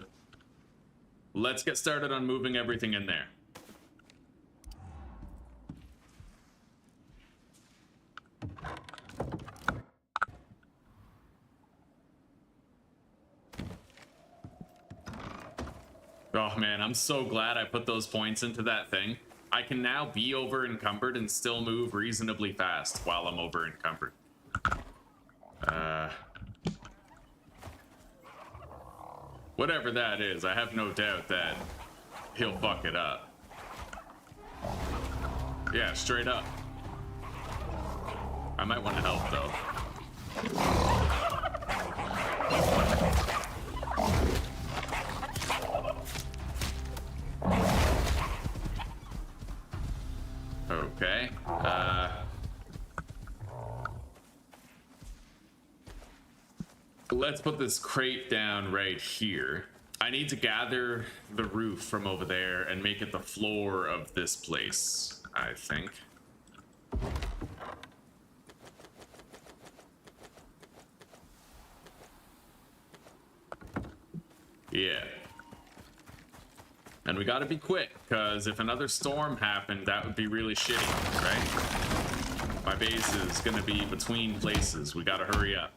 let's get started on moving everything in there. Oh man, I'm so glad I put those points into that thing. I can now be over encumbered and still move reasonably fast while I'm over encumbered. Whatever that is, I have no doubt that he'll fuck it up. Yeah, straight up. I might want to help though. Okay. Let's put this crate down right here. I need to gather the roof from over there and make it the floor of this place, I think. Yeah. And we gotta be quick, because if another storm happened, that would be really shitty, right? My base is gonna be between places. We gotta hurry up.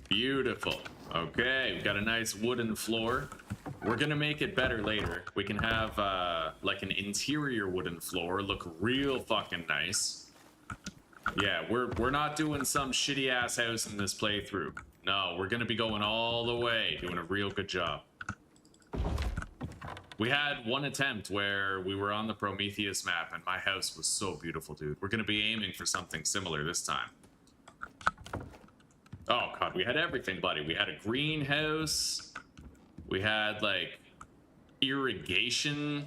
Beautiful. Okay, we got a nice wooden floor. We're gonna make it better later. We can have like an interior wooden floor look real fucking nice. Yeah, we're not doing some shitty ass house in this playthrough. No, we're gonna be going all the way, doing a real good job. We had one attempt where we were on the Prometheus map and my house was so beautiful, dude. We're gonna be aiming for something similar this time. Oh god, we had everything, buddy. We had a greenhouse. We had like irrigation.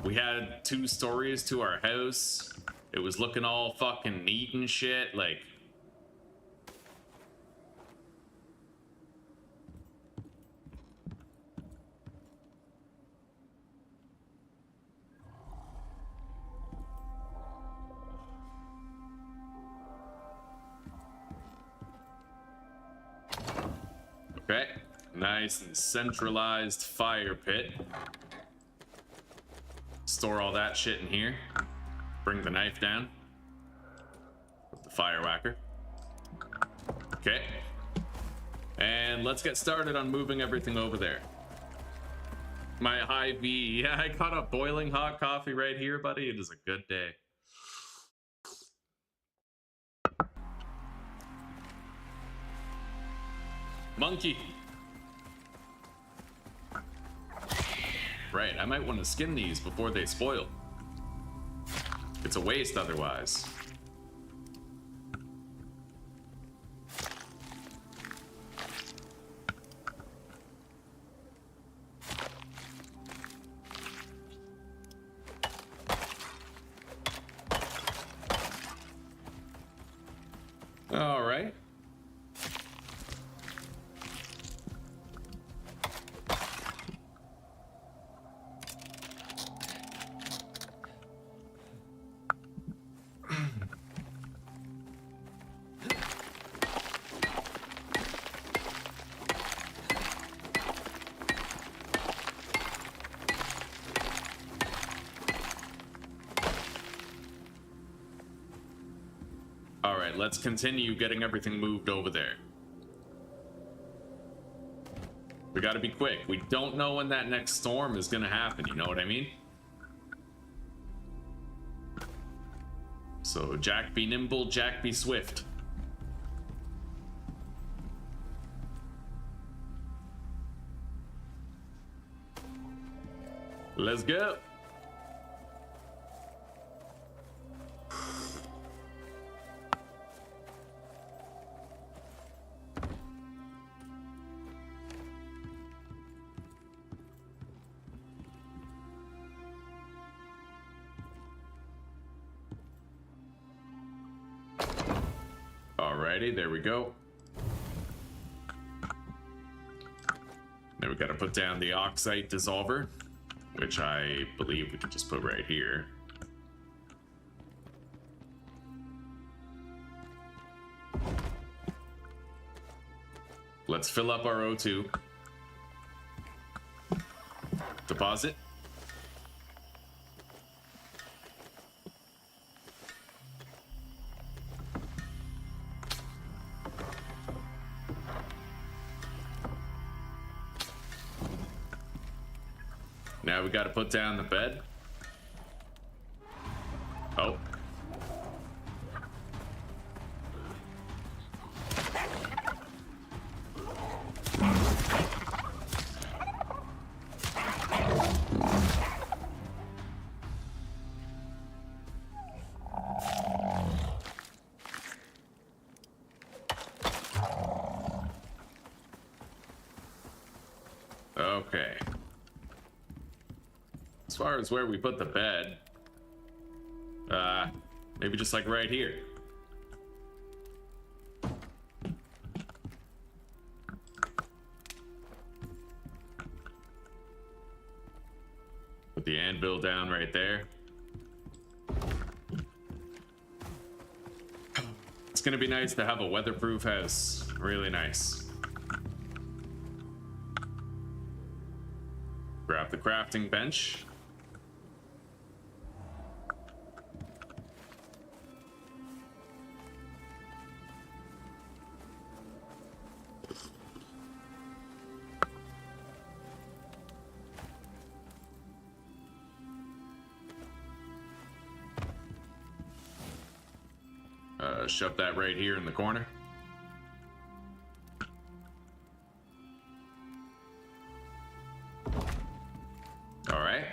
We had 2 stories to our house. It was looking all fucking neat and shit. Like, okay, nice and centralized fire pit. Store all that shit in here. Bring the knife down. With the fire whacker. Okay. And let's get started on moving everything over there. My high V. Yeah, I got a boiling hot coffee right here, buddy. It is a good day. Monkey. Right, I might want to skin these before they spoil. It's a waste otherwise. All right. All right, let's continue getting everything moved over there. We gotta be quick. We don't know when that next storm is gonna happen, you know what I mean? So, Jack be nimble, Jack be swift. Let's go. Alrighty, there we go. Then we gotta put down the oxide dissolver, which I believe we can just put right here. Let's fill up our O2. Deposit. Now we gotta put down the bed. Oh. Okay. As far as where we put the bed, maybe just like right here. Put the anvil down right there. It's gonna be nice to have a weatherproof house. Really nice. Grab the crafting bench. Shove that right here in the corner. All right.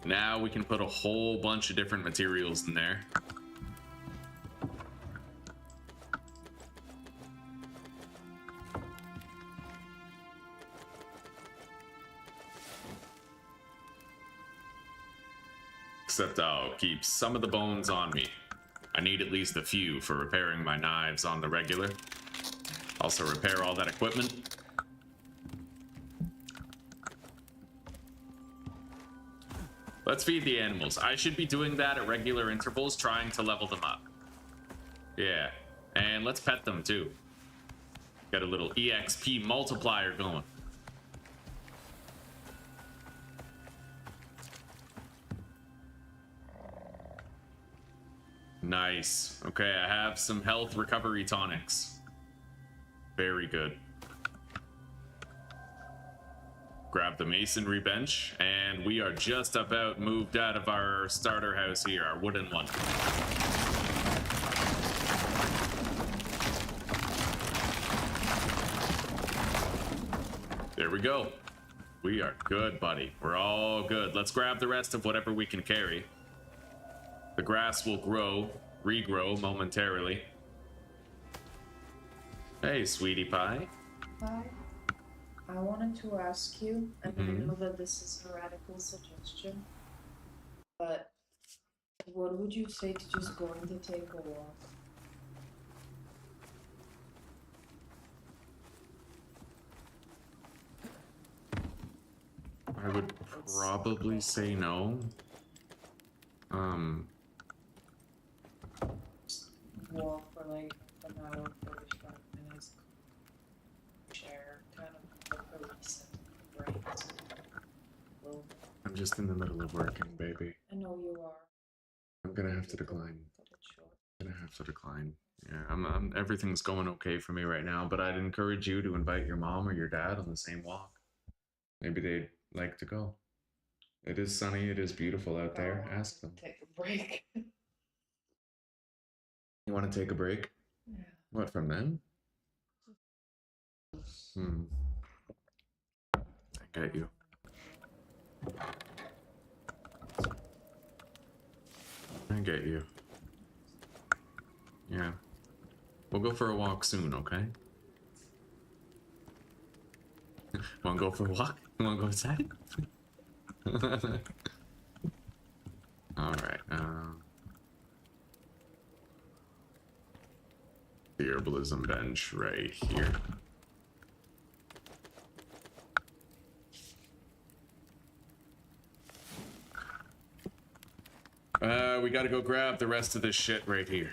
Now we can put a whole bunch of different materials in there. Except I'll keep some of the bones on me. I need at least a few for repairing my knives on the regular. Also repair all that equipment. Let's feed the animals. I should be doing that at regular intervals, trying to level them up. Yeah, and let's pet them too. Got a little EXP multiplier going. Nice. Okay, I have some health recovery tonics. Very good. Grab the masonry bench, and we are just about moved out of our starter house here, our wooden one. There we go. We are good, buddy. We're all good. Let's grab the rest of whatever we can carry. The grass will regrow momentarily. Hey, sweetie pie. Hi. I wanted to ask you, and I know that this is a radical suggestion, but What would you say to just going to take a walk? I would probably say no. Just walk for like an hour, 45 minutes, chair, kind of look a reset, right? Well, I'm just in the middle of working, baby. I know you are. I'm gonna have to decline. Cut it short. I'm gonna have to decline. Yeah, I'm everything's going okay for me right now, but I'd encourage you to invite your mom or your dad on the same walk. Maybe they'd like to go. It is sunny, it is beautiful out there. Ask them. Take a break. You want to take a break? Yeah. What, from them? I get you. I get you. Yeah. We'll go for a walk soon, okay? Wanna go for a walk? Wanna go outside? Alright, the herbalism bench right here. We gotta go grab the rest of this shit right here.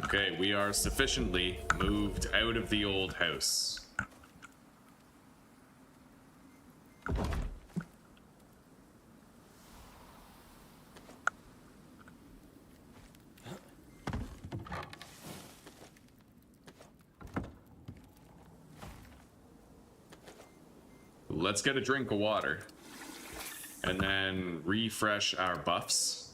Okay, we are sufficiently moved out of the old house. Let's get a drink of water and then refresh our buffs.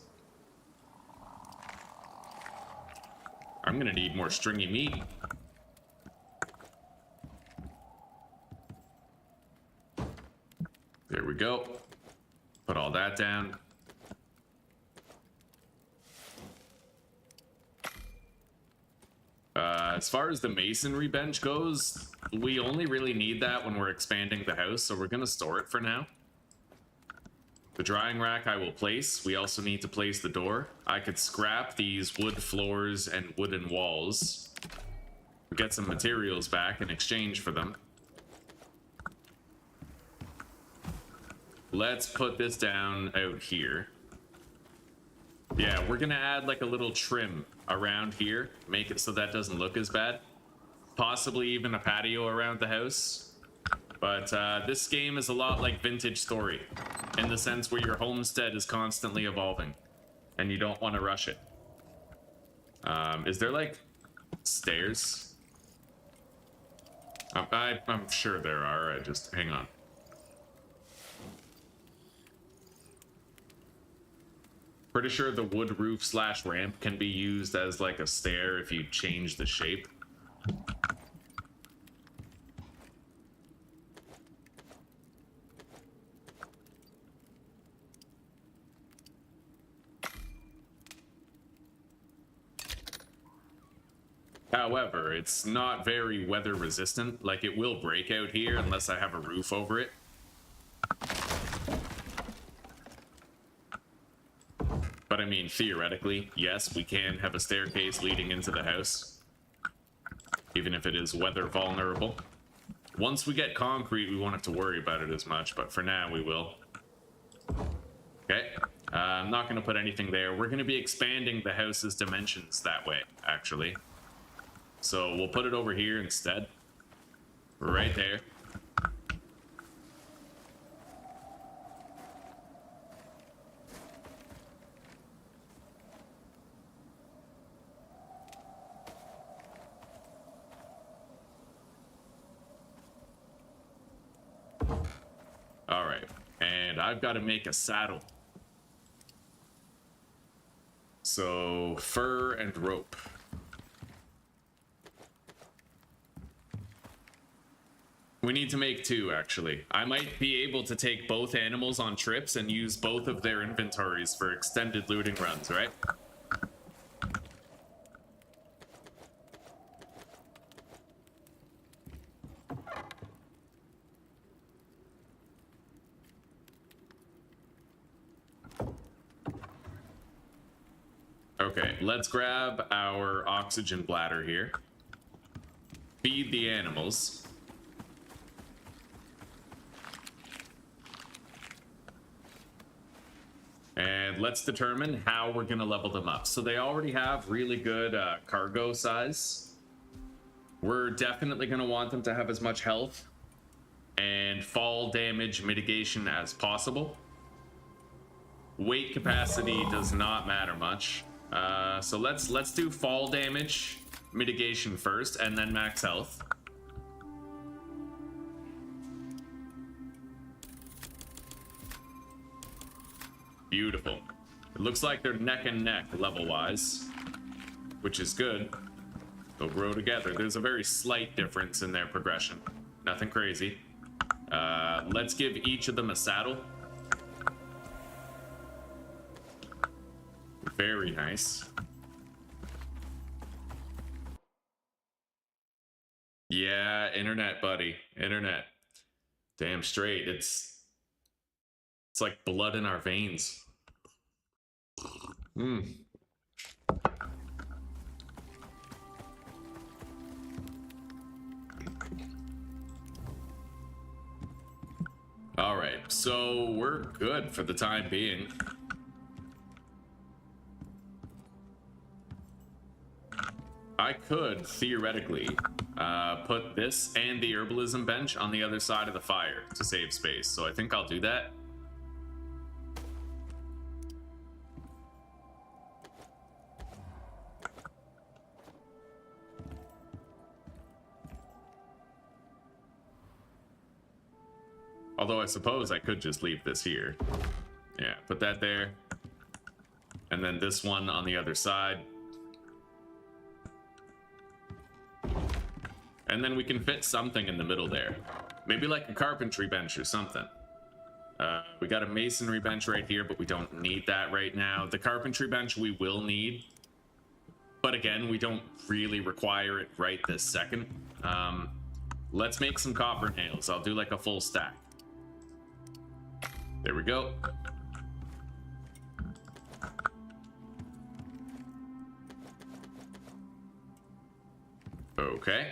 I'm gonna need more stringy meat. There we go. Put all that down. As far as the masonry bench goes, we only really need that when we're expanding the house, so we're gonna store it for now. The drying rack I will place. We also need to place the door. I could scrap these wood floors and wooden walls. Get some materials back in exchange for them. Let's put this down out here. Yeah, we're gonna add like a little trim around here. Make it so that doesn't look as bad. Possibly even a patio around the house. But this game is a lot like Vintage Story, in the sense where your homestead is constantly evolving, and you don't want to rush it. Is there like stairs? I'm sure there are. Just hang on. Pretty sure the wood roof / ramp can be used as like a stair if you change the shape. However, it's not very weather resistant. Like, it will break out here unless I have a roof over it. But I mean, theoretically, yes, we can have a staircase leading into the house, even if it is weather vulnerable. Once we get concrete, we won't have to worry about it as much, but for now we will. Okay, I'm not going to put anything there. We're going to be expanding the house's dimensions that way, actually. So we'll put it over here instead. Right there. All right, and I've got to make a saddle. So fur and rope. We need to make 2, actually. I might be able to take both animals on trips and use both of their inventories for extended looting runs, right? Okay, let's grab our oxygen bladder here. Feed the animals. And let's determine how we're going to level them up. So they already have really good cargo size. We're definitely going to want them to have as much health and fall damage mitigation as possible. Weight capacity does not matter much. So let's do fall damage mitigation first, and then max health. Beautiful. It looks like they're neck and neck level-wise, which is good. They'll grow together. There's a very slight difference in their progression. Nothing crazy. Let's give each of them a saddle. Very nice. Yeah, internet, buddy. Internet. Damn straight. It's like blood in our veins. All right, so we're good for the time being. I could theoretically put this and the herbalism bench on the other side of the fire to save space, so I think I'll do that. Although I suppose I could just leave this here. Yeah, put that there. And then this one on the other side. And then we can fit something in the middle there. Maybe like a carpentry bench or something. We got a masonry bench right here, but we don't need that right now. The carpentry bench we will need. But again, we don't really require it right this second. Let's make some copper nails. I'll do like a full stack. There we go. Okay.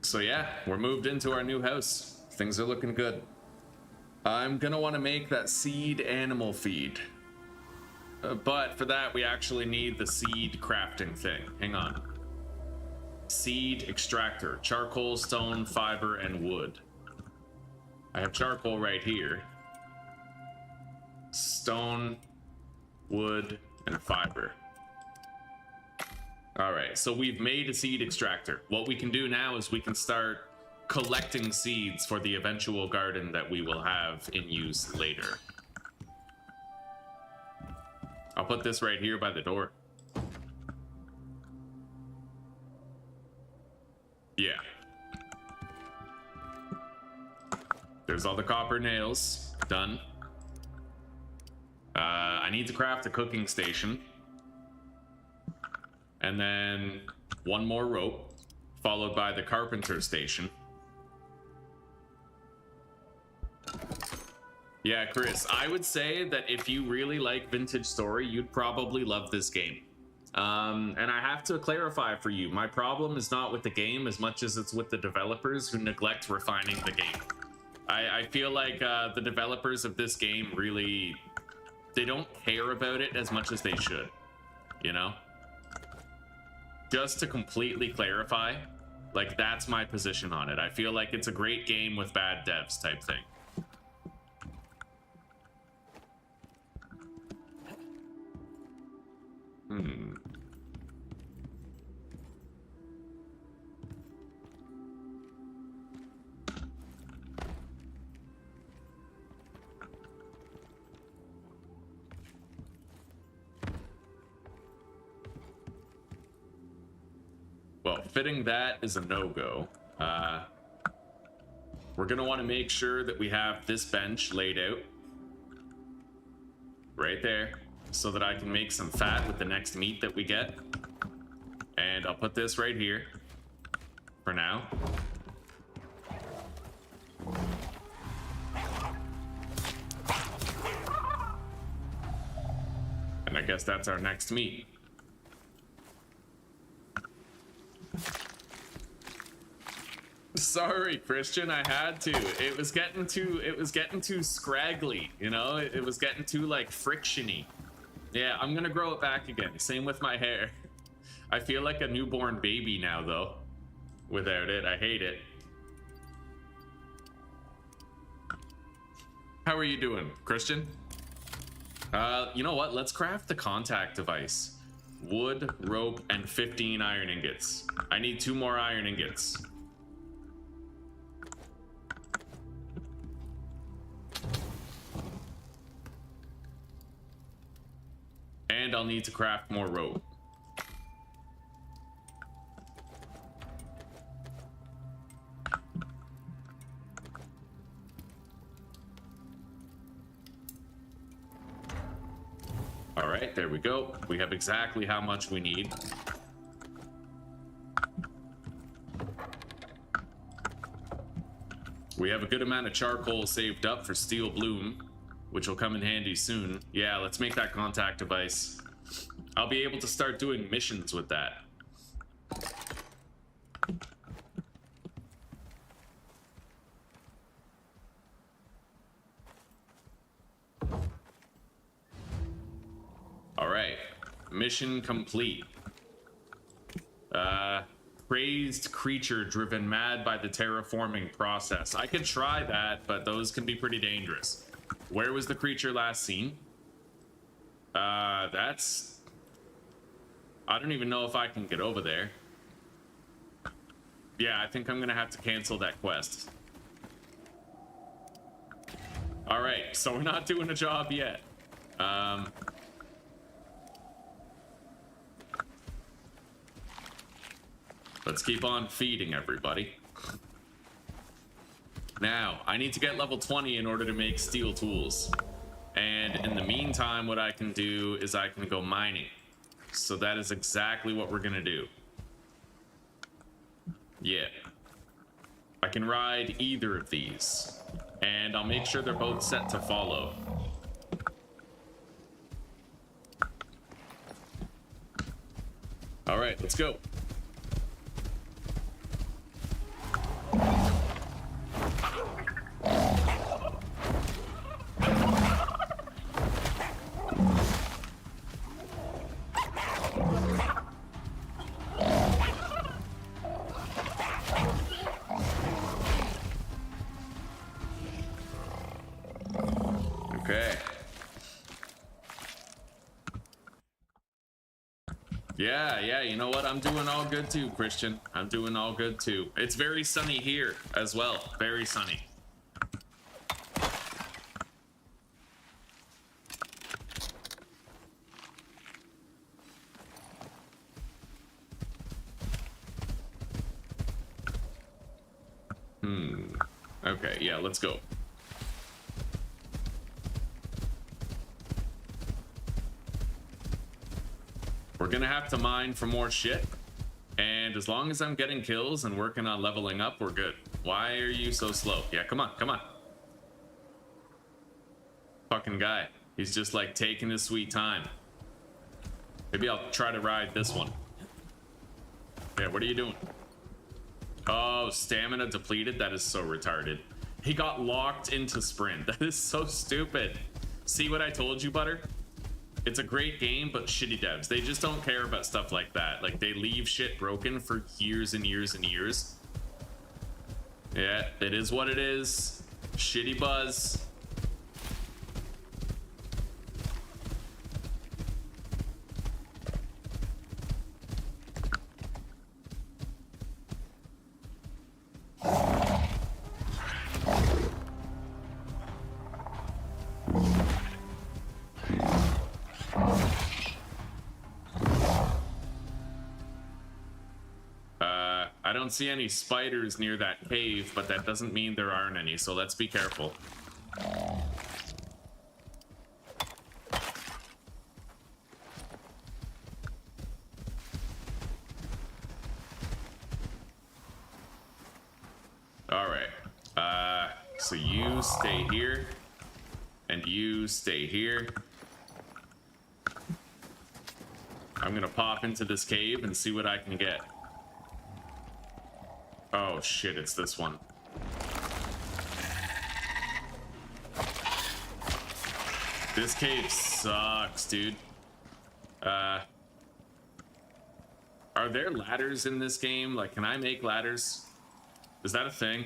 So yeah, we're moved into our new house. Things are looking good. I'm gonna want to make that seed animal feed. But for that, we actually need the seed crafting thing. Hang on. Seed extractor, charcoal, stone, fiber, and wood. I have charcoal right here. Stone, wood, and fiber. All right, so we've made a seed extractor. What we can do now is we can start collecting seeds for the eventual garden that we will have in use later. I'll put this right here by the door. Yeah. There's all the copper nails. Done. I need to craft a cooking station. And then one more rope, followed by the carpenter station. Yeah, Chris, I would say that if you really like Vintage Story, you'd probably love this game. And I have to clarify for you, my problem is not with the game as much as it's with the developers who neglect refining the game. I feel like the developers of this game really, they don't care about it as much as they should, you know? Just to completely clarify, like that's my position on it. I feel like it's a great game with bad devs type thing. Well, fitting that is a no-go. We're gonna want to make sure that we have this bench laid out right there so that I can make some fat with the next meat that we get. And I'll put this right here for now. guess that's our next meet. Sorry, Christian, I had to. It was getting too scraggly, you know? It was getting too like frictiony. Yeah, I'm gonna grow it back again. Same with my hair. I feel like a newborn baby now though. Without it, I hate it. How are you doing, Christian? You know what? Let's craft the contact device. Wood, rope, and 15 iron ingots. I need 2 more iron ingots. And I'll need to craft more rope. All right, there we go. We have exactly how much we need. We have a good amount of charcoal saved up for steel bloom, which will come in handy soon. Yeah, let's make that contact device. I'll be able to start doing missions with that. All right, mission complete. Crazed creature driven mad by the terraforming process. I could try that, but those can be pretty dangerous. Where was the creature last seen? That's... I don't even know if I can get over there. Yeah, I think I'm gonna have to cancel that quest. All right, so we're not doing a job yet. Let's keep on feeding everybody. Now, I need to get level 20 in order to make steel tools. And in the meantime, what I can do is I can go mining. So that is exactly what we're gonna do. Yeah. I can ride either of these. And I'll make sure they're both set to follow. All right, let's go. Yeah, you know what? I'm doing all good too, Christian. I'm doing all good too. It's very sunny here as well. Very sunny. Okay, yeah, let's go. We're gonna have to mine for more shit, and as long as I'm getting kills and working on leveling up, we're good. Why are you so slow? Yeah, come on, come on. Fucking guy. He's just like taking his sweet time. Maybe I'll try to ride this one. Yeah, what are you doing? Oh, stamina depleted? That is so retarded. He got locked into sprint. That is so stupid. See what I told you, Butter? It's a great game, but shitty devs. They just don't care about stuff like that. Like, they leave shit broken for years and years and years. Yeah, it is what it is. Shitty buzz. I don't see any spiders near that cave, but that doesn't mean there aren't any, so let's be careful. Alright, so you stay here, and you stay here. I'm gonna pop into this cave and see what I can get. Oh shit, it's this one. This cave sucks, dude. Are there ladders in this game? Like, can I make ladders? Is that a thing?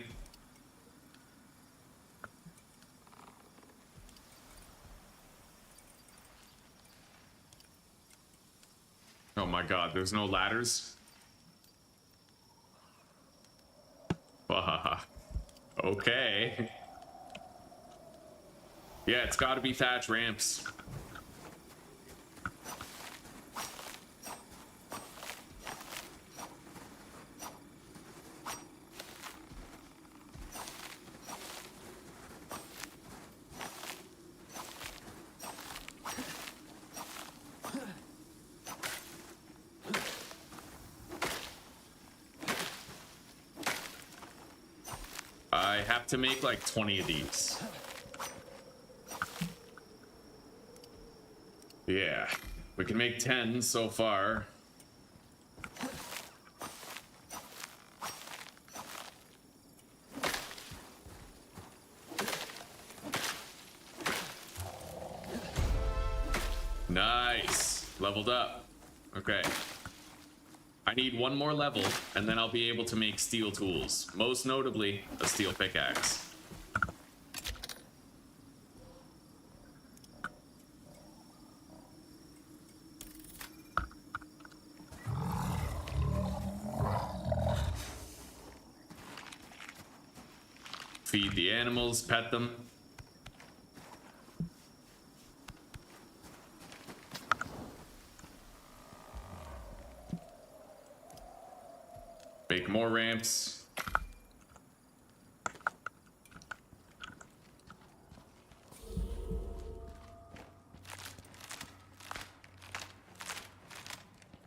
Oh my god, there's no ladders? Okay. Yeah, it's gotta be thatch ramps. I have to make like 20 of these. Yeah, we can make 10 so far. Nice, leveled up. Okay. I need one more level, and then I'll be able to make steel tools. Most notably, a steel pickaxe. Feed the animals, pet them. Make more ramps.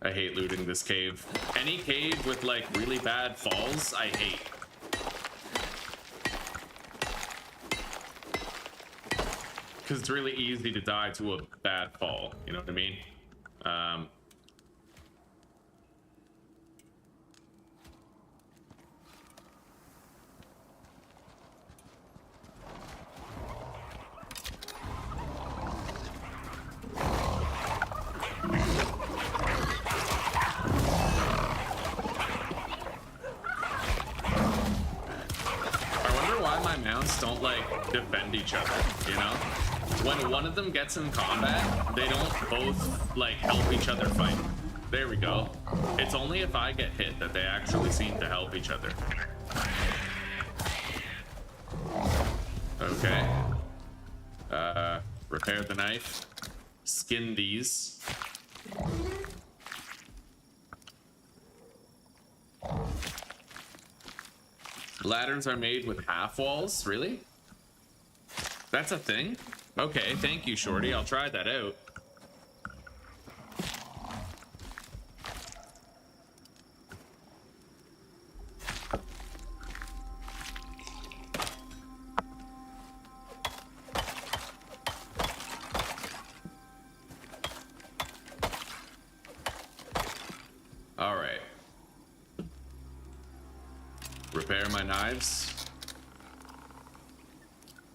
I hate looting this cave. Any cave with like really bad falls, I hate. Because it's really easy to die to a bad fall, you know what I mean? Don't like defend each other, you know? When one of them gets in combat, they don't both like help each other fight. There we go. It's only if I get hit that they actually seem to help each other. Okay. Repair the knife. Skin these. Ladders are made with half walls? Really? That's a thing? Okay, thank you, Shorty. I'll try that out. All right. Repair my knives.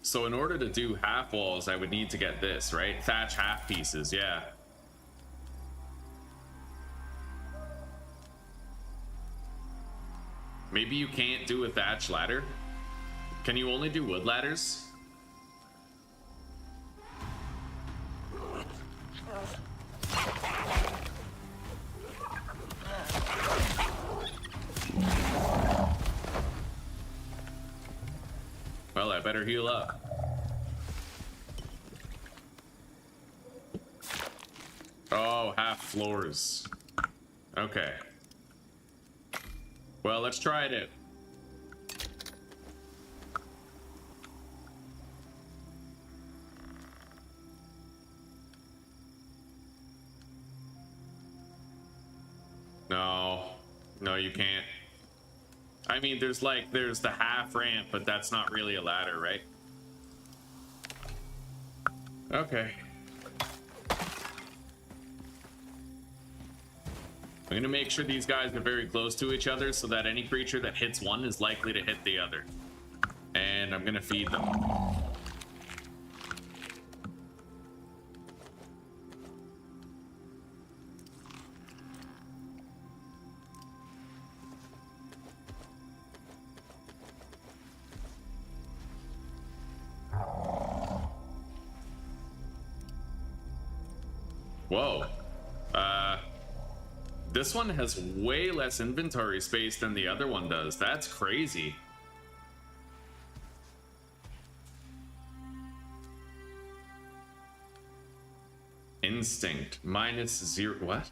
So in order to do half walls, I would need to get this, right? Thatch half pieces, yeah. Maybe you can't do a thatch ladder? Can you only do wood ladders? Well, I better heal up. Oh, half floors. Okay. Well, let's try it out. No. No, you can't. I mean, there's the half ramp, but that's not really a ladder, right? Okay. I'm gonna make sure these guys are very close to each other so that any creature that hits one is likely to hit the other. And I'm gonna feed them. Whoa. This one has way less inventory space than the other one does. That's crazy. Instinct -0. What?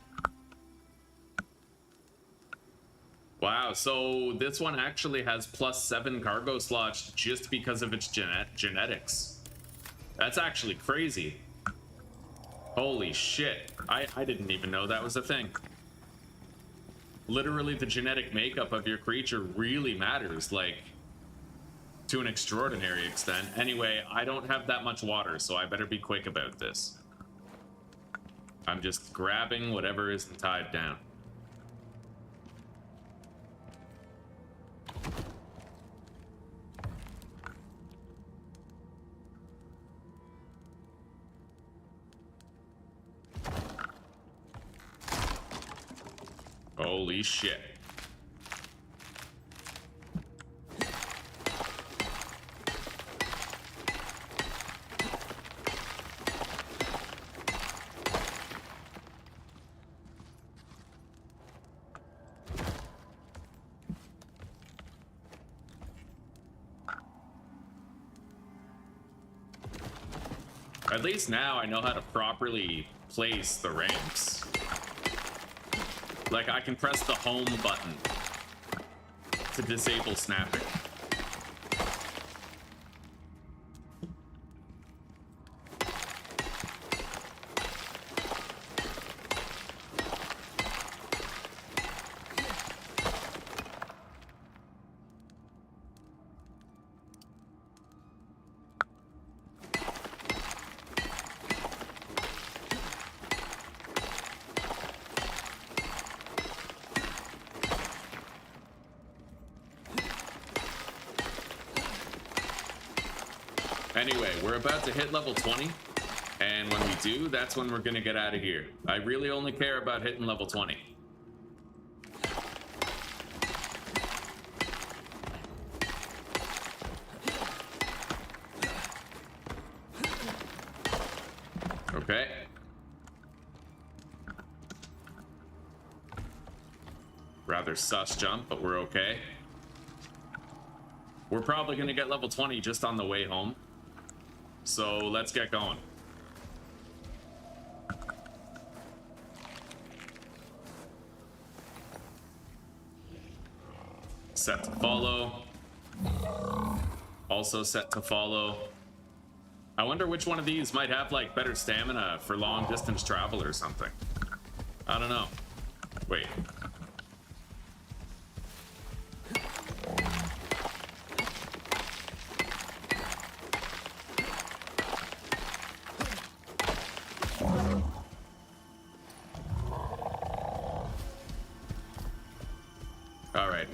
Wow, so this one actually has +7 cargo slots just because of its genetics. That's actually crazy. Holy shit. I didn't even know that was a thing. Literally, the genetic makeup of your creature really matters, like, to an extraordinary extent. Anyway, I don't have that much water, so I better be quick about this. I'm just grabbing whatever isn't tied down. Holy shit. At least now I know how to properly place the ramps. Like, I can press the home button to disable snapping. Anyway, we're about to hit level 20, and when we do, that's when we're gonna get out of here. I really only care about hitting level 20. Okay. Rather sus jump, but we're okay. We're probably gonna get level 20 just on the way home. So let's get going. Set to follow. Also set to follow. I wonder which one of these might have like better stamina for long distance travel or something. I don't know. Wait.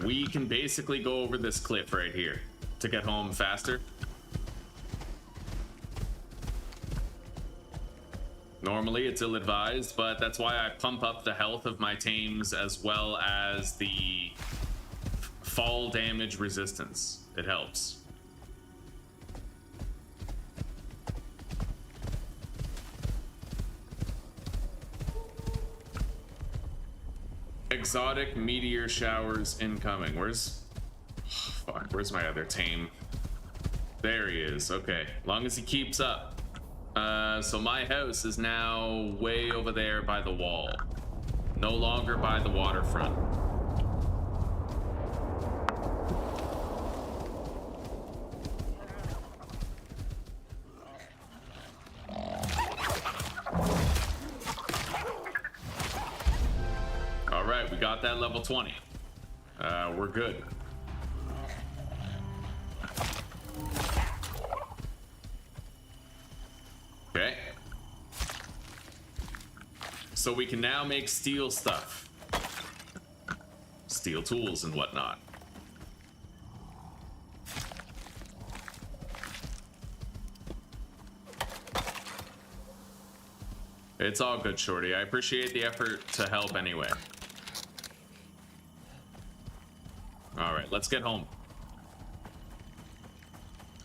We can basically go over this cliff right here to get home faster. Normally it's ill-advised, but that's why I pump up the health of my tames as well as the fall damage resistance. It helps. Exotic meteor showers incoming. Where's my other tame? There he is. Okay, long as he keeps up. So my house is now way over there by the wall, no longer by the waterfront. We got that level 20. We're good. Okay. So we can now make steel stuff. steal tools and whatnot. It's all good, Shorty. I appreciate the effort to help anyway. Alright, let's get home.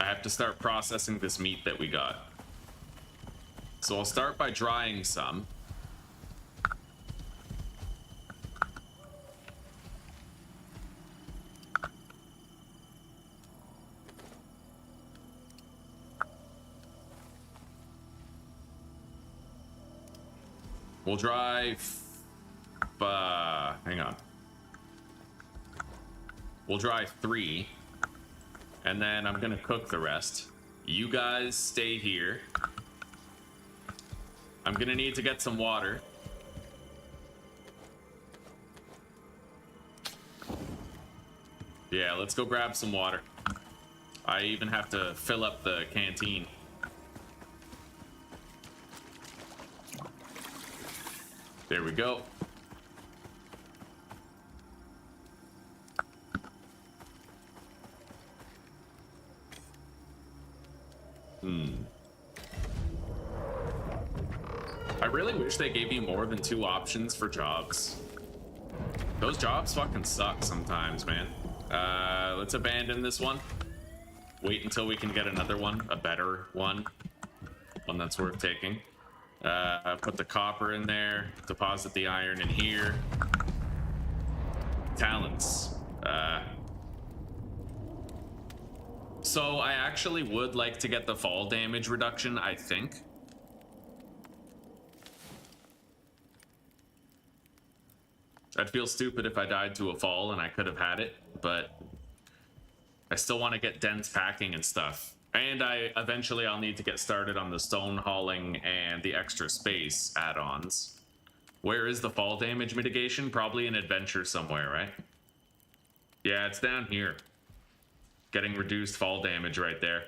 I have to start processing this meat that we got. So I'll start by drying some. We'll dry... hang on. We'll dry 3. And then I'm gonna cook the rest. You guys stay here. I'm gonna need to get some water. Yeah, let's go grab some water. I even have to fill up the canteen. There we go. I really wish they gave you more than 2 options for jobs. Those jobs fucking suck sometimes, man. Let's abandon this one. Wait until we can get another one, a better one. One that's worth taking. Put the copper in there, deposit the iron in here. Talents. So I actually would like to get the fall damage reduction, I think. I'd feel stupid if I died to a fall and I could have had it, but I still want to get dense packing and stuff. And eventually I'll need to get started on the stone hauling and the extra space add-ons. Where is the fall damage mitigation? Probably an adventure somewhere, right? Yeah, it's down here. Getting reduced fall damage right there.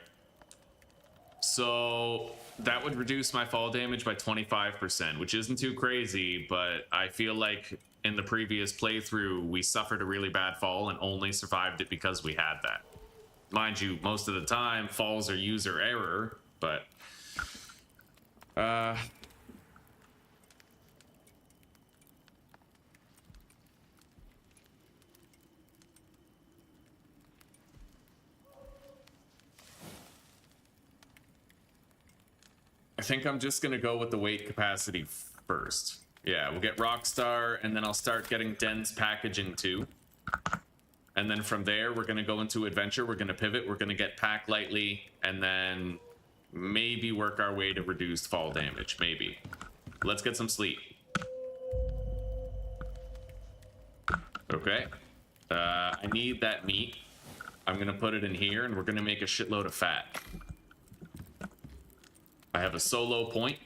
So that would reduce my fall damage by 25%, which isn't too crazy, but I feel like in the previous playthrough, we suffered a really bad fall and only survived it because we had that. Mind you, most of the time, falls are user error, but... I think I'm just gonna go with the weight capacity first. Yeah, we'll get Rockstar, and then I'll start getting dense packaging too. And then from there, we're gonna go into adventure, we're gonna pivot, we're gonna get pack lightly, and then maybe work our way to reduced fall damage, maybe. Let's get some sleep. Okay. I need that meat. I'm gonna put it in here, and we're gonna make a shitload of fat. I have a solo point,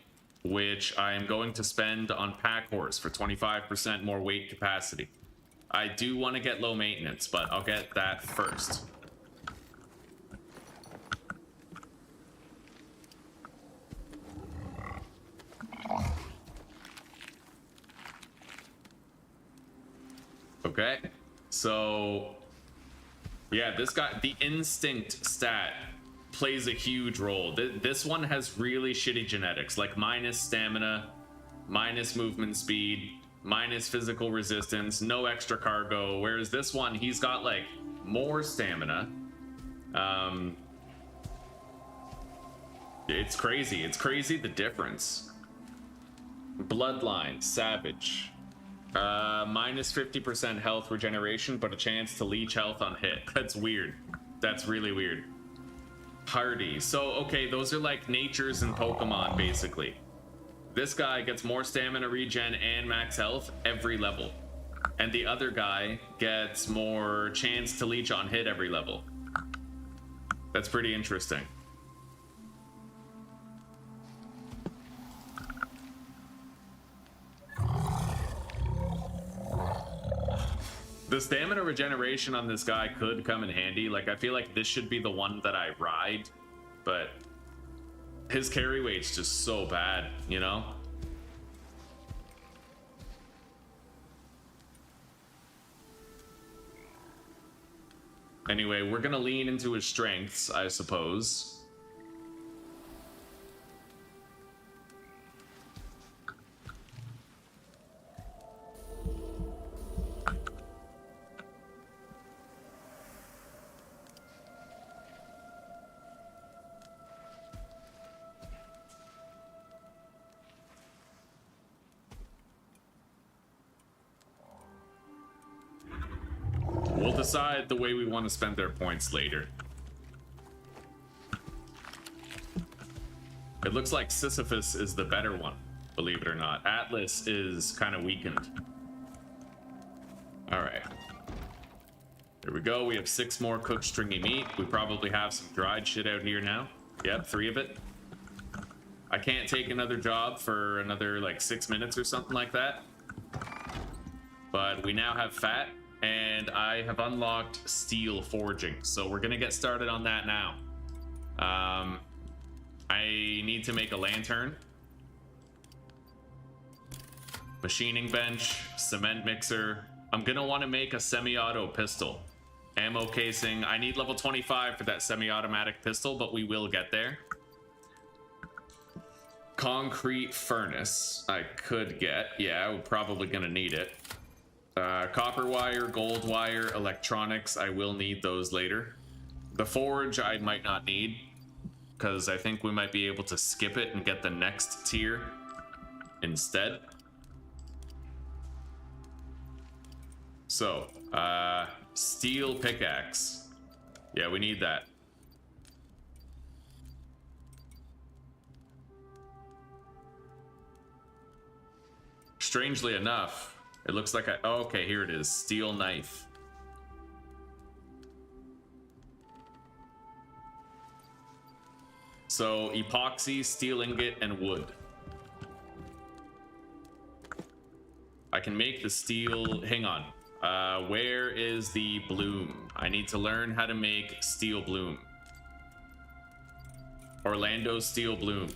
which I am going to spend on Pack Horse for 25% more weight capacity. I do want to get low maintenance, but I'll get that first. Okay, so yeah, this guy, the instinct stat plays a huge role. This one has really shitty genetics, like minus stamina, minus movement speed, minus physical resistance, no extra cargo, whereas this one, he's got like more stamina. It's crazy the difference. Bloodline, Savage. Minus 50% health regeneration, but a chance to leech health on hit. That's weird. That's really weird. Hardy. So, okay, those are like natures and Pokemon, basically. This guy gets more stamina regen and max health every level. And the other guy gets more chance to leech on hit every level. That's pretty interesting. The stamina regeneration on this guy could come in handy. Like, I feel like this should be the one that I ride, but his carry weight's just so bad, you know? Anyway, we're gonna lean into his strengths, I suppose. We'll decide the way we want to spend their points later. It looks like Sisyphus is the better one, believe it or not. Atlas is kind of weakened. All right. There we go. We have 6 more cooked stringy meat. We probably have some dried shit out here now. Yep, 3 of it. I can't take another job for another like 6 minutes or something like that. But we now have fat. And I have unlocked steel forging, so we're gonna get started on that now. I need to make a lantern, machining bench, cement mixer. I'm gonna want to make a semi-auto pistol, ammo casing. I need level 25 for that semi-automatic pistol, but we will get there. Concrete furnace I could get. Yeah, we're probably gonna need it. Copper wire, gold wire, electronics, I will need those later. The forge I might not need, because I think we might be able to skip it and get the next tier instead. So, steel pickaxe. Yeah, we need that. Strangely enough, it looks like oh, okay, here it is. Steel knife. So, epoxy, steel ingot, and wood. I can make the steel... Hang on. Where is the bloom? I need to learn how to make steel bloom. Orlando steel bloom.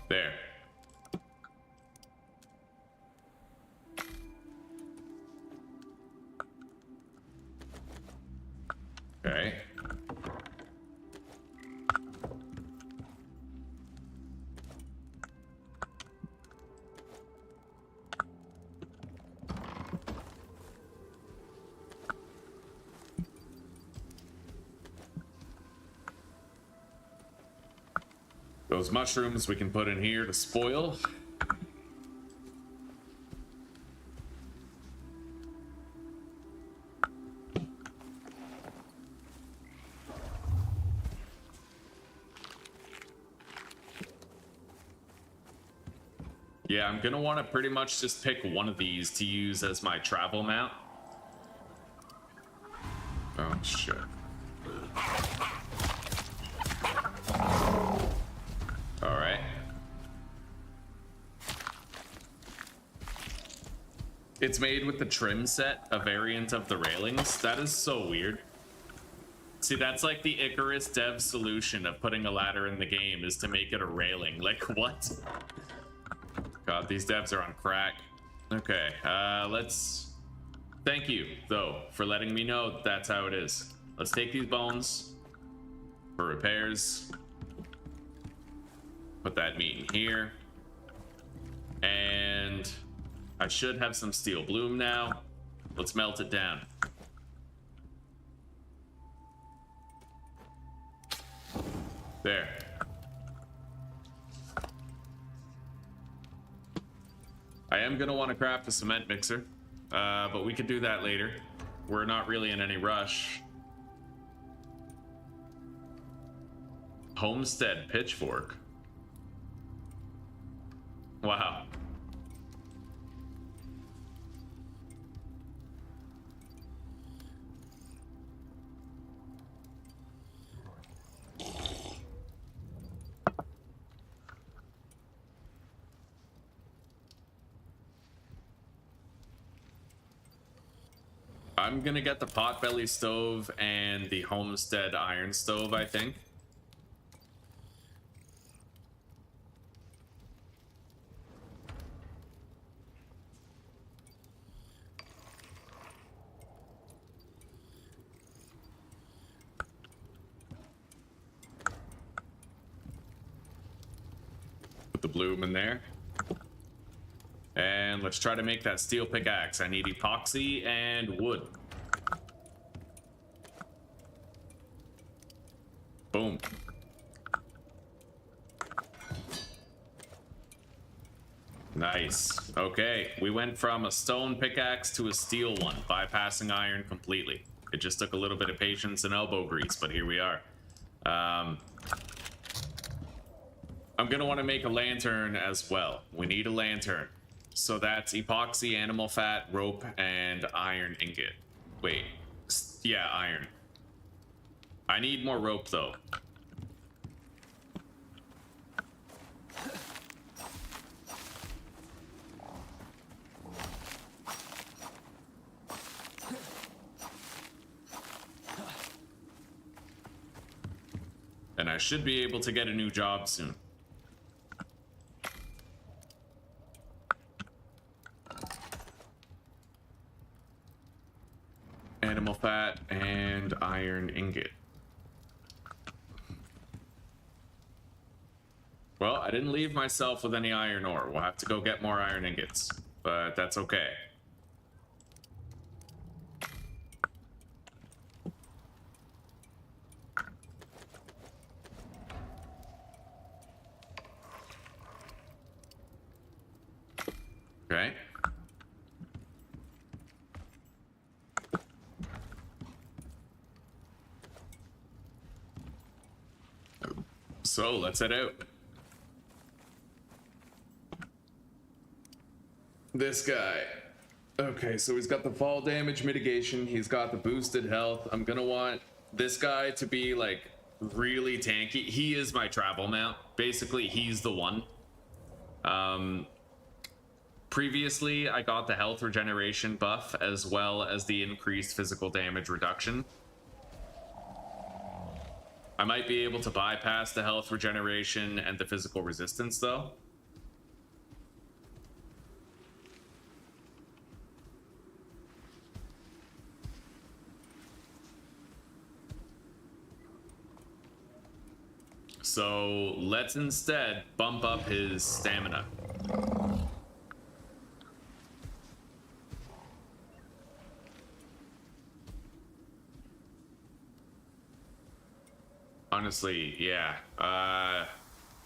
There. Okay. Those mushrooms we can put in here to spoil. Yeah, I'm gonna want to pretty much just pick one of these to use as my travel mount. Oh, shit. Alright. It's made with the trim set, a variant of the railings. That is so weird. See, that's like the Icarus dev solution of putting a ladder in the game, is to make it a railing. Like, what? God, these devs are on crack. Okay, let's... Thank you, though, for letting me know that that's how it is. Let's take these bones for repairs. Put that meat in here. And I should have some steel bloom now. Let's melt it down. There. I am going to want to craft a cement mixer, but we could do that later. We're not really in any rush. Homestead pitchfork. Wow. I'm gonna get the potbelly stove and the homestead iron stove, I think. bloom in there. And let's try to make that steel pickaxe. I need epoxy and wood. Boom. Nice. Okay, we went from a stone pickaxe to a steel one, bypassing iron completely. It just took a little bit of patience and elbow grease, but here we are. I'm gonna want to make a lantern as well. We need a lantern. So that's epoxy, animal fat, rope, and iron ingot. Wait, yeah, iron. I need more rope though. And I should be able to get a new job soon. Animal fat and iron ingot. Well, I didn't leave myself with any iron ore. We'll have to go get more iron ingots, but that's okay. Okay. So let's head out. This guy. Okay, so he's got the fall damage mitigation. He's got the boosted health. I'm gonna want this guy to be like really tanky. He is my travel mount. Basically, he's the one. Previously, I got the health regeneration buff as well as the increased physical damage reduction. I might be able to bypass the health regeneration and the physical resistance though. So let's instead bump up his stamina. Honestly, yeah.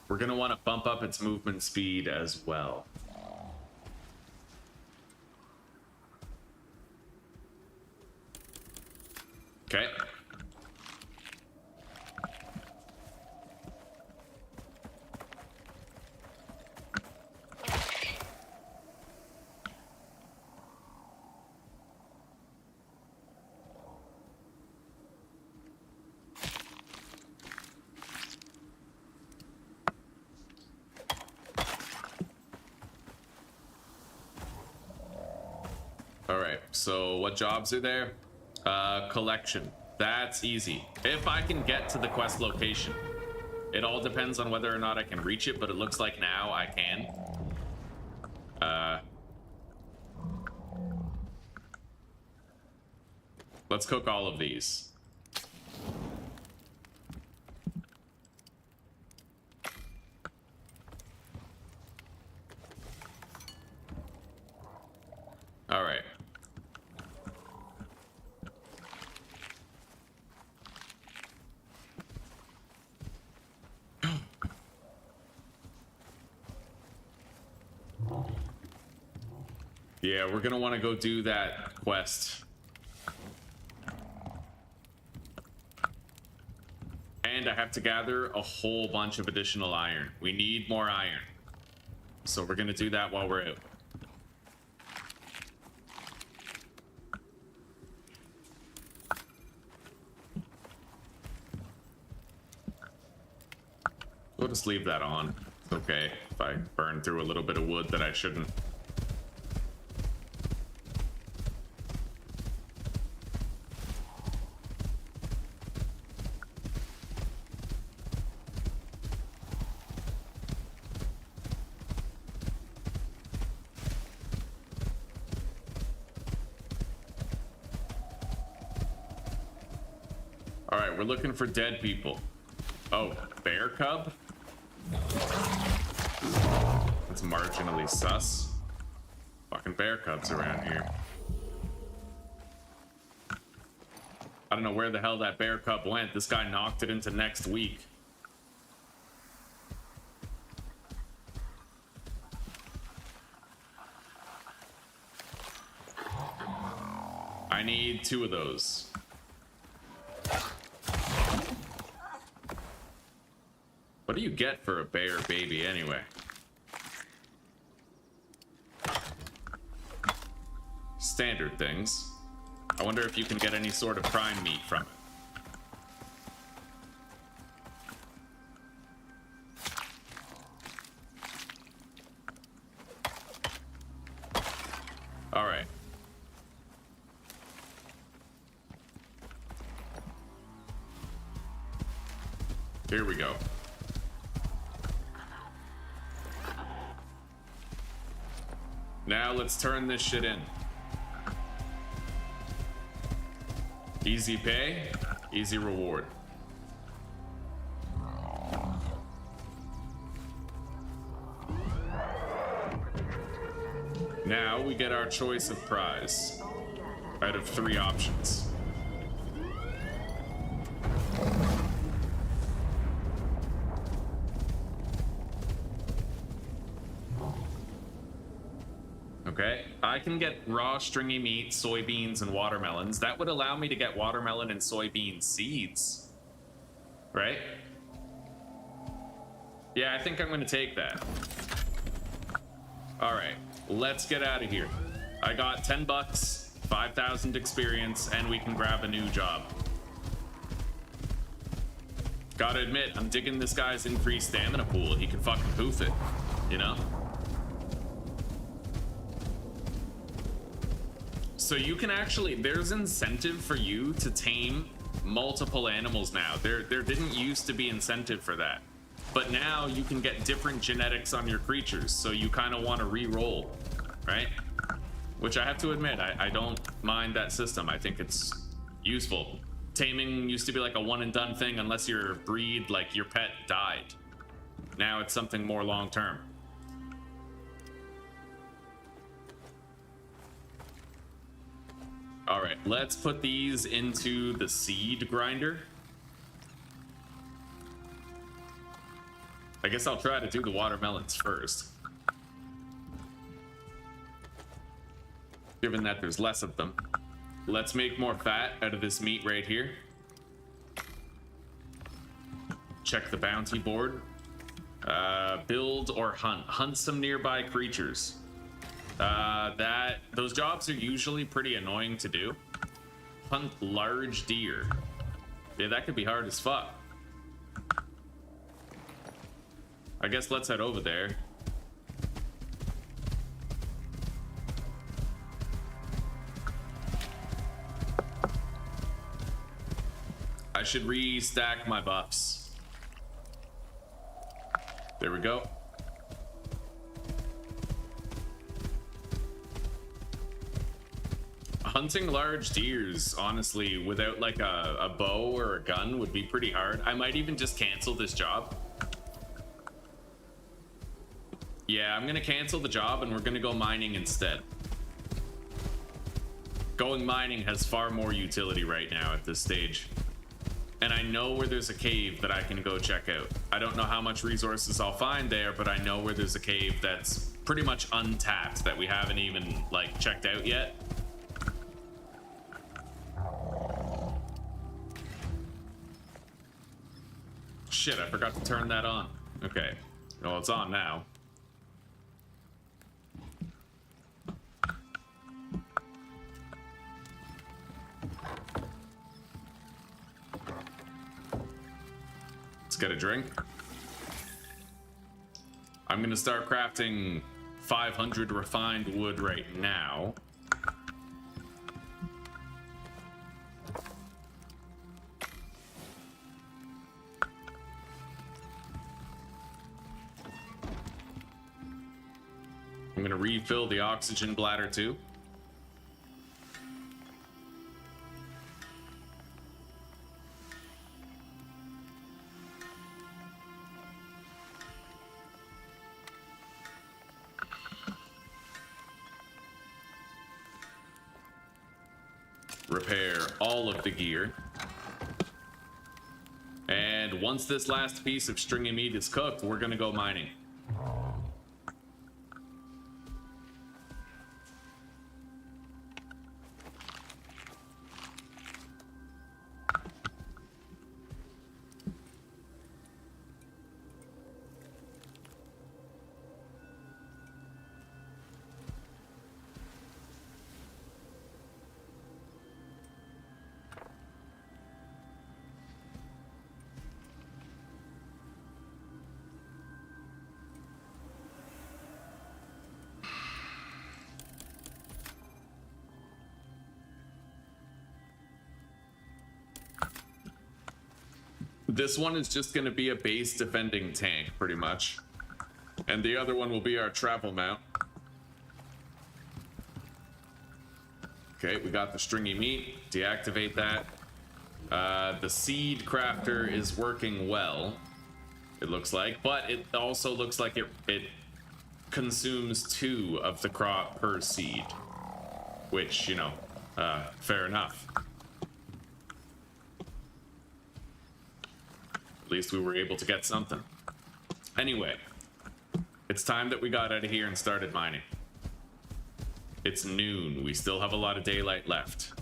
We're gonna want to bump up its movement speed as well. Okay. So what jobs are there? Collection. That's easy. If I can get to the quest location. It all depends on whether or not I can reach it, but it looks like now I can. Let's cook all of these. All right. Yeah, we're gonna want to go do that quest. And I have to gather a whole bunch of additional iron. We need more iron. So we're gonna do that while we're out. We'll just leave that on. It's okay if I burn through a little bit of wood that I shouldn't. All right, we're looking for dead people. Oh, bear cub? that's marginally sus. Fucking bear cubs around here. I don't know where the hell that bear cub went. This guy knocked it into next week. I need 2 of those. What do you get for a bear baby anyway? Standard things. I wonder if you can get any sort of prime meat from it. All right. Here we go. Now let's turn this shit in. Easy pay, easy reward. Now we get our choice of prize out of 3 options. Okay, I can get raw stringy meat, soybeans, and watermelons. That would allow me to get watermelon and soybean seeds, right? Yeah, I think I'm gonna take that. All right, let's get out of here. I got 10 bucks, 5,000 experience, and we can grab a new job. Gotta admit, I'm digging this guy's increased stamina pool. He can fucking poof it, you know? So you can actually, there's incentive for you to tame multiple animals now. There didn't used to be incentive for that. But now you can get different genetics on your creatures, so you kind of want to re-roll, right? Which I have to admit, I don't mind that system. I think it's useful. Taming used to be like a one and done thing unless your breed, like your pet, died. Now it's something more long term. All right, let's put these into the seed grinder. I guess I'll try to do the watermelons first, given that there's less of them. Let's make more fat out of this meat right here. Check the bounty board. Build or hunt. Hunt some nearby creatures. Those jobs are usually pretty annoying to do. Hunt large deer. Yeah, that could be hard as fuck. I guess let's head over there. I should restack my buffs. There we go. Hunting large deers, honestly, without like a bow or a gun would be pretty hard. I might even just cancel this job. Yeah, I'm gonna cancel the job and we're gonna go mining instead. Going mining has far more utility right now at this stage. And I know where there's a cave that I can go check out. I don't know how much resources I'll find there, but I know where there's a cave that's pretty much untapped that we haven't even like checked out yet. Shit, I forgot to turn that on. Okay, well, it's on now. Let's get a drink. I'm gonna start crafting 500 refined wood right now. I'm gonna refill the oxygen bladder too. repair all of the gear. And once this last piece of stringy meat is cooked, we're gonna go mining. This one is just going to be a base defending tank, pretty much. And the other one will be our travel mount. Okay, we got the stringy meat. Deactivate that. The seed crafter is working well, it looks like. But it also looks like it consumes 2 of the crop per seed. Which, you know, fair enough. At least we were able to get something. Anyway, it's time that we got out of here and started mining. It's noon. We still have a lot of daylight left.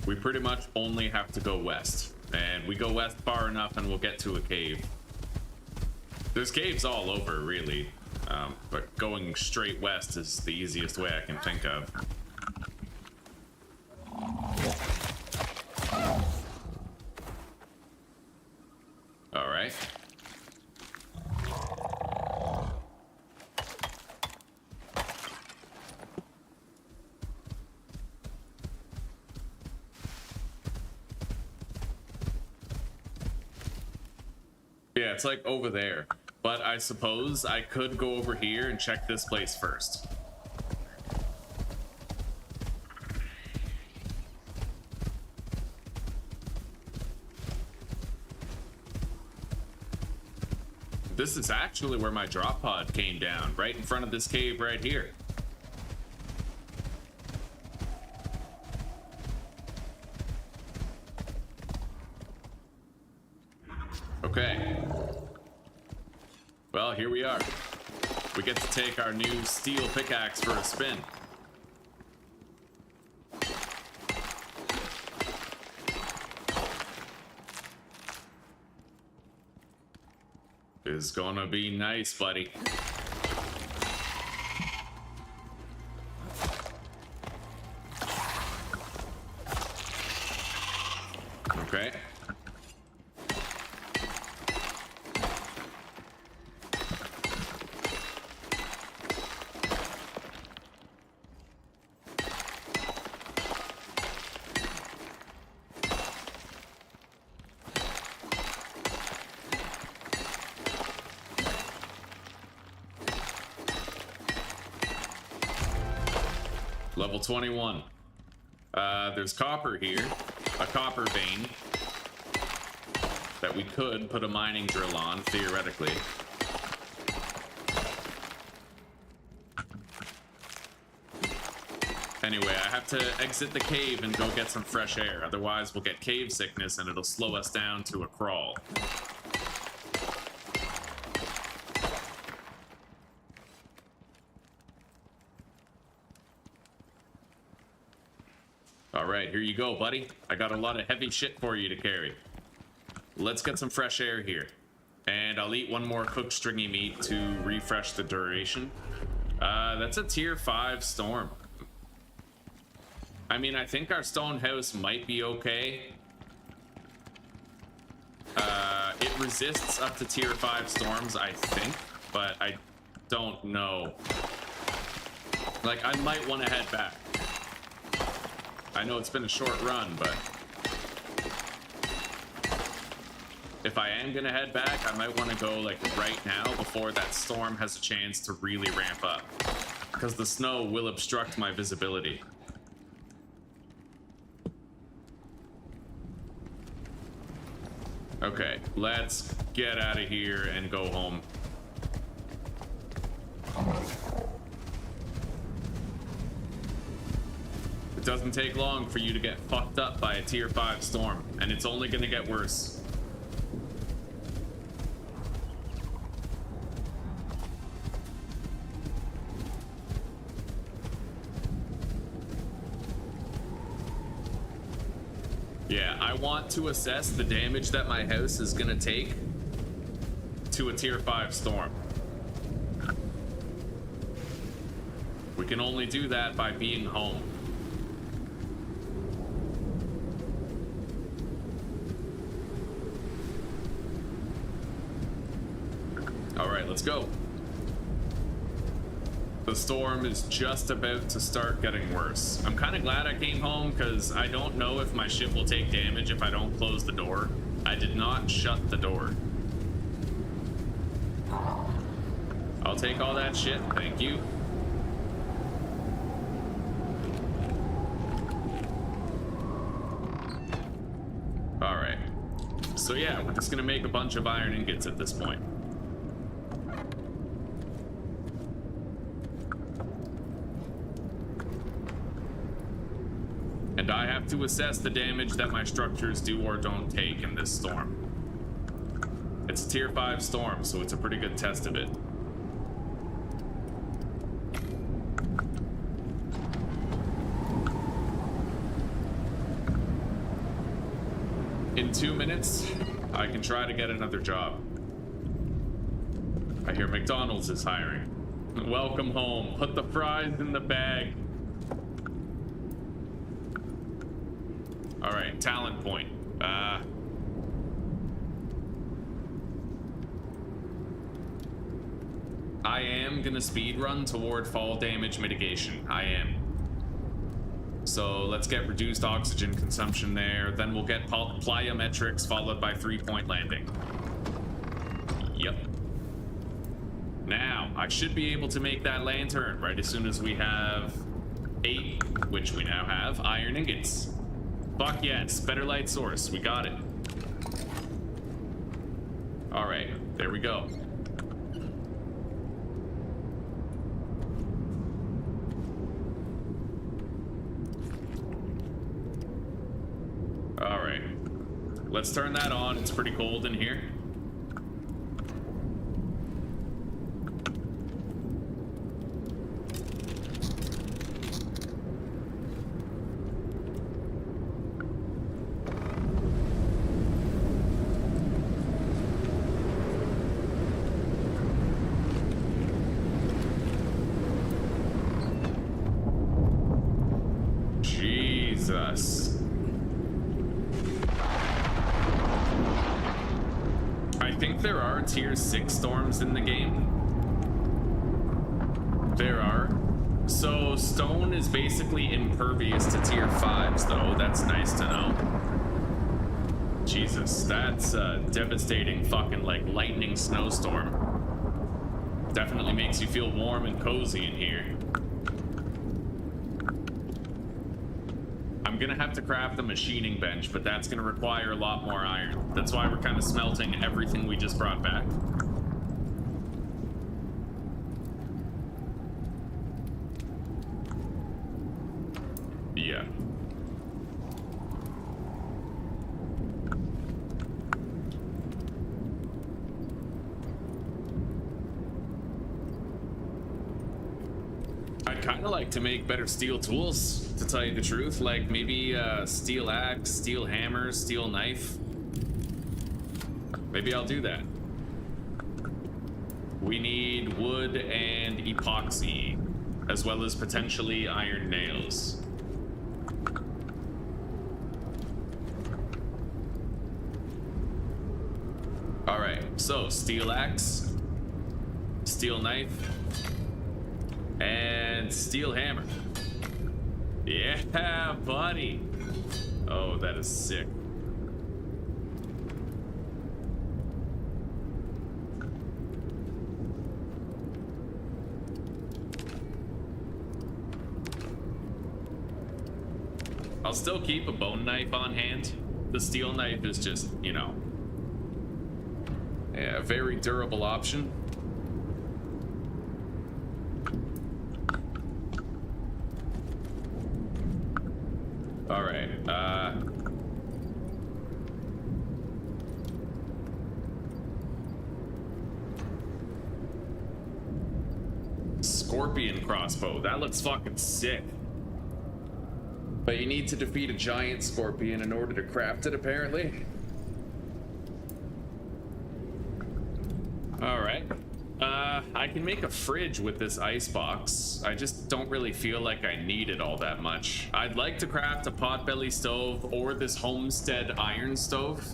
We pretty much only have to go west. And we go west far enough and we'll get to a cave. There's caves all over, really. But going straight west is the easiest way I can think of. All right. Yeah, it's like over there. But I suppose I could go over here and check this place first. This is actually where my drop pod came down, right in front of this cave right here. Okay. Well, here we are. We get to take our new steel pickaxe for a spin. It's gonna be nice, buddy. Okay. Level 21. There's copper here, a copper vein that we could put a mining drill on, theoretically. Anyway, I have to exit the cave and go get some fresh air, otherwise we'll get cave sickness and it'll slow us down to a crawl. Alright, here you go, buddy. I got a lot of heavy shit for you to carry. Let's get some fresh air here. And I'll eat one more cooked stringy meat to refresh the duration. That's a tier 5 storm. I mean, I think our stone house might be okay. It resists up to tier 5 storms, I think, but I don't know. Like, I might want to head back. I know it's been a short run, but if I am gonna head back, I might want to go like right now before that storm has a chance to really ramp up. because the snow will obstruct my visibility. Okay, let's get out of here and go home. It doesn't take long for you to get fucked up by a tier 5 storm, and it's only gonna get worse. Yeah, I want to assess the damage that my house is gonna take to a tier 5 storm. We can only do that by being home. Alright, let's go. The storm is just about to start getting worse. I'm kind of glad I came home because I don't know if my ship will take damage if I don't close the door. I did not shut the door. I'll take all that shit, thank you. Alright. So yeah, we're just gonna make a bunch of iron ingots at this point. And I have to assess the damage that my structures do or don't take in this storm. It's a tier 5 storm, so it's a pretty good test of it. In 2 minutes, I can try to get another job. I hear McDonald's is hiring. Welcome home. Put the fries in the bag. Alright, talent point. I am gonna speed run toward fall damage mitigation. I am. So let's get reduced oxygen consumption there. Then we'll get plyometrics followed by 3-point landing. Yep. Now, I should be able to make that lantern right as soon as we have 8, which we now have, iron ingots. Fuck yes, better light source, we got it. Alright, there we go. Alright, let's turn that on, it's pretty cold in here. Jesus. I think there are tier 6 storms in the game. There are. So stone is basically impervious to tier 5s though. That's nice to know. Jesus, that's a devastating fucking like lightning snowstorm. Definitely makes you feel warm and cozy in here. I'm gonna have to craft a machining bench, but that's gonna require a lot more iron. That's why we're kind of smelting everything we just brought back. Yeah. I'd kind of like to make better steel tools, to tell you the truth. Like maybe steel axe, steel hammer, steel knife. Maybe I'll do that. We need wood and epoxy, as well as potentially iron nails. Alright, so steel axe, steel knife, and steel hammer. Yeah, buddy. Oh, that is sick. I'll still keep a bone knife on hand. The steel knife is just, you know, a very durable option. All right. Scorpion crossbow. That looks fucking sick. But you need to defeat a giant scorpion in order to craft it, apparently. Alright. I can make a fridge with this ice box. I just don't really feel like I need it all that much. I'd like to craft a potbelly stove or this homestead iron stove.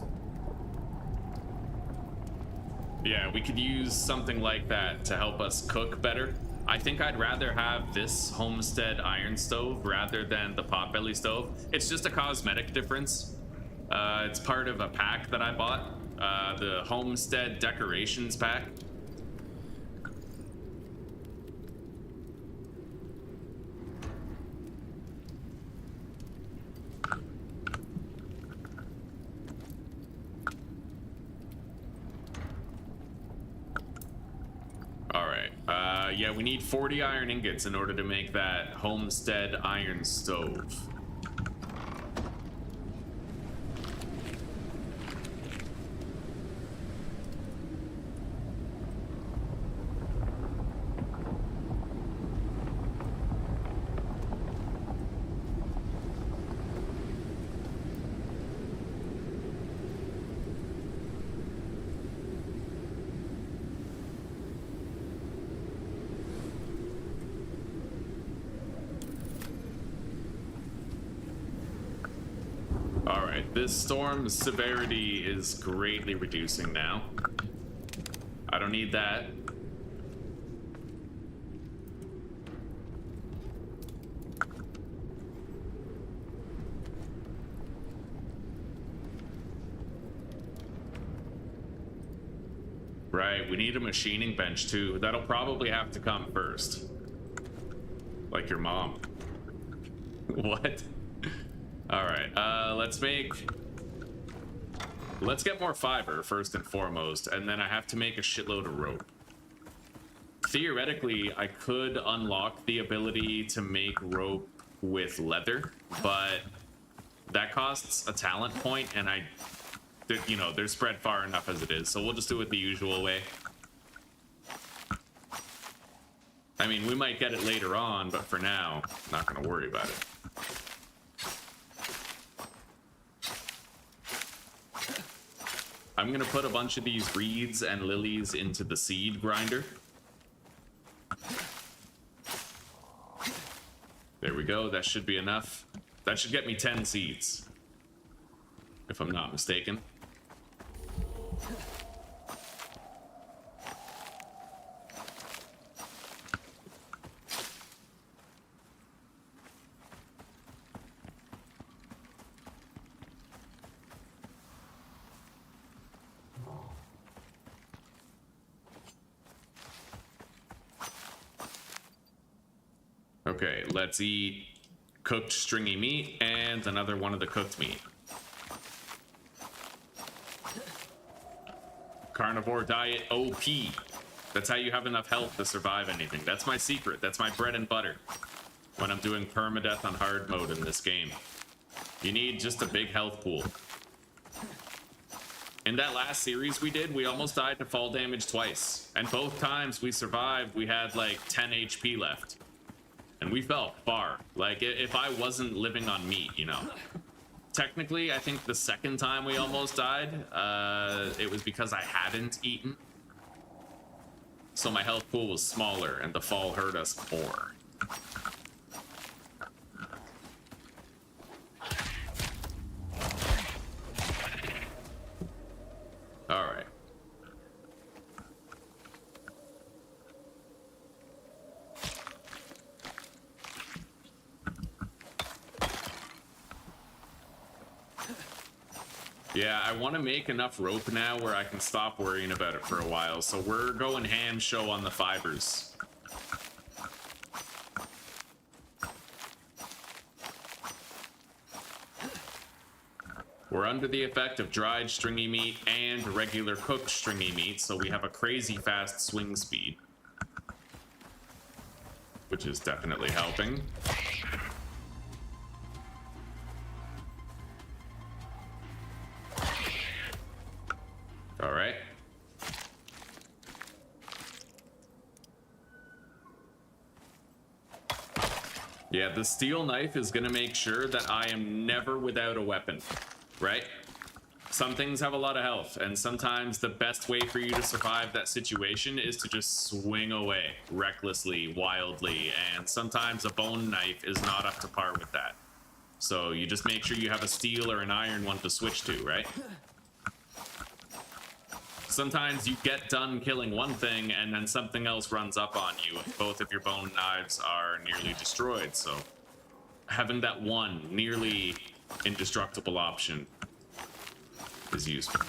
Yeah, we could use something like that to help us cook better. I think I'd rather have this homestead iron stove rather than the potbelly stove. It's just a cosmetic difference. It's part of a pack that I bought, the homestead decorations pack. Yeah, we need 40 iron ingots in order to make that homestead iron stove. This storm's severity is greatly reducing now. I don't need that. Right, we need a machining bench too. That'll probably have to come first. Like your mom. What? Alright, let's get more fiber first and foremost, and then I have to make a shitload of rope. Theoretically, I could unlock the ability to make rope with leather, but that costs a talent point, and you know, they're spread far enough as it is, so we'll just do it the usual way. I mean, we might get it later on, but for now, not gonna worry about it. I'm gonna put a bunch of these reeds and lilies into the seed grinder. There we go, that should be enough. That should get me 10 seeds, if I'm not mistaken. Okay, let's eat cooked stringy meat and another one of the cooked meat. Carnivore diet OP. That's how you have enough health to survive anything. That's my secret. That's my bread and butter when I'm doing permadeath on hard mode in this game. You need just a big health pool. In that last series we did, we almost died to fall damage twice. And both times we survived, we had like 10 HP left. And we fell far. Like, if I wasn't living on meat, you know. Technically, I think the second time we almost died, it was because I hadn't eaten. So my health pool was smaller, and the fall hurt us more. Alright. Yeah, I want to make enough rope now where I can stop worrying about it for a while, so we're going ham show on the fibers. We're under the effect of dried stringy meat and regular cooked stringy meat, so we have a crazy fast swing speed, which is definitely helping. All right. Yeah, the steel knife is gonna make sure that I am never without a weapon, right? Some things have a lot of health, and sometimes the best way for you to survive that situation is to just swing away recklessly, wildly, and sometimes a bone knife is not up to par with that. So you just make sure you have a steel or an iron one to switch to, right? Sometimes you get done killing one thing and then something else runs up on you, and both of your bone knives are nearly destroyed, so having that one nearly indestructible option is useful.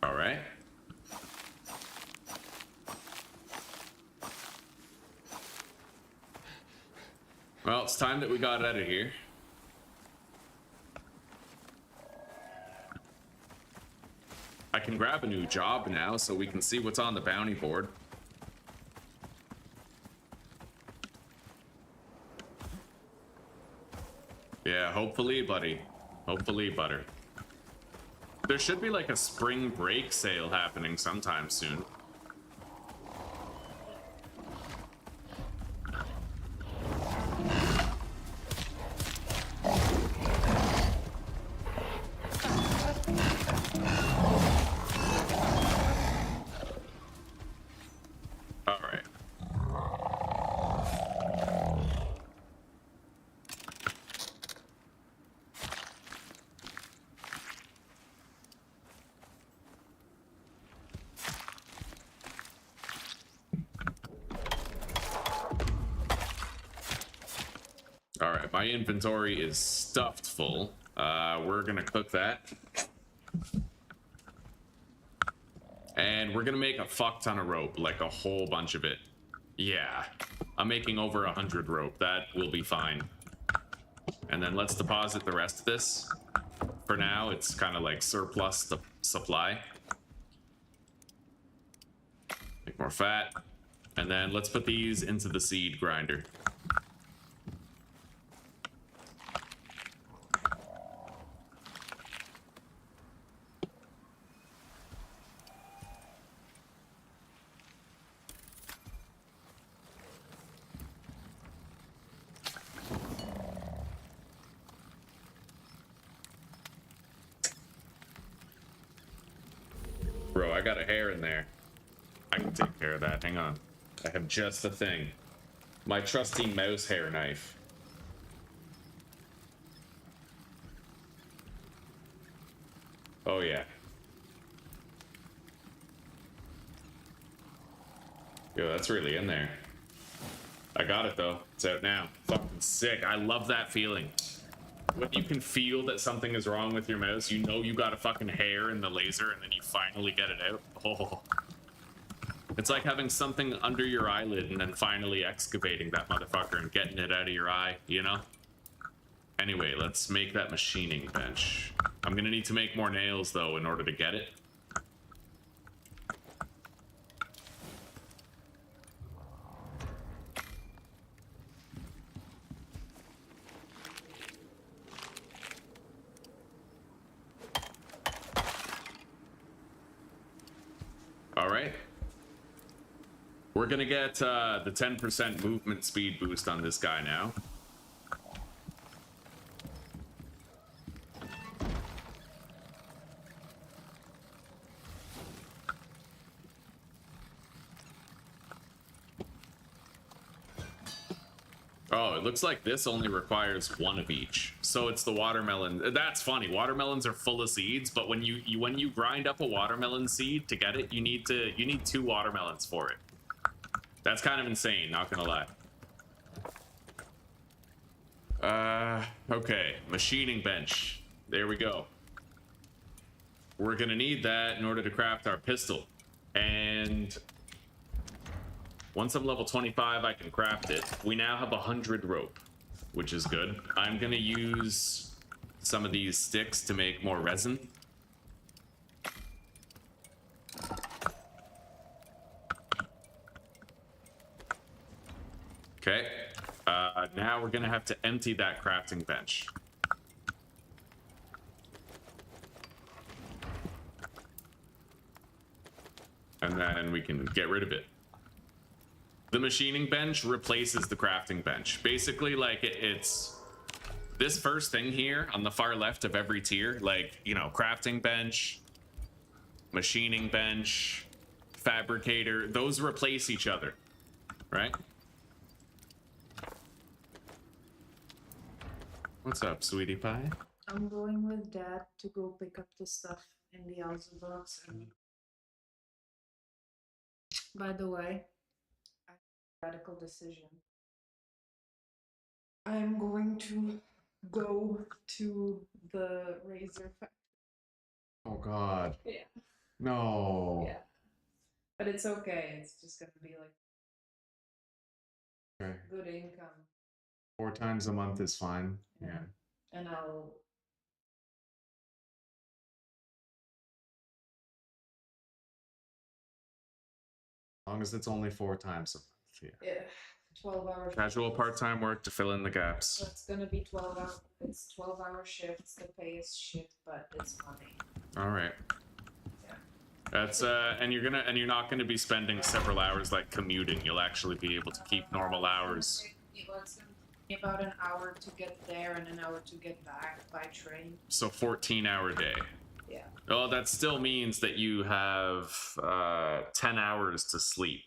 All right. Well, it's time that we got out of here. I can grab a new job now so we can see what's on the bounty board. Yeah, hopefully, buddy. Hopefully, butter. There should be like a spring break sale happening sometime soon. Alright, my inventory is stuffed full. We're gonna cook that. And we're gonna make a fuck ton of rope, like a whole bunch of it. Yeah, I'm making over 100 rope. That will be fine. And then let's deposit the rest of this. For now, it's kind of like surplus supply. Make more fat. And then let's put these into the seed grinder. Bro, I got a hair in there. I can take care of that. Hang on. I have just the thing. My trusty mouse hair knife. Oh, yeah. Yo, that's really in there. I got it, though. It's out now. Fucking sick. I love that feeling. When you can feel that something is wrong with your mouse, you know you got a fucking hair in the laser, and then you finally get it out. Oh. It's like having something under your eyelid and then finally excavating that motherfucker and getting it out of your eye, you know? Anyway, let's make that machining bench. I'm gonna need to make more nails, though, in order to get it. All right. We're gonna get the 10% movement speed boost on this guy now. Oh, it looks like this only requires one of each. So it's the watermelon. That's funny. Watermelons are full of seeds, but when you grind up a watermelon seed to get it, you need 2 watermelons for it. That's kind of insane, not gonna lie. Okay, machining bench. There we go. we're gonna need that in order to craft our pistol. And once I'm level 25, I can craft it. We now have 100 rope, which is good. I'm gonna use some of these sticks to make more resin. Okay, now we're gonna have to empty that crafting bench. And then we can get rid of it. The machining bench replaces the crafting bench. Basically, like, it's this first thing here on the far left of every tier, like, you know, crafting bench, machining bench, fabricator, those replace each other, right? What's up, sweetie pie? I'm going with Dad to go pick up the stuff in the Alza box. And by the way, I made a radical decision. I'm going to go to the razor factory. Oh God. Yeah. No. Yeah. But it's okay. It's just gonna be like Okay. good income. 4 times a month is fine. Yeah. And I'll As long as it's only 4 times a month. Yeah. 12 hours. Casual part-time work to fill in the gaps. So it's gonna be 12 hours. It's 12-hour shifts. The pay is shit, but it's money. All right. Yeah. That's and you're not gonna be spending several hours like commuting. You'll actually be able to keep normal hours. It's gonna take me about an hour to get there and an hour to get back by train. So 14-hour day. Yeah. Well, that still means that you have 10 hours to sleep.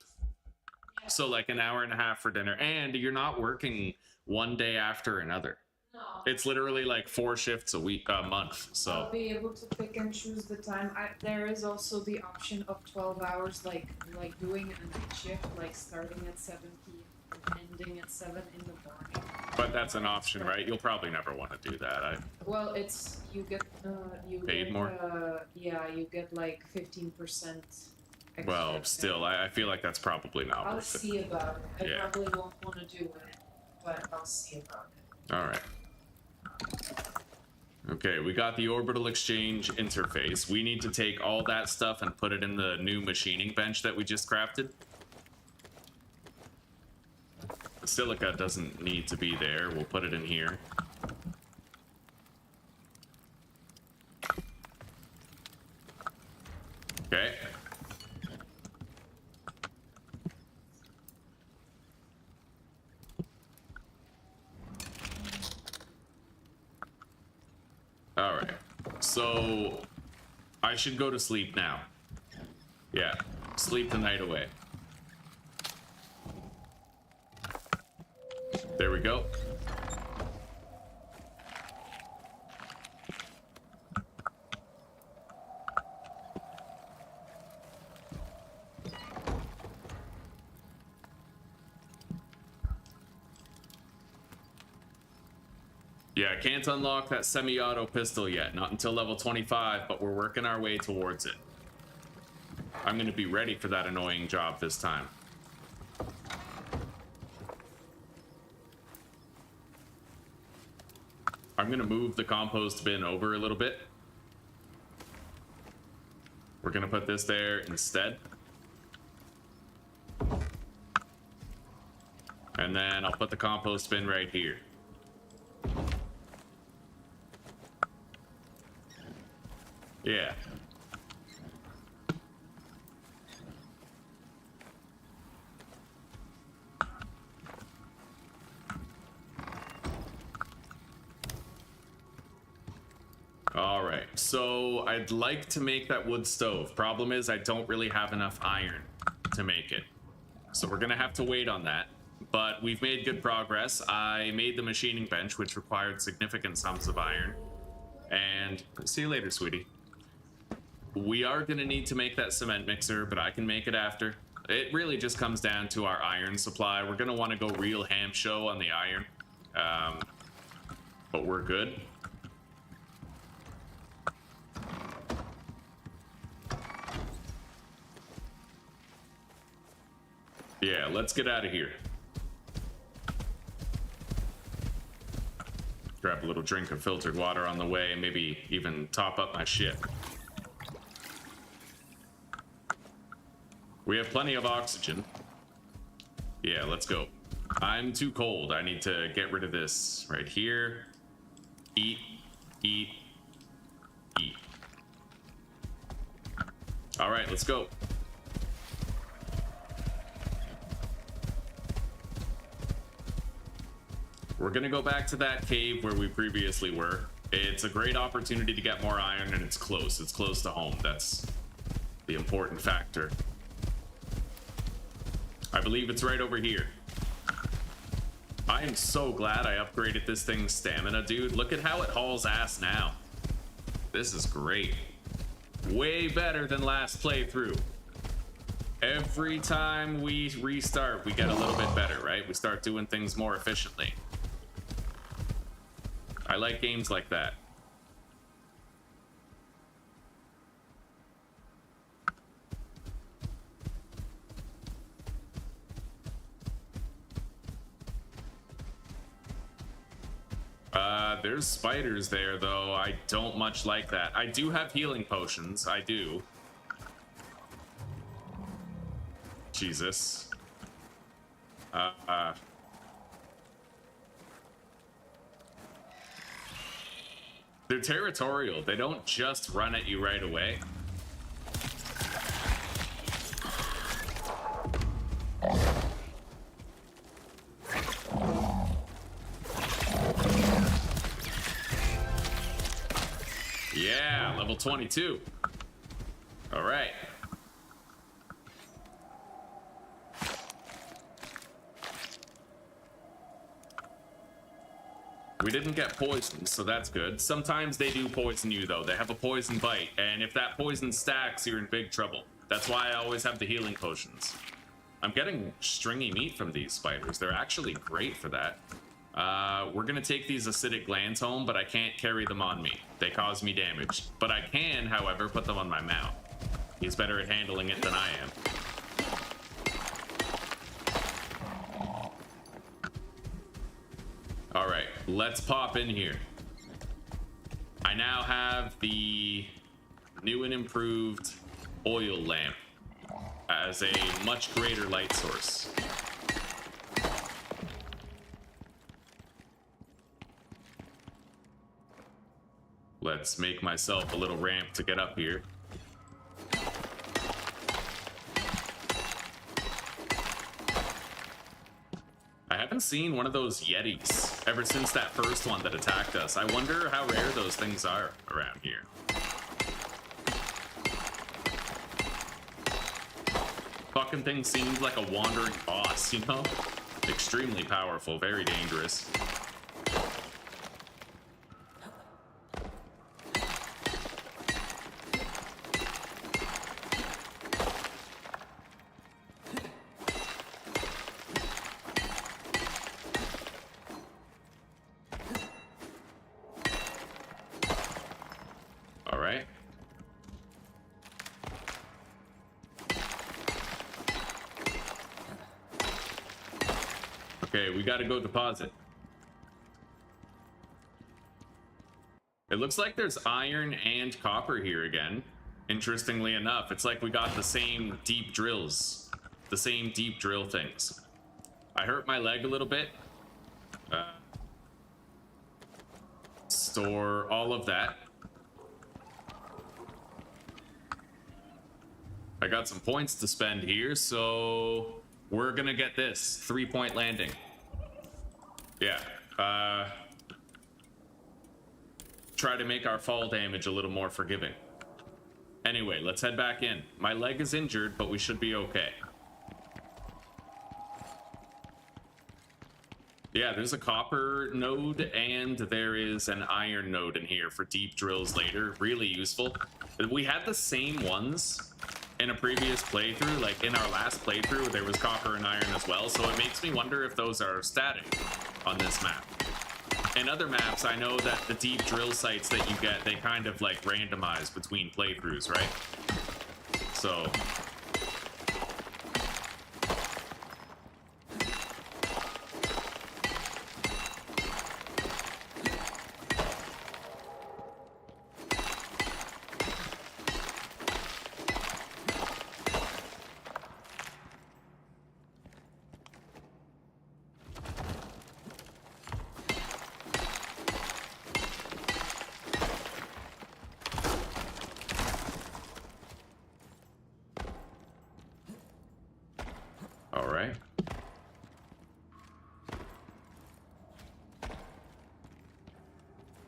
Yeah. So like an hour and a half for dinner, and you're not working one day after another. No. It's literally like 4 shifts a month. So I'll be able to pick and choose the time. There is also the option of 12 hours, like doing a night shift, like starting at 7 p.m. and ending at 7 in the morning. but that's an option, right? You'll probably never want to do that. Well, it's you get Paid more? Yeah, you get like 15%. Well, still, I feel like that's probably not I'll worth it. see about it. I Yeah. probably won't want to do it, but I'll see about it. All right. Okay, we got the orbital exchange interface. We need to take all that stuff and put it in the new machining bench that we just crafted. The silica doesn't need to be there. We'll put it in here. Okay. All right. So I should go to sleep now. Yeah. Sleep the night away. There we go. Yeah, I can't unlock that semi-auto pistol yet. Not until level 25, but we're working our way towards it. I'm going to be ready for that annoying job this time. I'm going to move the compost bin over a little bit. We're going to put this there instead. And then I'll put the compost bin right here. Yeah. All right, so I'd like to make that wood stove. Problem is, I don't really have enough iron to make it. So we're gonna have to wait on that. But we've made good progress. I made the machining bench, which required significant sums of iron. And see you later, sweetie. We are gonna need to make that cement mixer, but I can make it after. It really just comes down to our iron supply. We're gonna wanna go real ham show on the iron. But we're good. Yeah, let's get out of here. Grab a little drink of filtered water on the way, maybe even top up my ship. We have plenty of oxygen. Yeah, let's go. I'm too cold. I need to get rid of this right here. Eat, eat, eat. All right, let's go. We're gonna go back to that cave where we previously were. It's a great opportunity to get more iron, and it's close. It's close to home. That's the important factor. I believe it's right over here. I am so glad I upgraded this thing's stamina, dude. Look at how it hauls ass now. This is great. Way better than last playthrough. Every time we restart, we get a little bit better, right? We start doing things more efficiently. I like games like that. There's spiders there, though. I don't much like that. I do have healing potions. I do. Jesus. They're territorial. They don't just run at you right away. Yeah, level 22. All right. We didn't get poisoned, so that's good. Sometimes they do poison you, though. They have a poison bite, and if that poison stacks, you're in big trouble. That's why I always have the healing potions. I'm getting stringy meat from these spiders. They're actually great for that. We're gonna take these acidic glands home, but I can't carry them on me. They cause me damage. But I can, however, put them on my mount. He's better at handling it than I am. All right, let's pop in here. I now have the new and improved oil lamp as a much greater light source. Let's make myself a little ramp to get up here. I haven't seen one of those Yetis ever since that first one that attacked us. I wonder how rare those things are around here. Fucking thing seemed like a wandering boss, you know? Extremely powerful, very dangerous. Okay, we gotta go deposit. It looks like there's iron and copper here again. Interestingly enough, it's like we got the same deep drills. The same deep drill things. I hurt my leg a little bit. Store all of that. I got some points to spend here, so we're gonna get this 3-point landing. Yeah, try to make our fall damage a little more forgiving. Anyway, let's head back in. My leg is injured, but we should be okay. Yeah, there's a copper node and there is an iron node in here for deep drills later. Really useful. We had the same ones in a previous playthrough, like in our last playthrough, there was copper and iron as well, so it makes me wonder if those are static on this map. In other maps, I know that the deep drill sites that you get, they kind of like randomize between playthroughs, right? So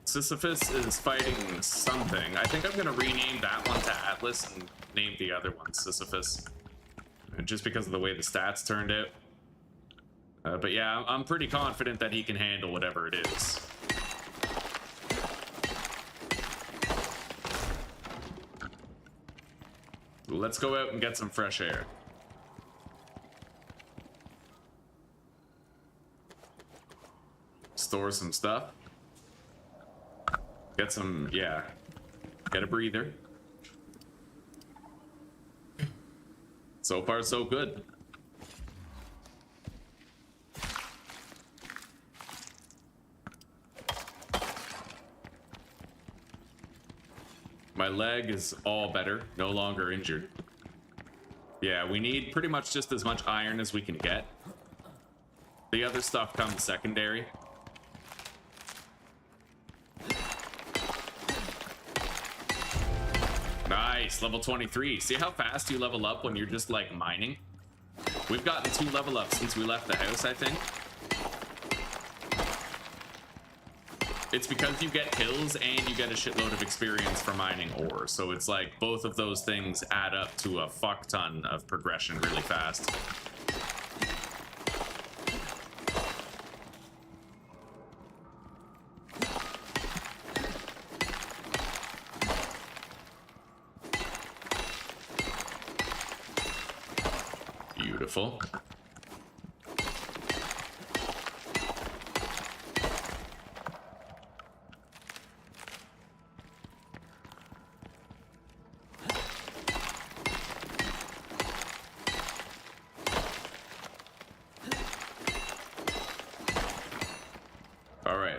Sisyphus is fighting something. I think I'm gonna rename that one to Atlas and name the other one Sisyphus. Just because of the way the stats turned out. But yeah, I'm pretty confident that he can handle whatever it is. Let's go out and get some fresh air. Store some stuff. Get some, yeah. Get a breather. So far, so good. My leg is all better, no longer injured. Yeah, we need pretty much just as much iron as we can get. The other stuff comes secondary. Nice, level 23. See how fast you level up when you're just like mining? We've gotten 2 level ups since we left the house, I think. It's because you get kills and you get a shitload of experience for mining ore. So it's like both of those things add up to a fuck ton of progression really fast. Beautiful.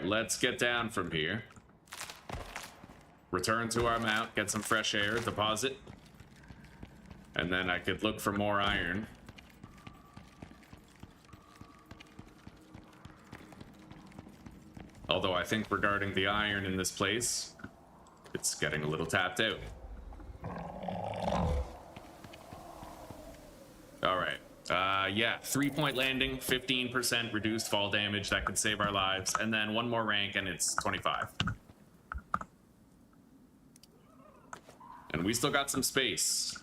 Let's get down from here. Return to our mount, get some fresh air, deposit. And then I could look for more iron. Although I think regarding the iron in this place, it's getting a little tapped out. Alright. Yeah, 3-point landing, 15% reduced fall damage. That could save our lives. And then one more rank and it's 25. And we still got some space.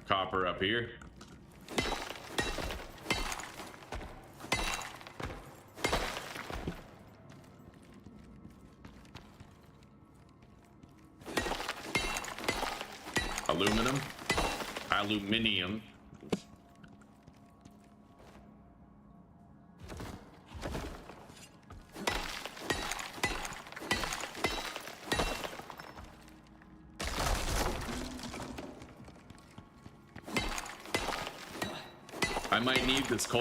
Copper up here. Aluminium. I might need this coal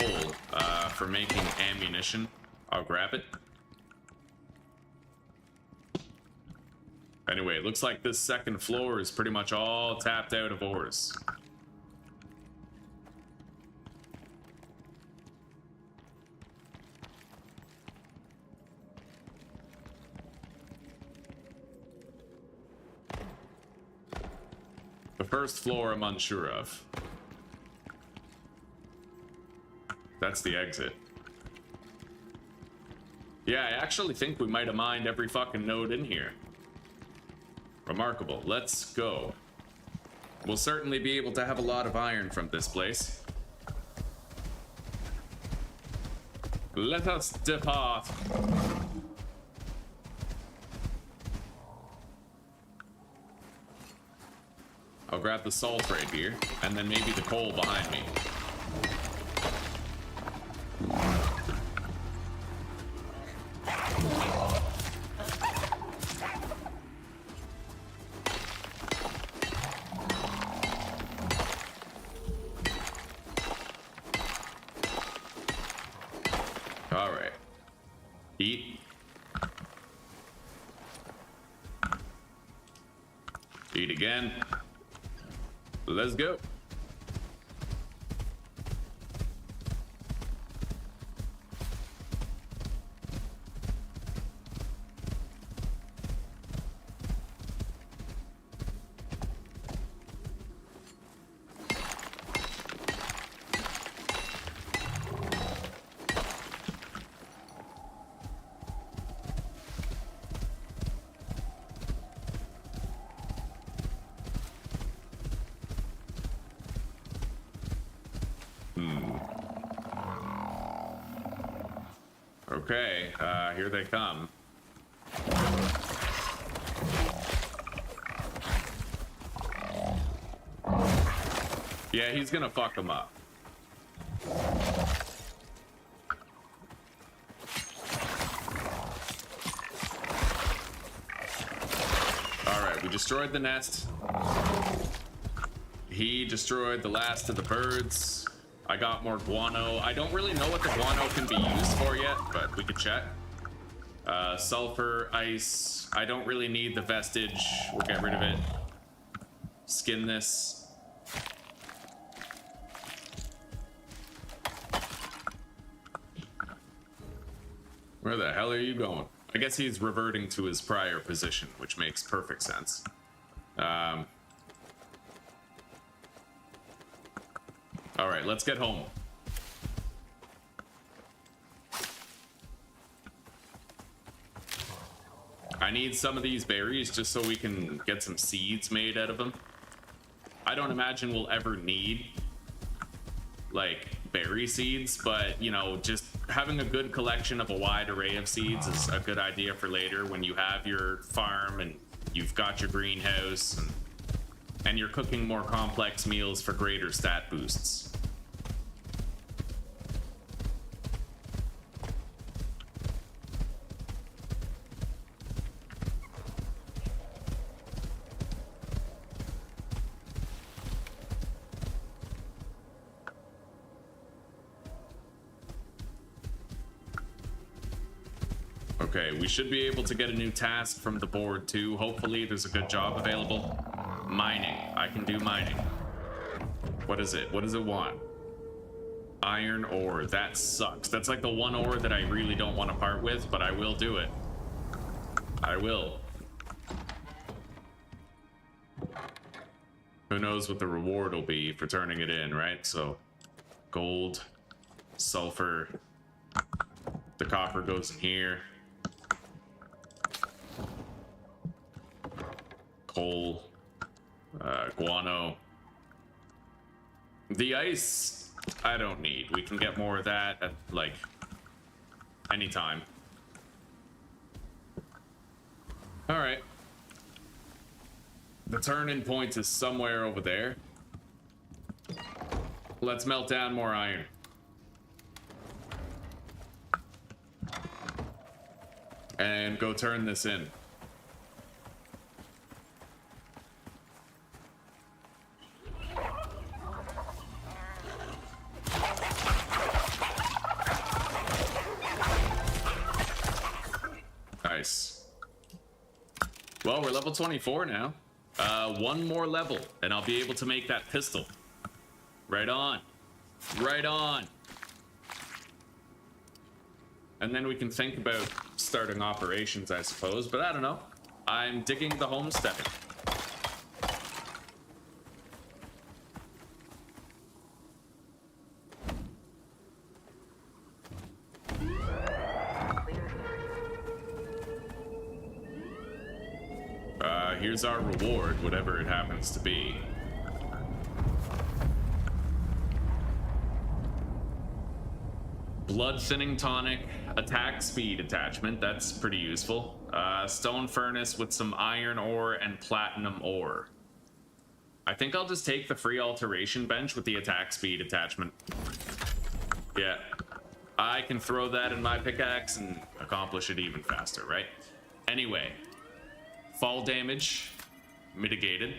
for making ammunition. I'll grab it. Anyway, it looks like this second floor is pretty much all tapped out of ores. The first floor I'm unsure of. That's the exit. Yeah, I actually think we might have mined every fucking node in here. Remarkable. Let's go. We'll certainly be able to have a lot of iron from this place. Let us depart. I'll grab the salt right here, and then maybe the coal behind me. Alright. Eat. Eat again. Let's go. Okay, here they come. Yeah, he's gonna fuck them up. Alright, we destroyed the nest. He destroyed the last of the birds. I got more guano. I don't really know what the guano can be used for yet, but we could check. Sulfur, ice. I don't really need the vestige. We'll get rid of it. Skin this. Where the hell are you going? I guess he's reverting to his prior position, which makes perfect sense. All right, let's get home. I need some of these berries just so we can get some seeds made out of them. I don't imagine we'll ever need like berry seeds, but you know, just having a good collection of a wide array of seeds is a good idea for later when you have your farm and you've got your greenhouse and you're cooking more complex meals for greater stat boosts. Okay, we should be able to get a new task from the board too. Hopefully there's a good job available. Mining. I can do mining. What is it? What does it want? Iron ore. That sucks. That's like the one ore that I really don't want to part with, but I will do it. I will. Who knows what the reward will be for turning it in, right? So, gold, sulfur, the copper goes in here. Coal, guano. The ice, I don't need. We can get more of that at, like, any time. All right. The turn-in point is somewhere over there. Let's melt down more iron. And go turn this in. Nice. Well, we're level 24 now. One more level, and I'll be able to make that pistol. Right on. Right on. And then we can think about starting operations, I suppose, but I don't know. I'm digging the homesteading. Here's our reward, whatever it happens to be. Blood thinning tonic, attack speed attachment, that's pretty useful. Stone furnace with some iron ore and platinum ore. I think I'll just take the free alteration bench with the attack speed attachment. Yeah, I can throw that in my pickaxe and accomplish it even faster, right? Anyway. Fall damage mitigated,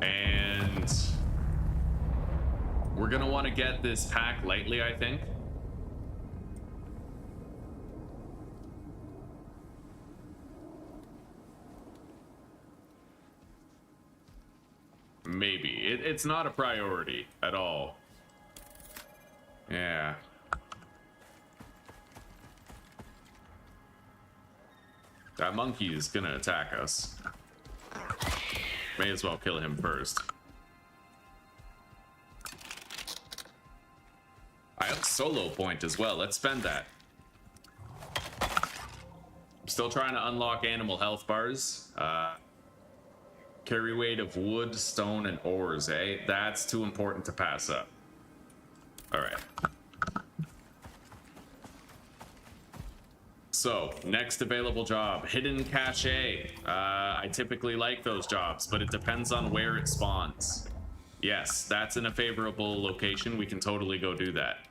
and we're gonna want to get this pack lightly, I think. Maybe. It's not a priority at all. Yeah. That monkey is gonna attack us. May as well kill him first. I have a solo point as well. Let's spend that. I'm still trying to unlock animal health bars. Carry weight of wood, stone, and ores, eh? That's too important to pass up. Alright. So, next available job, hidden cache. I typically like those jobs, but it depends on where it spawns. Yes, that's in a favorable location. We can totally go do that.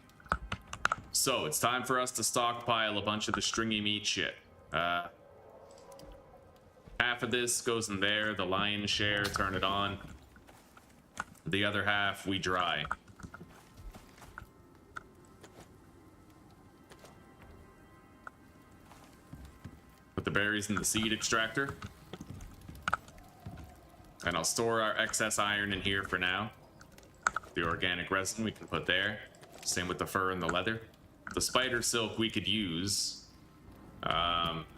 So, it's time for us to stockpile a bunch of the stringy meat shit. Half of this goes in there, the lion's share, turn it on. The other half, we dry. Put the berries in the seed extractor. And I'll store our excess iron in here for now. The organic resin we can put there. Same with the fur and the leather. The spider silk we could use.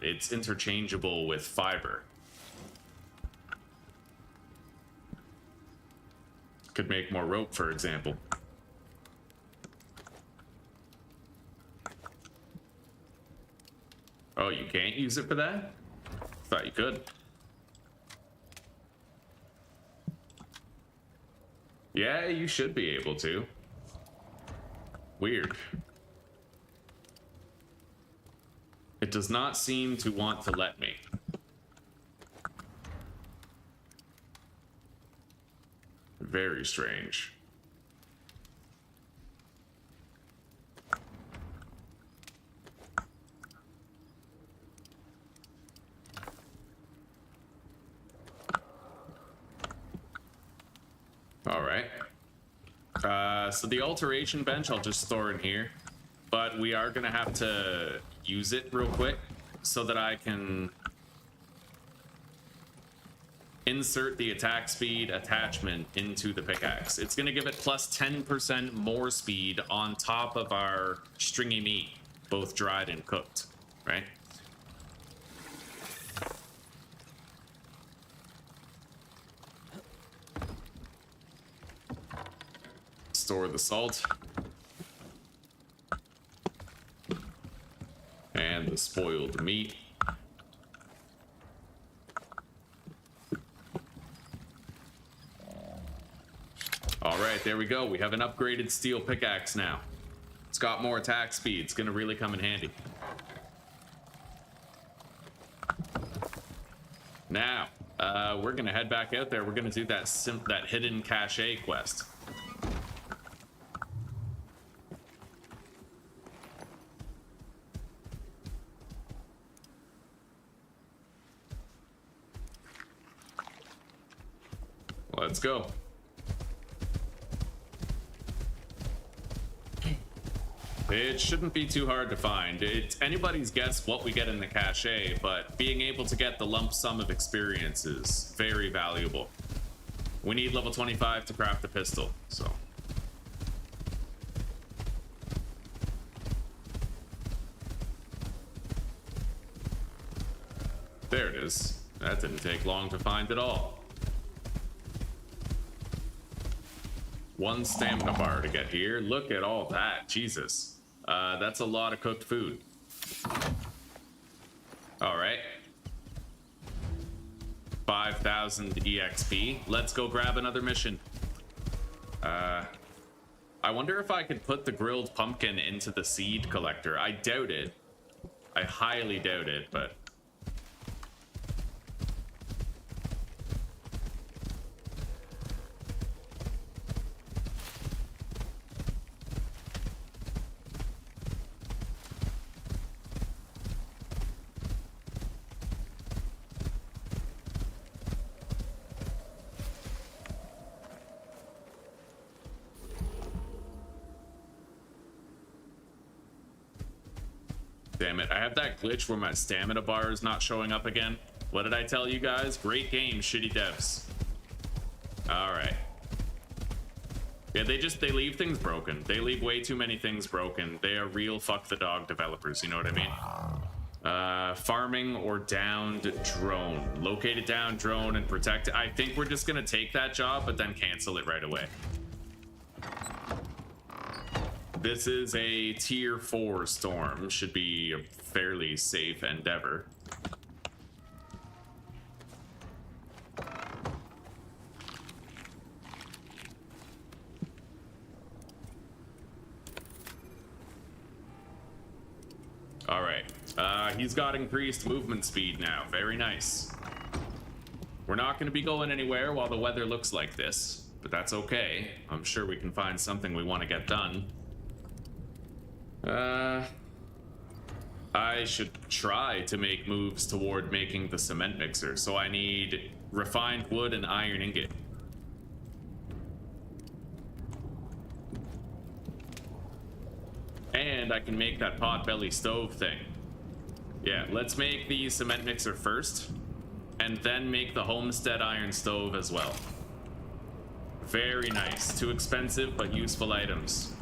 It's interchangeable with fiber. Could make more rope, for example. Oh, you can't use it for that? Thought you could. Yeah, you should be able to. Weird. It does not seem to want to let me. Very strange. All right. So the alteration bench I'll just store in here, but we are gonna have to use it real quick so that I can insert the attack speed attachment into the pickaxe. It's going to give it plus 10% more speed on top of our stringy meat, both dried and cooked, right? Store the salt. And the spoiled meat. All right, there we go. We have an upgraded steel pickaxe now. It's got more attack speed. It's going to really come in handy. Now, we're going to head back out there. We're going to do that hidden cache quest. Let's go. It shouldn't be too hard to find. It's anybody's guess what we get in the cache, but being able to get the lump sum of experience is very valuable. We need level 25 to craft the pistol, so. There it is. That didn't take long to find at all. One stamina bar to get here. Look at all that. Jesus. That's a lot of cooked food. All right. 5,000 EXP. Let's go grab another mission. I wonder if I could put the grilled pumpkin into the seed collector. I doubt it. I highly doubt it, but... Damn it, I have that glitch where my stamina bar is not showing up again. What did I tell you guys? Great game, shitty devs. All right. Yeah, they leave things broken. They leave way too many things broken. They are real fuck the dog developers, you know what I mean? Farming or downed drone. Locate a downed drone and protect it. I think we're just gonna take that job, but then cancel it right away. This is a tier 4 storm. Should be a fairly safe endeavor. Alright, he's got increased movement speed now. Very nice. We're not going to be going anywhere while the weather looks like this, but that's okay. I'm sure we can find something we want to get done. I should try to make moves toward making the cement mixer, so I need refined wood and iron ingot. And I can make that potbelly stove thing. Yeah, let's make the cement mixer first, and then make the homestead iron stove as well. Very nice. Too expensive, but useful items.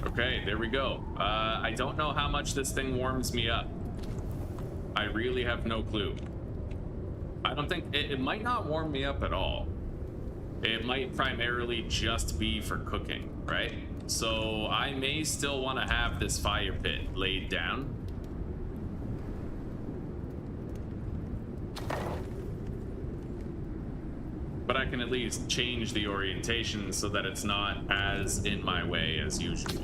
Okay, there we go. I don't know how much this thing warms me up. I really have no clue. I don't think... It might not warm me up at all. It might primarily just be for cooking, right? So I may still want to have this fire pit laid down. But I can at least change the orientation so that it's not as in my way as usual.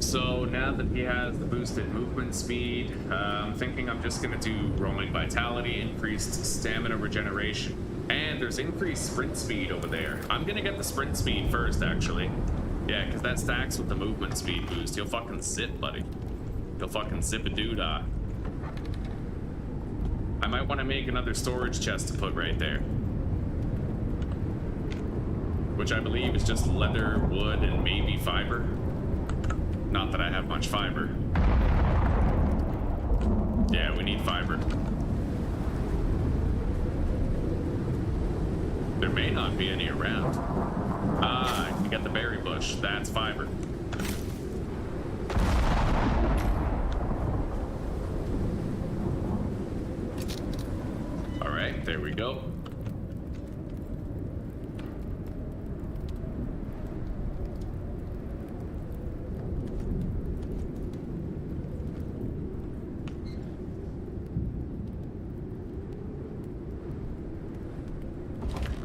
So now that he has the boosted movement speed, I'm thinking I'm just going to do roaming vitality, increased stamina regeneration, and there's increased sprint speed over there. I'm going to get the sprint speed first, actually. Yeah, because that stacks with the movement speed boost. You'll fucking zip, buddy. You'll fucking zip a doodah. I might want to make another storage chest to put right there. Which I believe is just leather, wood, and maybe fiber. Not that I have much fiber. Yeah, we need fiber. There may not be any around. Ah, I can get the berry bush. That's fiber. All right, there we go.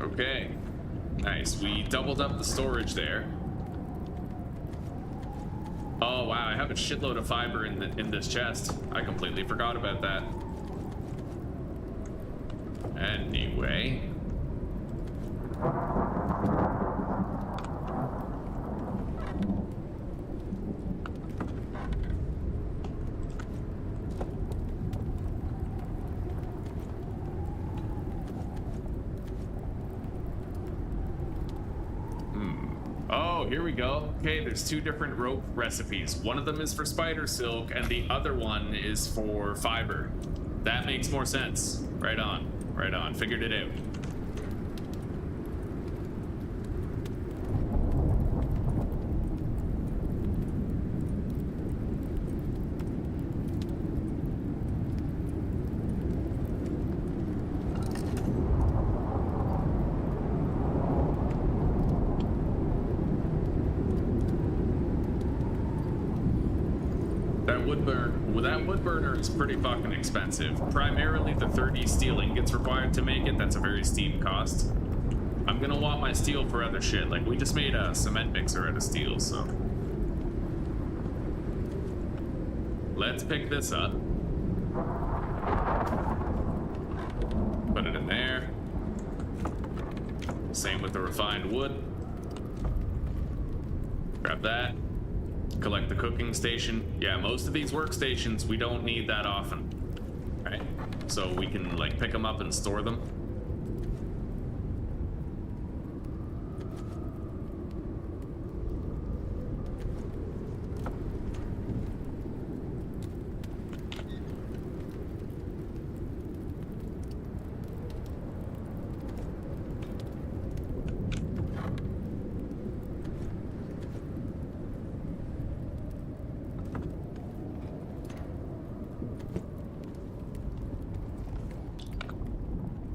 Okay, nice. We doubled up the storage there. Oh wow, I have a shitload of fiber in this chest. I completely forgot about that. Anyway. Oh, here we go. Okay, there's two different rope recipes. One of them is for spider silk, and the other one is for fiber. That makes more sense. Right on. Right on. Figured it out. That wood burner is pretty fucking expensive. Primarily the 30 steel ingots required to make it. That's a very steep cost. I'm gonna want my steel for other shit. Like, we just made a cement mixer out of steel, so. let's pick this up. Put it in there. Same with the refined wood. Grab that. Collect the cooking station. Yeah, most of these workstations we don't need that often. Right? So we can like pick them up and store them.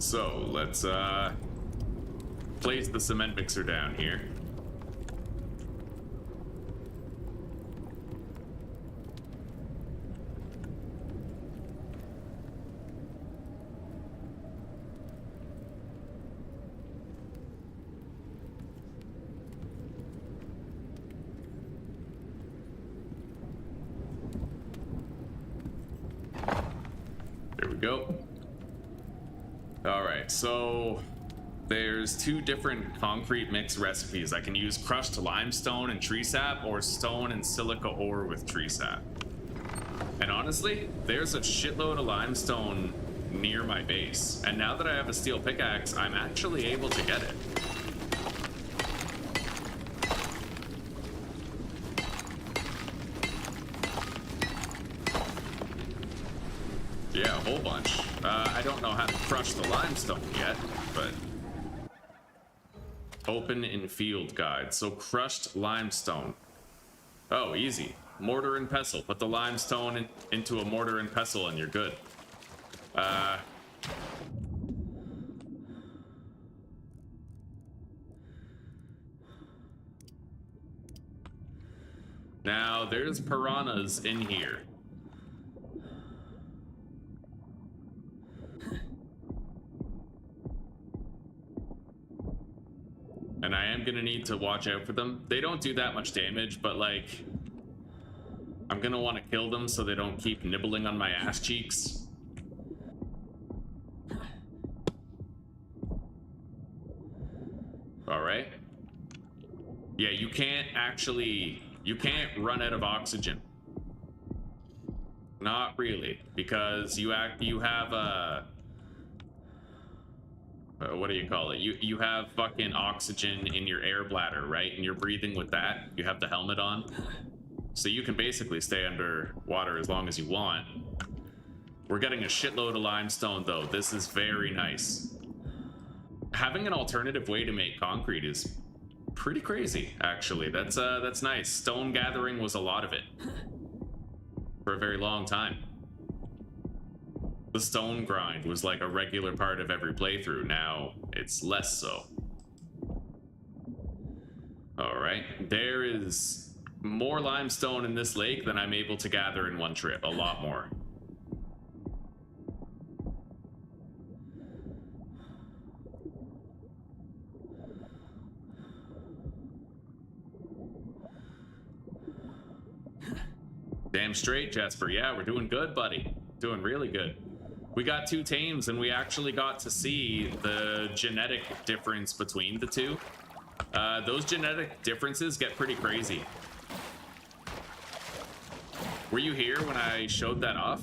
So let's place the cement mixer down here. There we go. All right, so there's two different concrete mix recipes. I can use crushed limestone and tree sap, or stone and silica ore with tree sap. And honestly, there's a shitload of limestone near my base. And now that I have a steel pickaxe, I'm actually able to get it. Yeah, a whole bunch. I don't know how to crush the limestone yet, but... Open in field guide. So crushed limestone. Oh, easy. Mortar and pestle. Put the limestone into a mortar and pestle and you're good. Now, there's piranhas in here. And I am gonna need to watch out for them. They don't do that much damage, but like, I'm gonna want to kill them so they don't keep nibbling on my ass cheeks. All right. Yeah, you can't run out of oxygen. Not really, because you have a... what do you call it? You have fucking oxygen in your air bladder, right? And you're breathing with that. You have the helmet on. So you can basically stay underwater as long as you want. We're getting a shitload of limestone, though. This is very nice. Having an alternative way to make concrete is pretty crazy, actually. That's nice. Stone gathering was a lot of it. For a very long time. The stone grind was like a regular part of every playthrough. Now it's less so. All right, there is more limestone in this lake than I'm able to gather in one trip. A lot more. Damn straight, Jasper. Yeah, we're doing good, buddy. Doing really good. We got 2 tames, and we actually got to see the genetic difference between the two. Those genetic differences get pretty crazy. Were you here when I showed that off?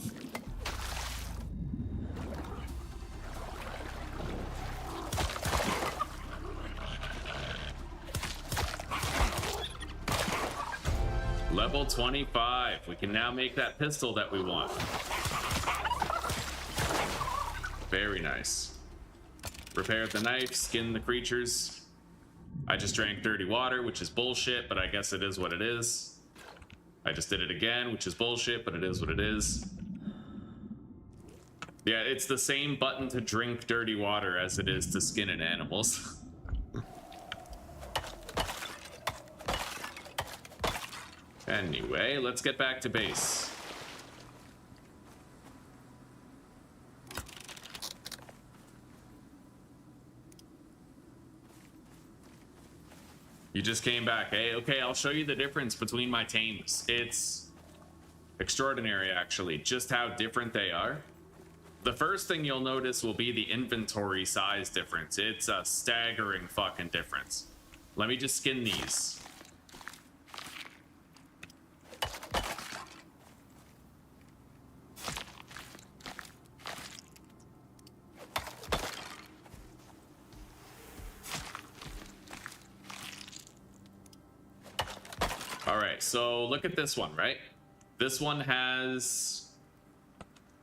Level 25. We can now make that pistol that we want. Very nice. Repair the knife, skin the creatures. I just drank dirty water, which is bullshit, but I guess it is what it is. I just did it again, which is bullshit, but it is what it is. Yeah, it's the same button to drink dirty water as it is to skin an animals. Anyway, let's get back to base. You just came back, eh? Okay, I'll show you the difference between my tames. It's extraordinary actually, just how different they are. The first thing you'll notice will be the inventory size difference. It's a staggering fucking difference. Let me just skin these. All right, so look at this one, right? This one has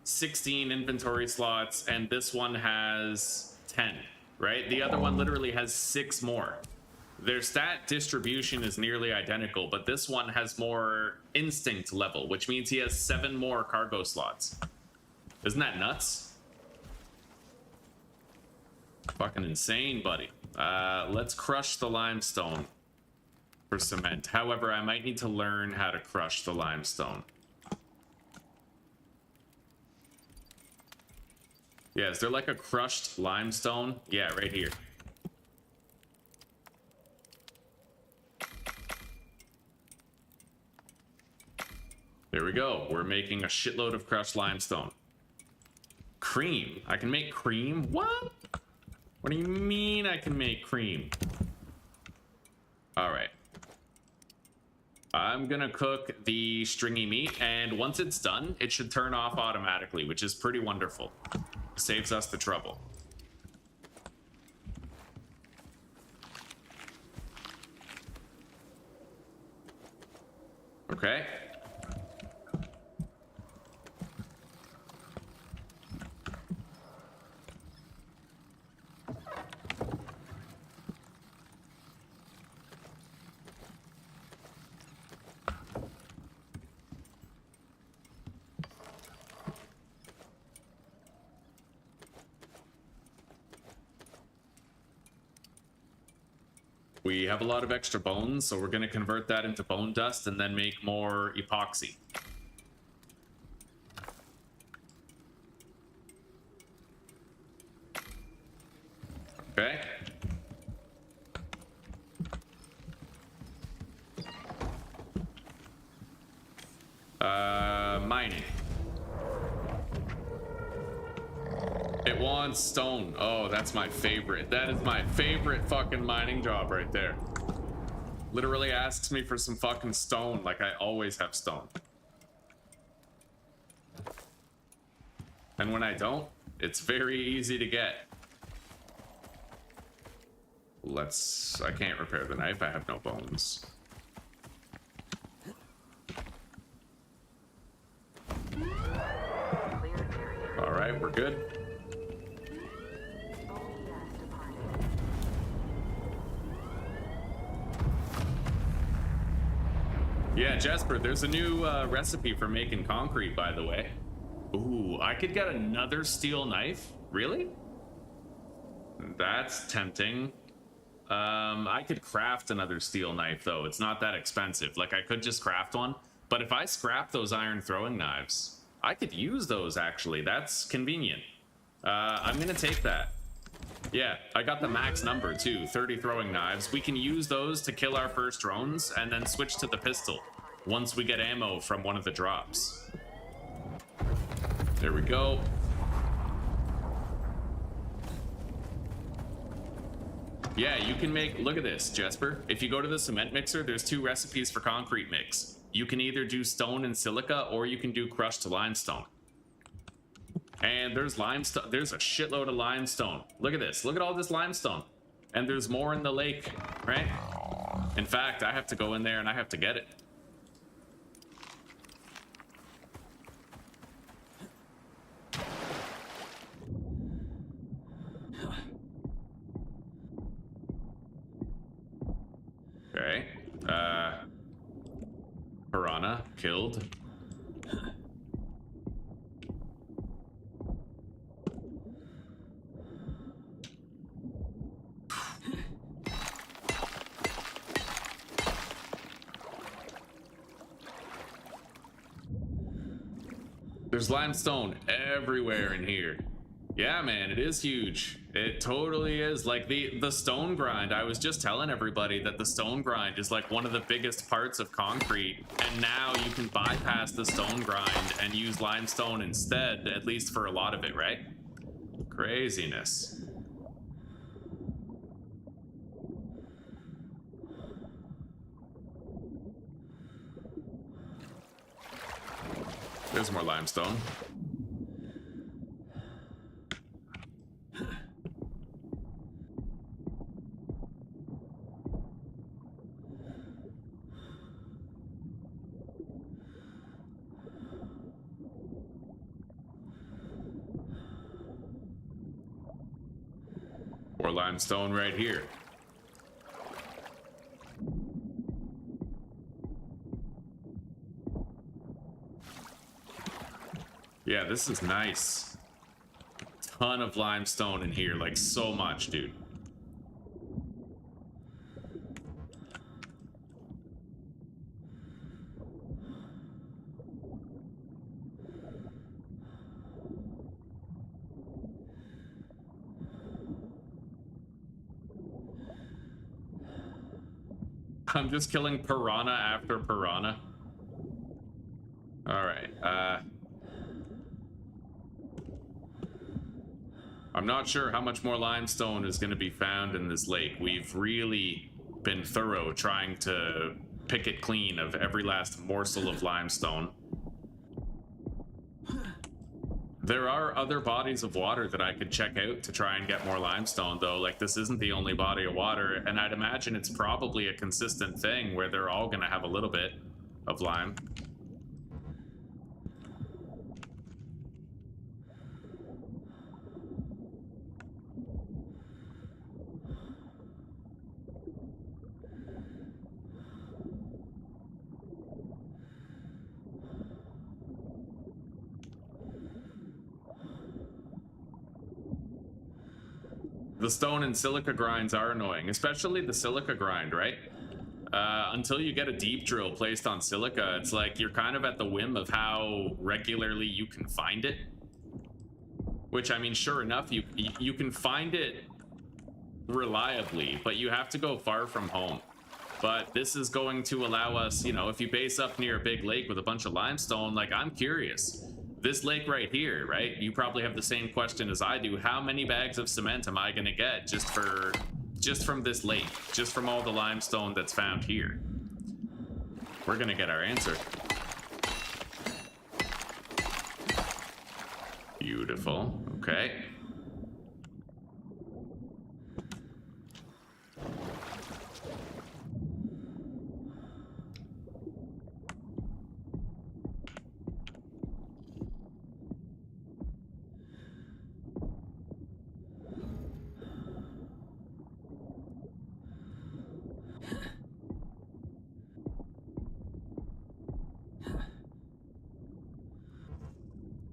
16 inventory slots, and this one has 10, right? The other one literally has 6 more. Their stat distribution is nearly identical, but this one has more instinct level, which means he has 7 more cargo slots. Isn't that nuts? Fucking insane, buddy. Let's crush the limestone for cement. However, I might need to learn how to crush the limestone. Yeah, is there like a crushed limestone? Yeah, right here. There we go. We're making a shitload of crushed limestone. Cream. I can make cream? What? What do you mean I can make cream? All right. I'm gonna cook the stringy meat, and once it's done, it should turn off automatically, which is pretty wonderful. Saves us the trouble. Okay. We have a lot of extra bones, so we're going to convert that into bone dust and then make more epoxy. Okay. Mining. It wants stone. Oh, that's my favorite. That is my favorite fucking mining job right there. Literally asks me for some fucking stone, like I always have stone. And when I don't, it's very easy to get. I can't repair the knife, I have no bones. Alright, we're good. Yeah, Jesper, there's a new recipe for making concrete, by the way. Ooh, I could get another steel knife? Really? That's tempting. I could craft another steel knife, though. It's not that expensive. Like, I could just craft one. But if I scrap those iron throwing knives, I could use those, actually. That's convenient. I'm gonna take that. Yeah, I got the max number too, 30 throwing knives. We can use those to kill our first drones and then switch to the pistol once we get ammo from one of the drops. There we go. Yeah, you can make, look at this, Jesper. If you go to the cement mixer, there's 2 recipes for concrete mix. You can either do stone and silica, or you can do crushed limestone. And there's limestone. There's a shitload of limestone. Look at this. Look at all this limestone. And there's more in the lake, right? In fact, I have to go in there and I have to get it. Okay. Piranha killed. There's limestone everywhere in here. Yeah, man, it is huge. It totally is. Like the stone grind. I was just telling everybody that the stone grind is like one of the biggest parts of concrete, and now you can bypass the stone grind and use limestone instead, at least for a lot of it, right? Craziness. There's more limestone. More limestone right here. Yeah, this is nice. Ton of limestone in here, like so much, dude. I'm just killing piranha after piranha. All right. I'm not sure how much more limestone is going to be found in this lake. We've really been thorough trying to pick it clean of every last morsel of limestone. There are other bodies of water that I could check out to try and get more limestone, though. Like, this isn't the only body of water, and I'd imagine it's probably a consistent thing where they're all going to have a little bit of lime. The stone and silica grinds are annoying, especially the silica grind, right? Until you get a deep drill placed on silica, it's like you're kind of at the whim of how regularly you can find it. Which, I mean, sure enough, you can find it reliably, but you have to go far from home. But this is going to allow us, you know, if you base up near a big lake with a bunch of limestone, like, I'm curious. This lake right here, right? You probably have the same question as I do. How many bags of cement am I gonna get just from this lake, just from all the limestone that's found here? We're gonna get our answer. Beautiful. Okay.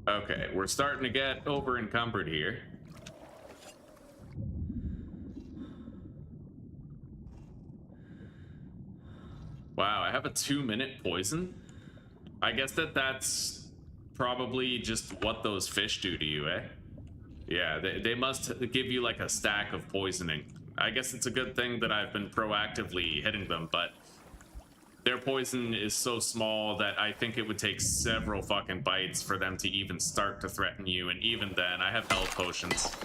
Okay, we're starting to get over encumbered here. Wow, I have a 2-minute poison? I guess that's probably just what those fish do to you, eh? Yeah, they must give you like a stack of poisoning. I guess it's a good thing that I've been proactively hitting them, but their poison is so small that I think it would take several fucking bites for them to even start to threaten you, and even then, I have health potions.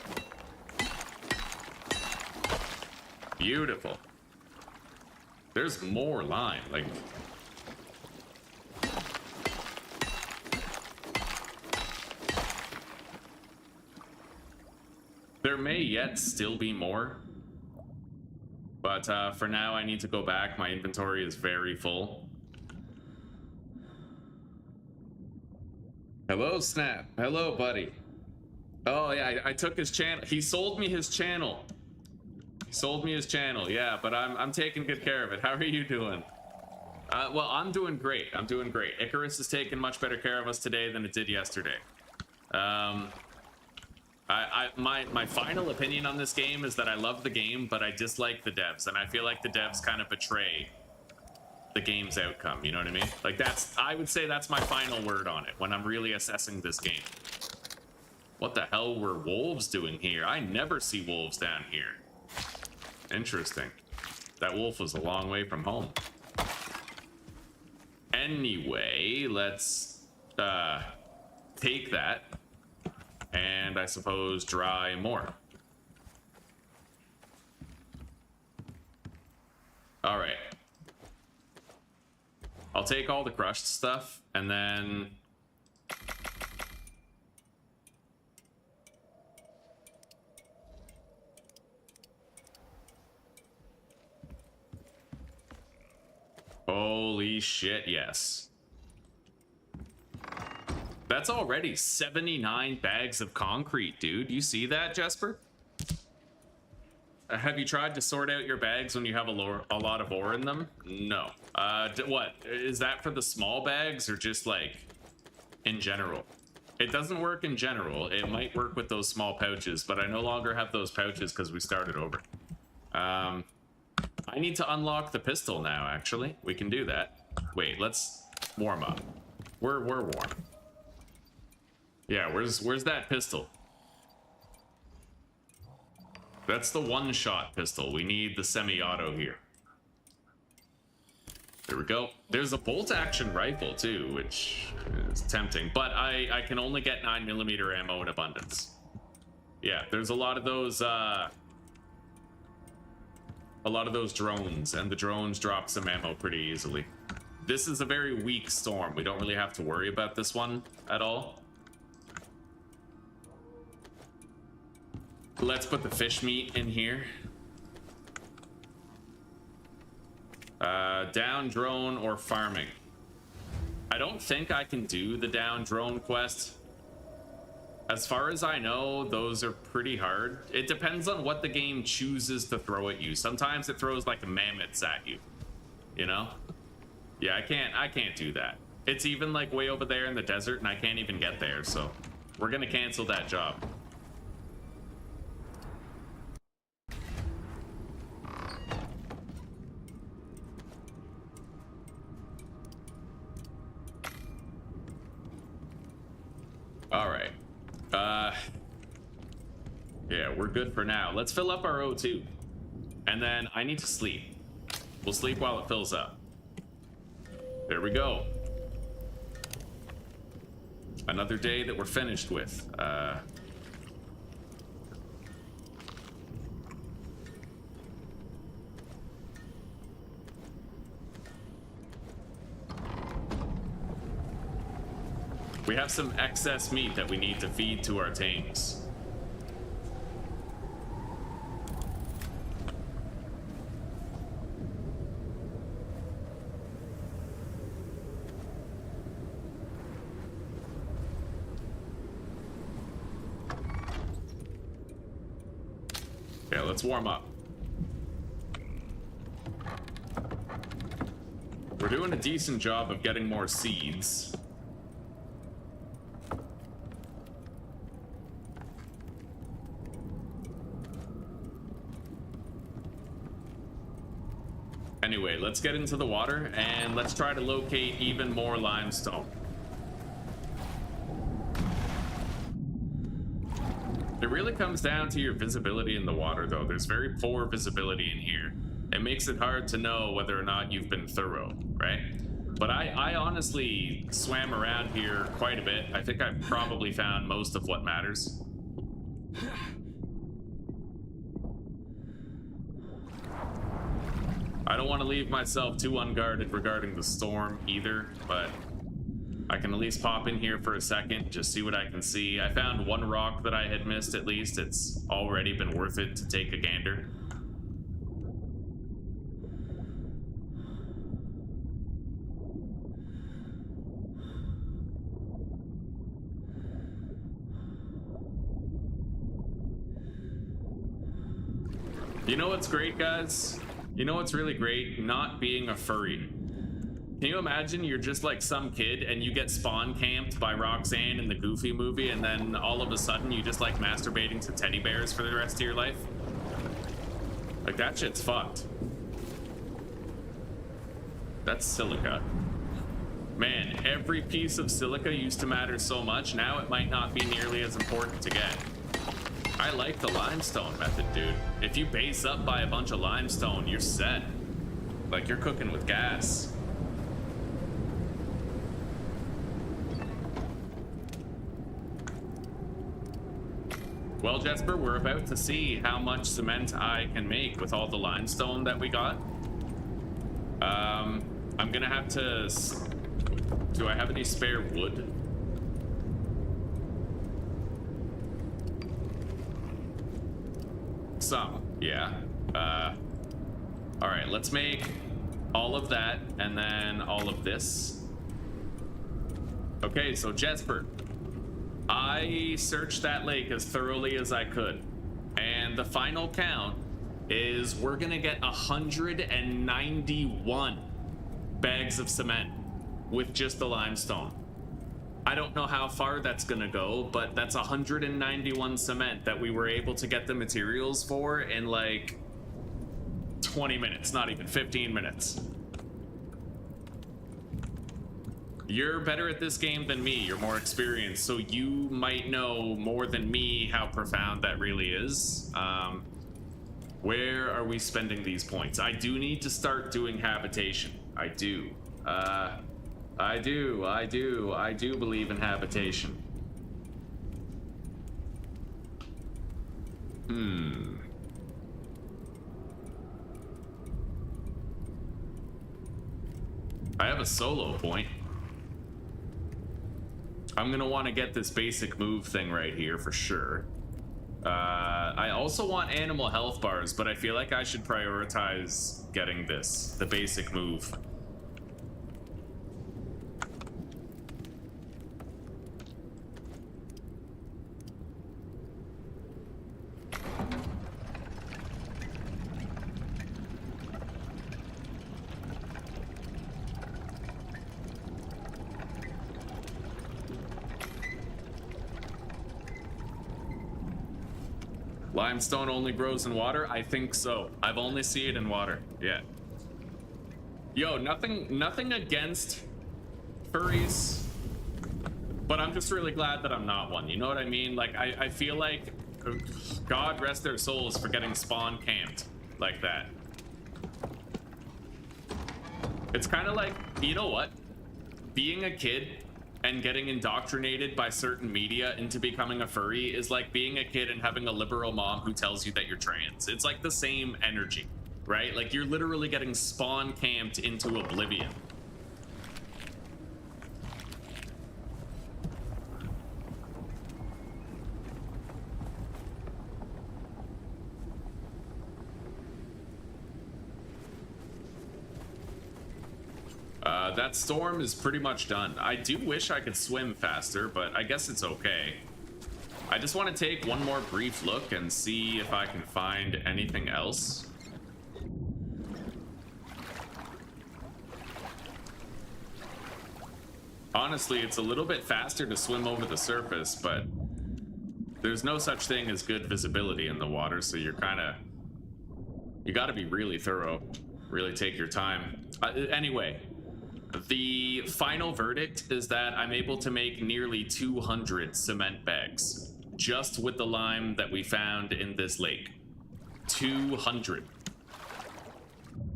Beautiful. There's more lime, like... There may yet still be more. But for now, I need to go back. My inventory is very full. Hello, Snap. Hello, buddy. Oh, yeah, I took his channel. He sold me his channel. He sold me his channel, yeah, but I'm taking good care of it. How are you doing? Well, I'm doing great. I'm doing great. Icarus is taking much better care of us today than it did yesterday. My final opinion on this game is that I love the game, but I dislike the devs, and I feel like the devs kind of betray the game's outcome, you know what I mean? Like, I would say that's my final word on it when I'm really assessing this game. What the hell were wolves doing here? I never see wolves down here. Interesting. That wolf was a long way from home. Anyway, let's take that and I suppose dry more. All right. I'll take all the crushed stuff and then holy shit, yes. That's already 79 bags of concrete, dude. You see that, Jesper? Have you tried to sort out your bags when you have a lot of ore in them? No. What? Is that for the small bags or just like in general? It doesn't work in general. It might work with those small pouches, but I no longer have those pouches because we started over. I need to unlock the pistol now, actually. We can do that. Wait, let's warm up. We're warm. Yeah, where's that pistol? That's the one-shot pistol. We need the semi-auto here. There we go. There's a bolt-action rifle, too, which is tempting. But I can only get 9mm ammo in abundance. Yeah, there's a lot of those drones, and the drones drop some ammo pretty easily. This is a very weak storm. We don't really have to worry about this one at all. Let's put the fish meat in here. Down drone or farming. I don't think I can do the down drone quest. As far as I know, those are pretty hard. It depends on what the game chooses to throw at you. Sometimes it throws like mammoths at you, you know? Yeah, I can't do that. It's even like way over there in the desert and I can't even get there, so we're gonna cancel that job. All right. Yeah, we're good for now. Let's fill up our O2. And then I need to sleep. We'll sleep while it fills up. There we go. Another day that we're finished with. We have some excess meat that we need to feed to our tanks. Okay, let's warm up. We're doing a decent job of getting more seeds. Anyway, let's get into the water and let's try to locate even more limestone. It really comes down to your visibility in the water, though. There's very poor visibility in here. It makes it hard to know whether or not you've been thorough, right? But I honestly swam around here quite a bit. I think I've probably found most of what matters. I don't want to leave myself too unguarded regarding the storm either, but I can at least pop in here for a second, just see what I can see. I found one rock that I had missed at least. It's already been worth it to take a gander. You know what's great, guys? You know what's really great? Not being a furry. Can you imagine you're just like some kid and you get spawn camped by Roxanne in the Goofy movie and then all of a sudden you just like masturbating to teddy bears for the rest of your life? Like, that shit's fucked. That's silica. Man, every piece of silica used to matter so much, now it might not be nearly as important to get. I like the limestone method, dude. If you base up by a bunch of limestone, you're set. Like, you're cooking with gas. Well, Jesper, we're about to see how much cement I can make with all the limestone that we got. I'm gonna have to... Do I have any spare wood? Some, yeah. All right, let's make all of that and then all of this. Okay, so Jesper, I searched that lake as thoroughly as I could, and the final count is we're gonna get 191 bags of cement with just the limestone. I don't know how far that's gonna go, but that's 191 cement that we were able to get the materials for in like 20 minutes, not even 15 minutes. You're better at this game than me, you're more experienced, so you might know more than me how profound that really is. Where are we spending these points? I do need to start doing habitation. I do. I do believe in habitation. I have a solo point. I'm gonna want to get this basic move thing right here for sure. I also want animal health bars, but I feel like I should prioritize getting this, the basic move. Limestone only grows in water? I think so. I've only seen it in water. Yeah. Yo, nothing against furries, but I'm just really glad that I'm not one. You know what I mean? Like, I feel like God rest their souls for getting spawn camped like that. It's kind of like, you know what? Being a kid and getting indoctrinated by certain media into becoming a furry is like being a kid and having a liberal mom who tells you that you're trans. It's like the same energy, right? Like, you're literally getting spawn camped into oblivion. That storm is pretty much done. I do wish I could swim faster, but I guess it's okay. I just want to take one more brief look and see if I can find anything else. Honestly, it's a little bit faster to swim over the surface, but there's no such thing as good visibility in the water, so you gotta be really thorough, really take your time. Anyway, the final verdict is that I'm able to make nearly 200 cement bags just with the lime that we found in this lake. 200.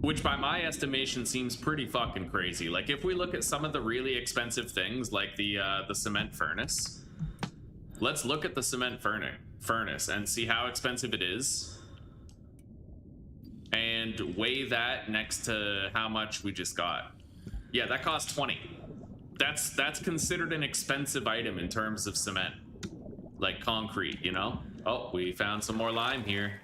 Which by my estimation seems pretty fucking crazy. Like, if we look at some of the really expensive things like the cement furnace, let's look at the cement furnace and see how expensive it is and weigh that next to how much we just got. Yeah, that cost 20. That's considered an expensive item in terms of cement. Like concrete, you know? Oh, we found some more lime here.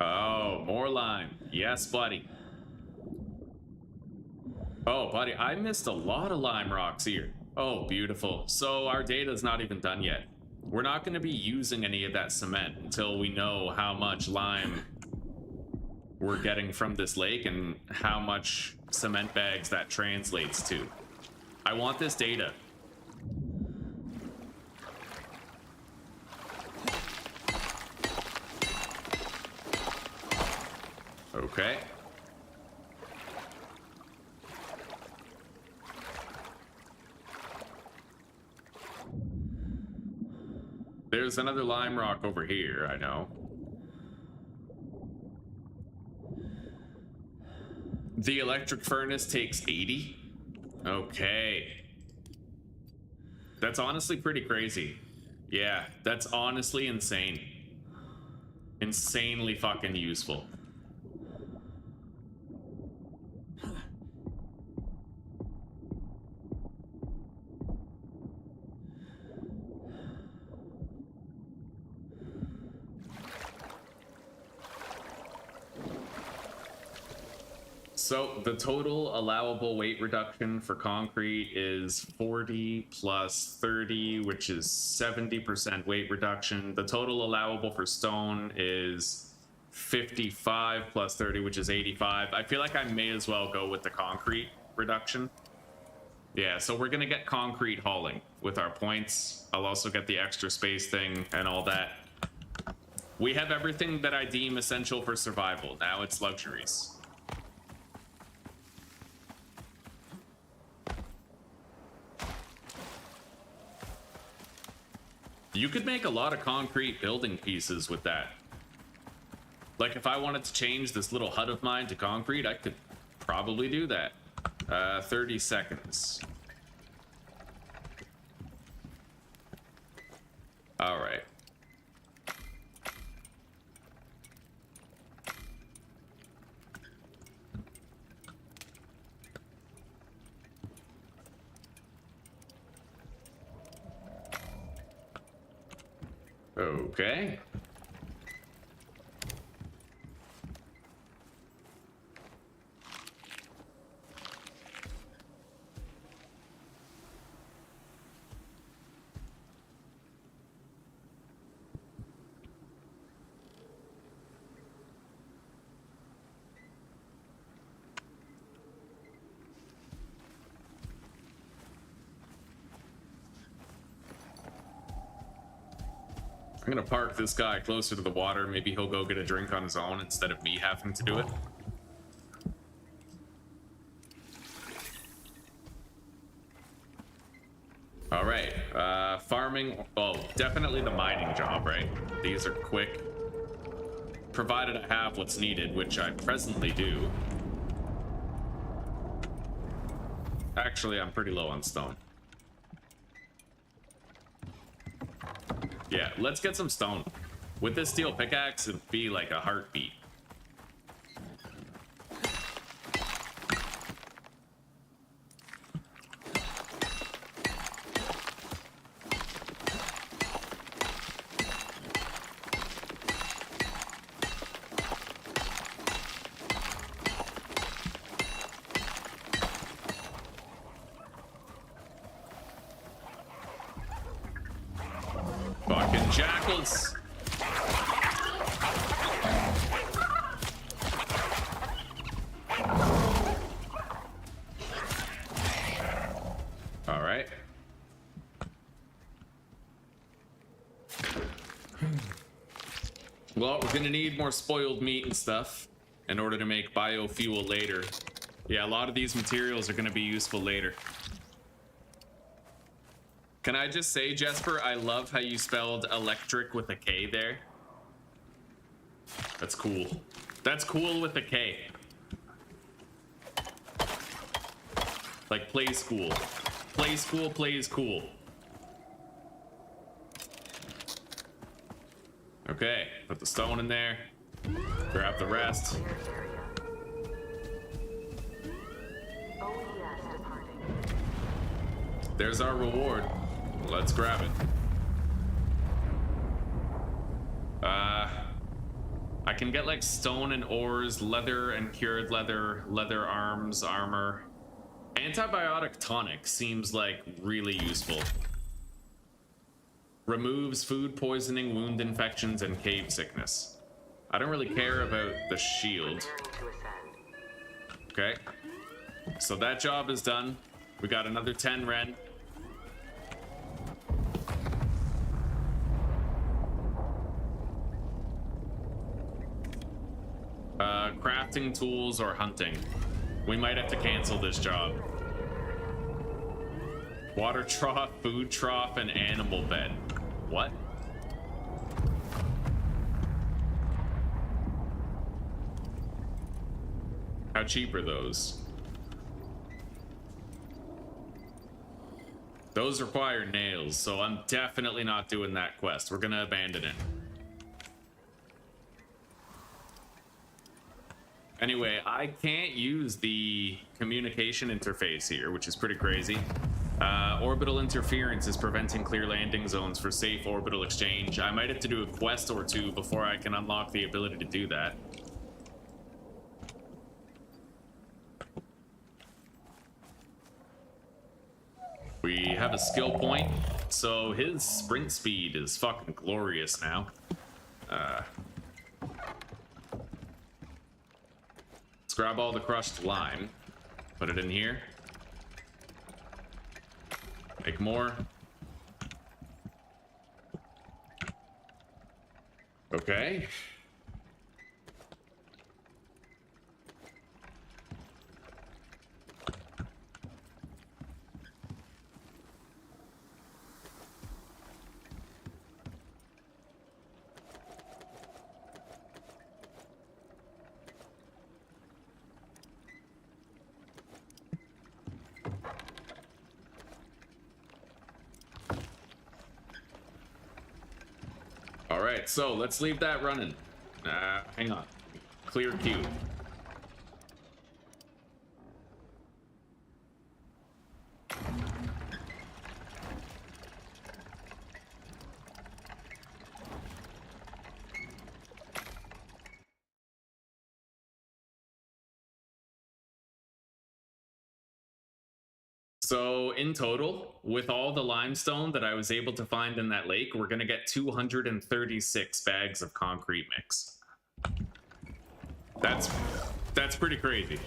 Oh, more lime. Yes, buddy. Oh, buddy, I missed a lot of lime rocks here. Oh, beautiful. So our data's not even done yet. We're not going to be using any of that cement until we know how much lime we're getting from this lake and how much cement bags that translates to. I want this data. Okay. There's another lime rock over here, I know. The electric furnace takes 80? Okay. That's honestly pretty crazy. Yeah, that's honestly insane. Insanely fucking useful. So the total allowable weight reduction for concrete is 40 plus 30, which is 70% weight reduction. The total allowable for stone is 55 plus 30, which is 85. I feel like I may as well go with the concrete reduction. Yeah, so we're gonna get concrete hauling with our points. I'll also get the extra space thing and all that. We have everything that I deem essential for survival. Now it's luxuries. You could make a lot of concrete building pieces with that. Like if I wanted to change this little hut of mine to concrete, I could probably do that. 30 seconds. All right. Okay. I'm gonna park this guy closer to the water. Maybe he'll go get a drink on his own instead of me having to do it. All right, farming. Oh, definitely the mining job, right? These are quick. Provided I have what's needed, which I presently do. Actually, I'm pretty low on stone. Yeah, let's get some stone. With this steel pickaxe, it'd be like a heartbeat. Fucking jackals. All right. Well, we're gonna need more spoiled meat and stuff in order to make biofuel later. Yeah, a lot of these materials are gonna be useful later. Can I just say, Jesper, I love how you spelled electric with a K there. That's cool. That's cool with a K. Like play school. Play school plays cool. Okay, put the stone in there. Grab the rest. There's our reward. Let's grab it. I can get like stone and ores, leather and cured leather, leather arms, armor. Antibiotic tonic seems like really useful. Removes food poisoning, wound infections, and cave sickness. I don't really care about the shield. Okay. So that job is done. We got another 10 Ren. Crafting tools or hunting. We might have to cancel this job. Water trough, food trough, and animal bed. What? How cheap are those? Those require nails, so I'm definitely not doing that quest. We're gonna abandon it. Anyway, I can't use the communication interface here, which is pretty crazy. Orbital interference is preventing clear landing zones for safe orbital exchange. I might have to do a quest or two before I can unlock the ability to do that. We have a skill point, so his sprint speed is fucking glorious now. Let's grab all the crushed lime, put it in here. Make more. Okay. All right, so let's leave that running. Hang on. Clear queue. So in total, with all the limestone that I was able to find in that lake, we're gonna get 236 bags of concrete mix. That's pretty crazy.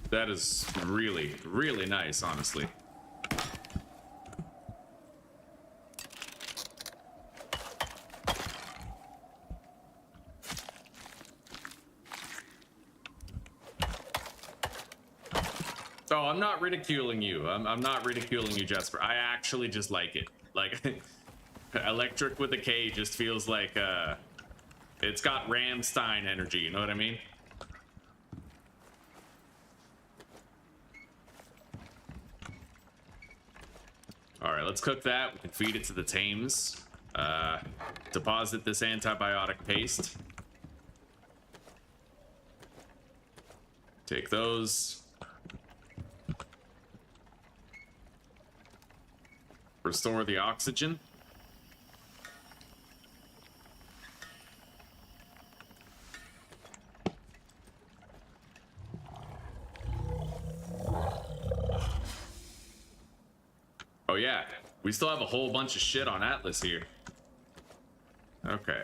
That is really, really nice, honestly. Oh, I'm not ridiculing you. I'm not ridiculing you, Jesper. I actually just like it. Like, electric with a K just feels like, it's got Ramstein energy, you know what I mean? All right, let's cook that. We can feed it to the tames. Deposit this antibiotic paste. Take those. Restore the oxygen. Oh yeah, we still have a whole bunch of shit on Atlas here. Okay.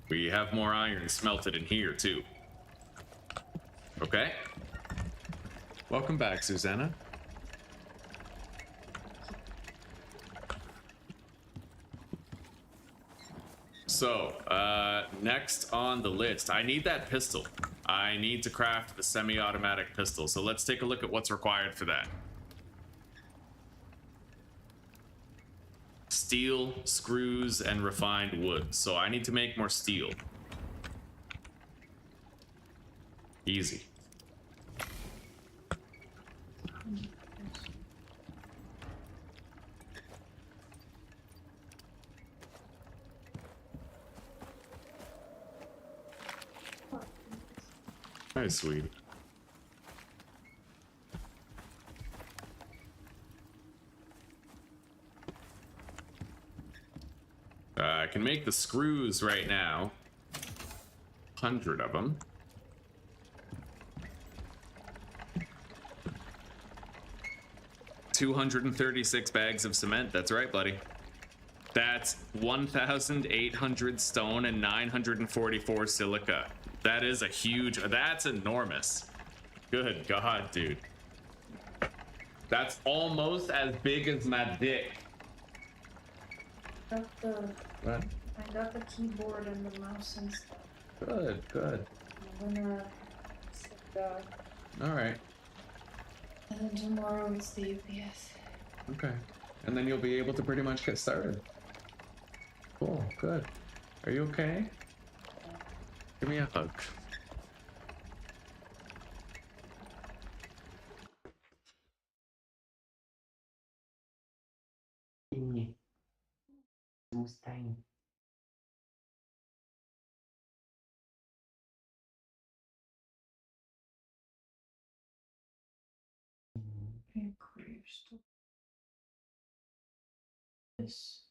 We have more iron smelted in here too. Okay. Welcome back, Susanna. So, next on the list, I need that pistol. I need to craft the semi-automatic pistol. So let's take a look at what's required for that. Steel, screws, and refined wood. So I need to make more steel. Easy. Nice, sweet. can make the screws right now. 100 of them. $236 bags of cement. That's right, buddy. That's 1,800 stone and 944 silica. That is a huge. That's enormous. Good God, dude. That's almost as big as my dick. Got the, What? I got the keyboard and the mouse and stuff. Good, good. I'm gonna sit down. All right. And then tomorrow is the UPS. Okay. And then you'll be able to pretty much get started. Cool, good. Are you okay? Give me a hug. This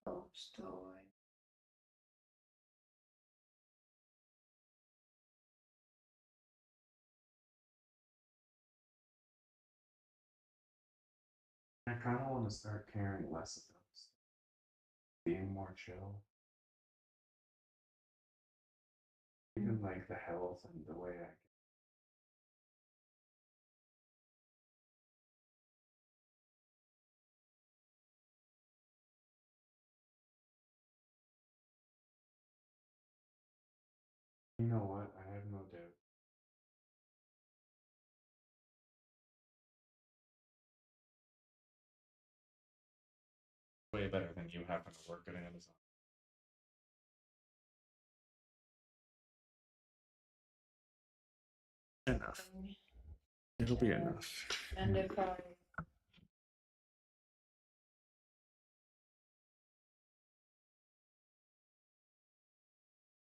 helps though. I kind of want to start caring less about stuff. Being more chill. Even like the health and the way I. You know what? I have no doubt. Way better than you having to work at Amazon. Enough. It'll be enough. And if I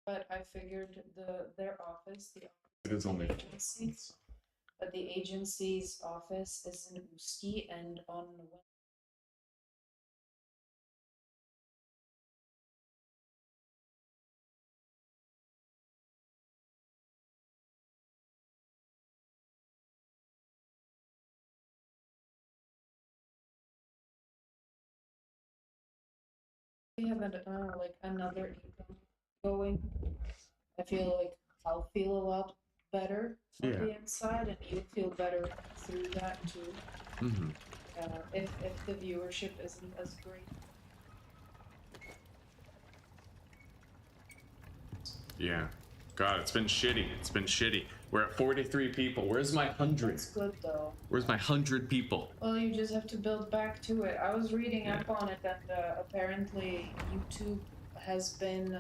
but I figured their office, the It is only agency, but the agency's office is in Uski and on we have like another income going. I feel like I'll feel a lot better on the inside, and you feel better through that too. Mm-hmm. If the viewership isn't as great. Yeah. God, it's been shitty. It's been shitty. We're at 43 people. Where's my 100? It's good though. Where's my 100 people? Well, you just have to build back to it. I was reading up on it, and apparently YouTube has been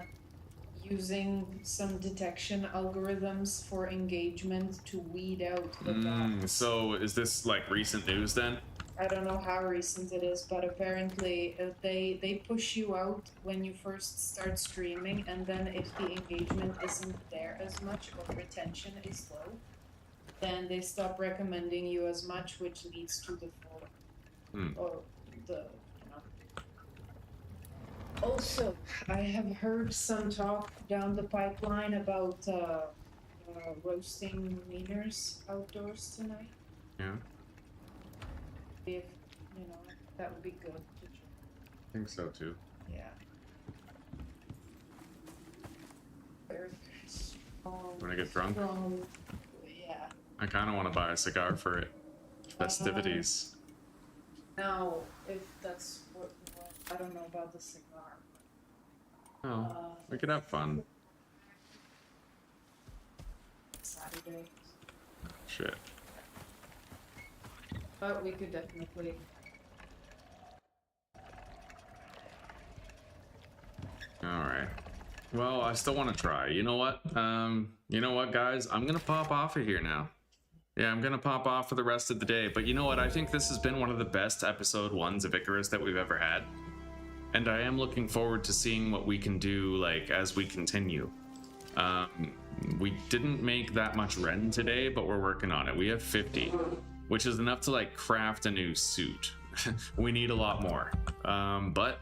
using some detection algorithms for engagement to weed out the bots. So is this like recent news then? I don't know how recent it is, but apparently they push you out when you first start streaming, and then if the engagement isn't there as much or retention is low, then they stop recommending you as much, which leads to the fall or the. Also, I have heard some talk down the pipeline about roasting wieners outdoors tonight. Yeah. If, that would be good to try. I think so too. Yeah. Very strong. Wanna get drunk? Yeah. I kind of want to buy a cigar for it. Festivities. Now, if that's what I don't know about the cigar. Oh, we could have fun. Saturday. Shit. But we could definitely. Alright. Well, I still want to try. You know what? You know what, guys? I'm gonna pop off of here now. Yeah, I'm gonna pop off for the rest of the day. But you know what? I think this has been one of the best episode 1s of Icarus that we've ever had. And I am looking forward to seeing what we can do, like, as we continue. We didn't make that much Ren today, but we're working on it. We have 50, which is enough to, like, craft a new suit. We need a lot more. But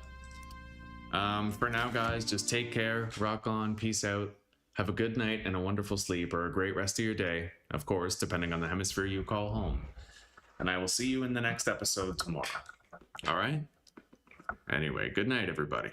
For now, guys, just take care, rock on, peace out, have a good night and a wonderful sleep, or a great rest of your day, of course, depending on the hemisphere you call home. And I will see you in the next episode tomorrow. All right? Anyway, good night, everybody.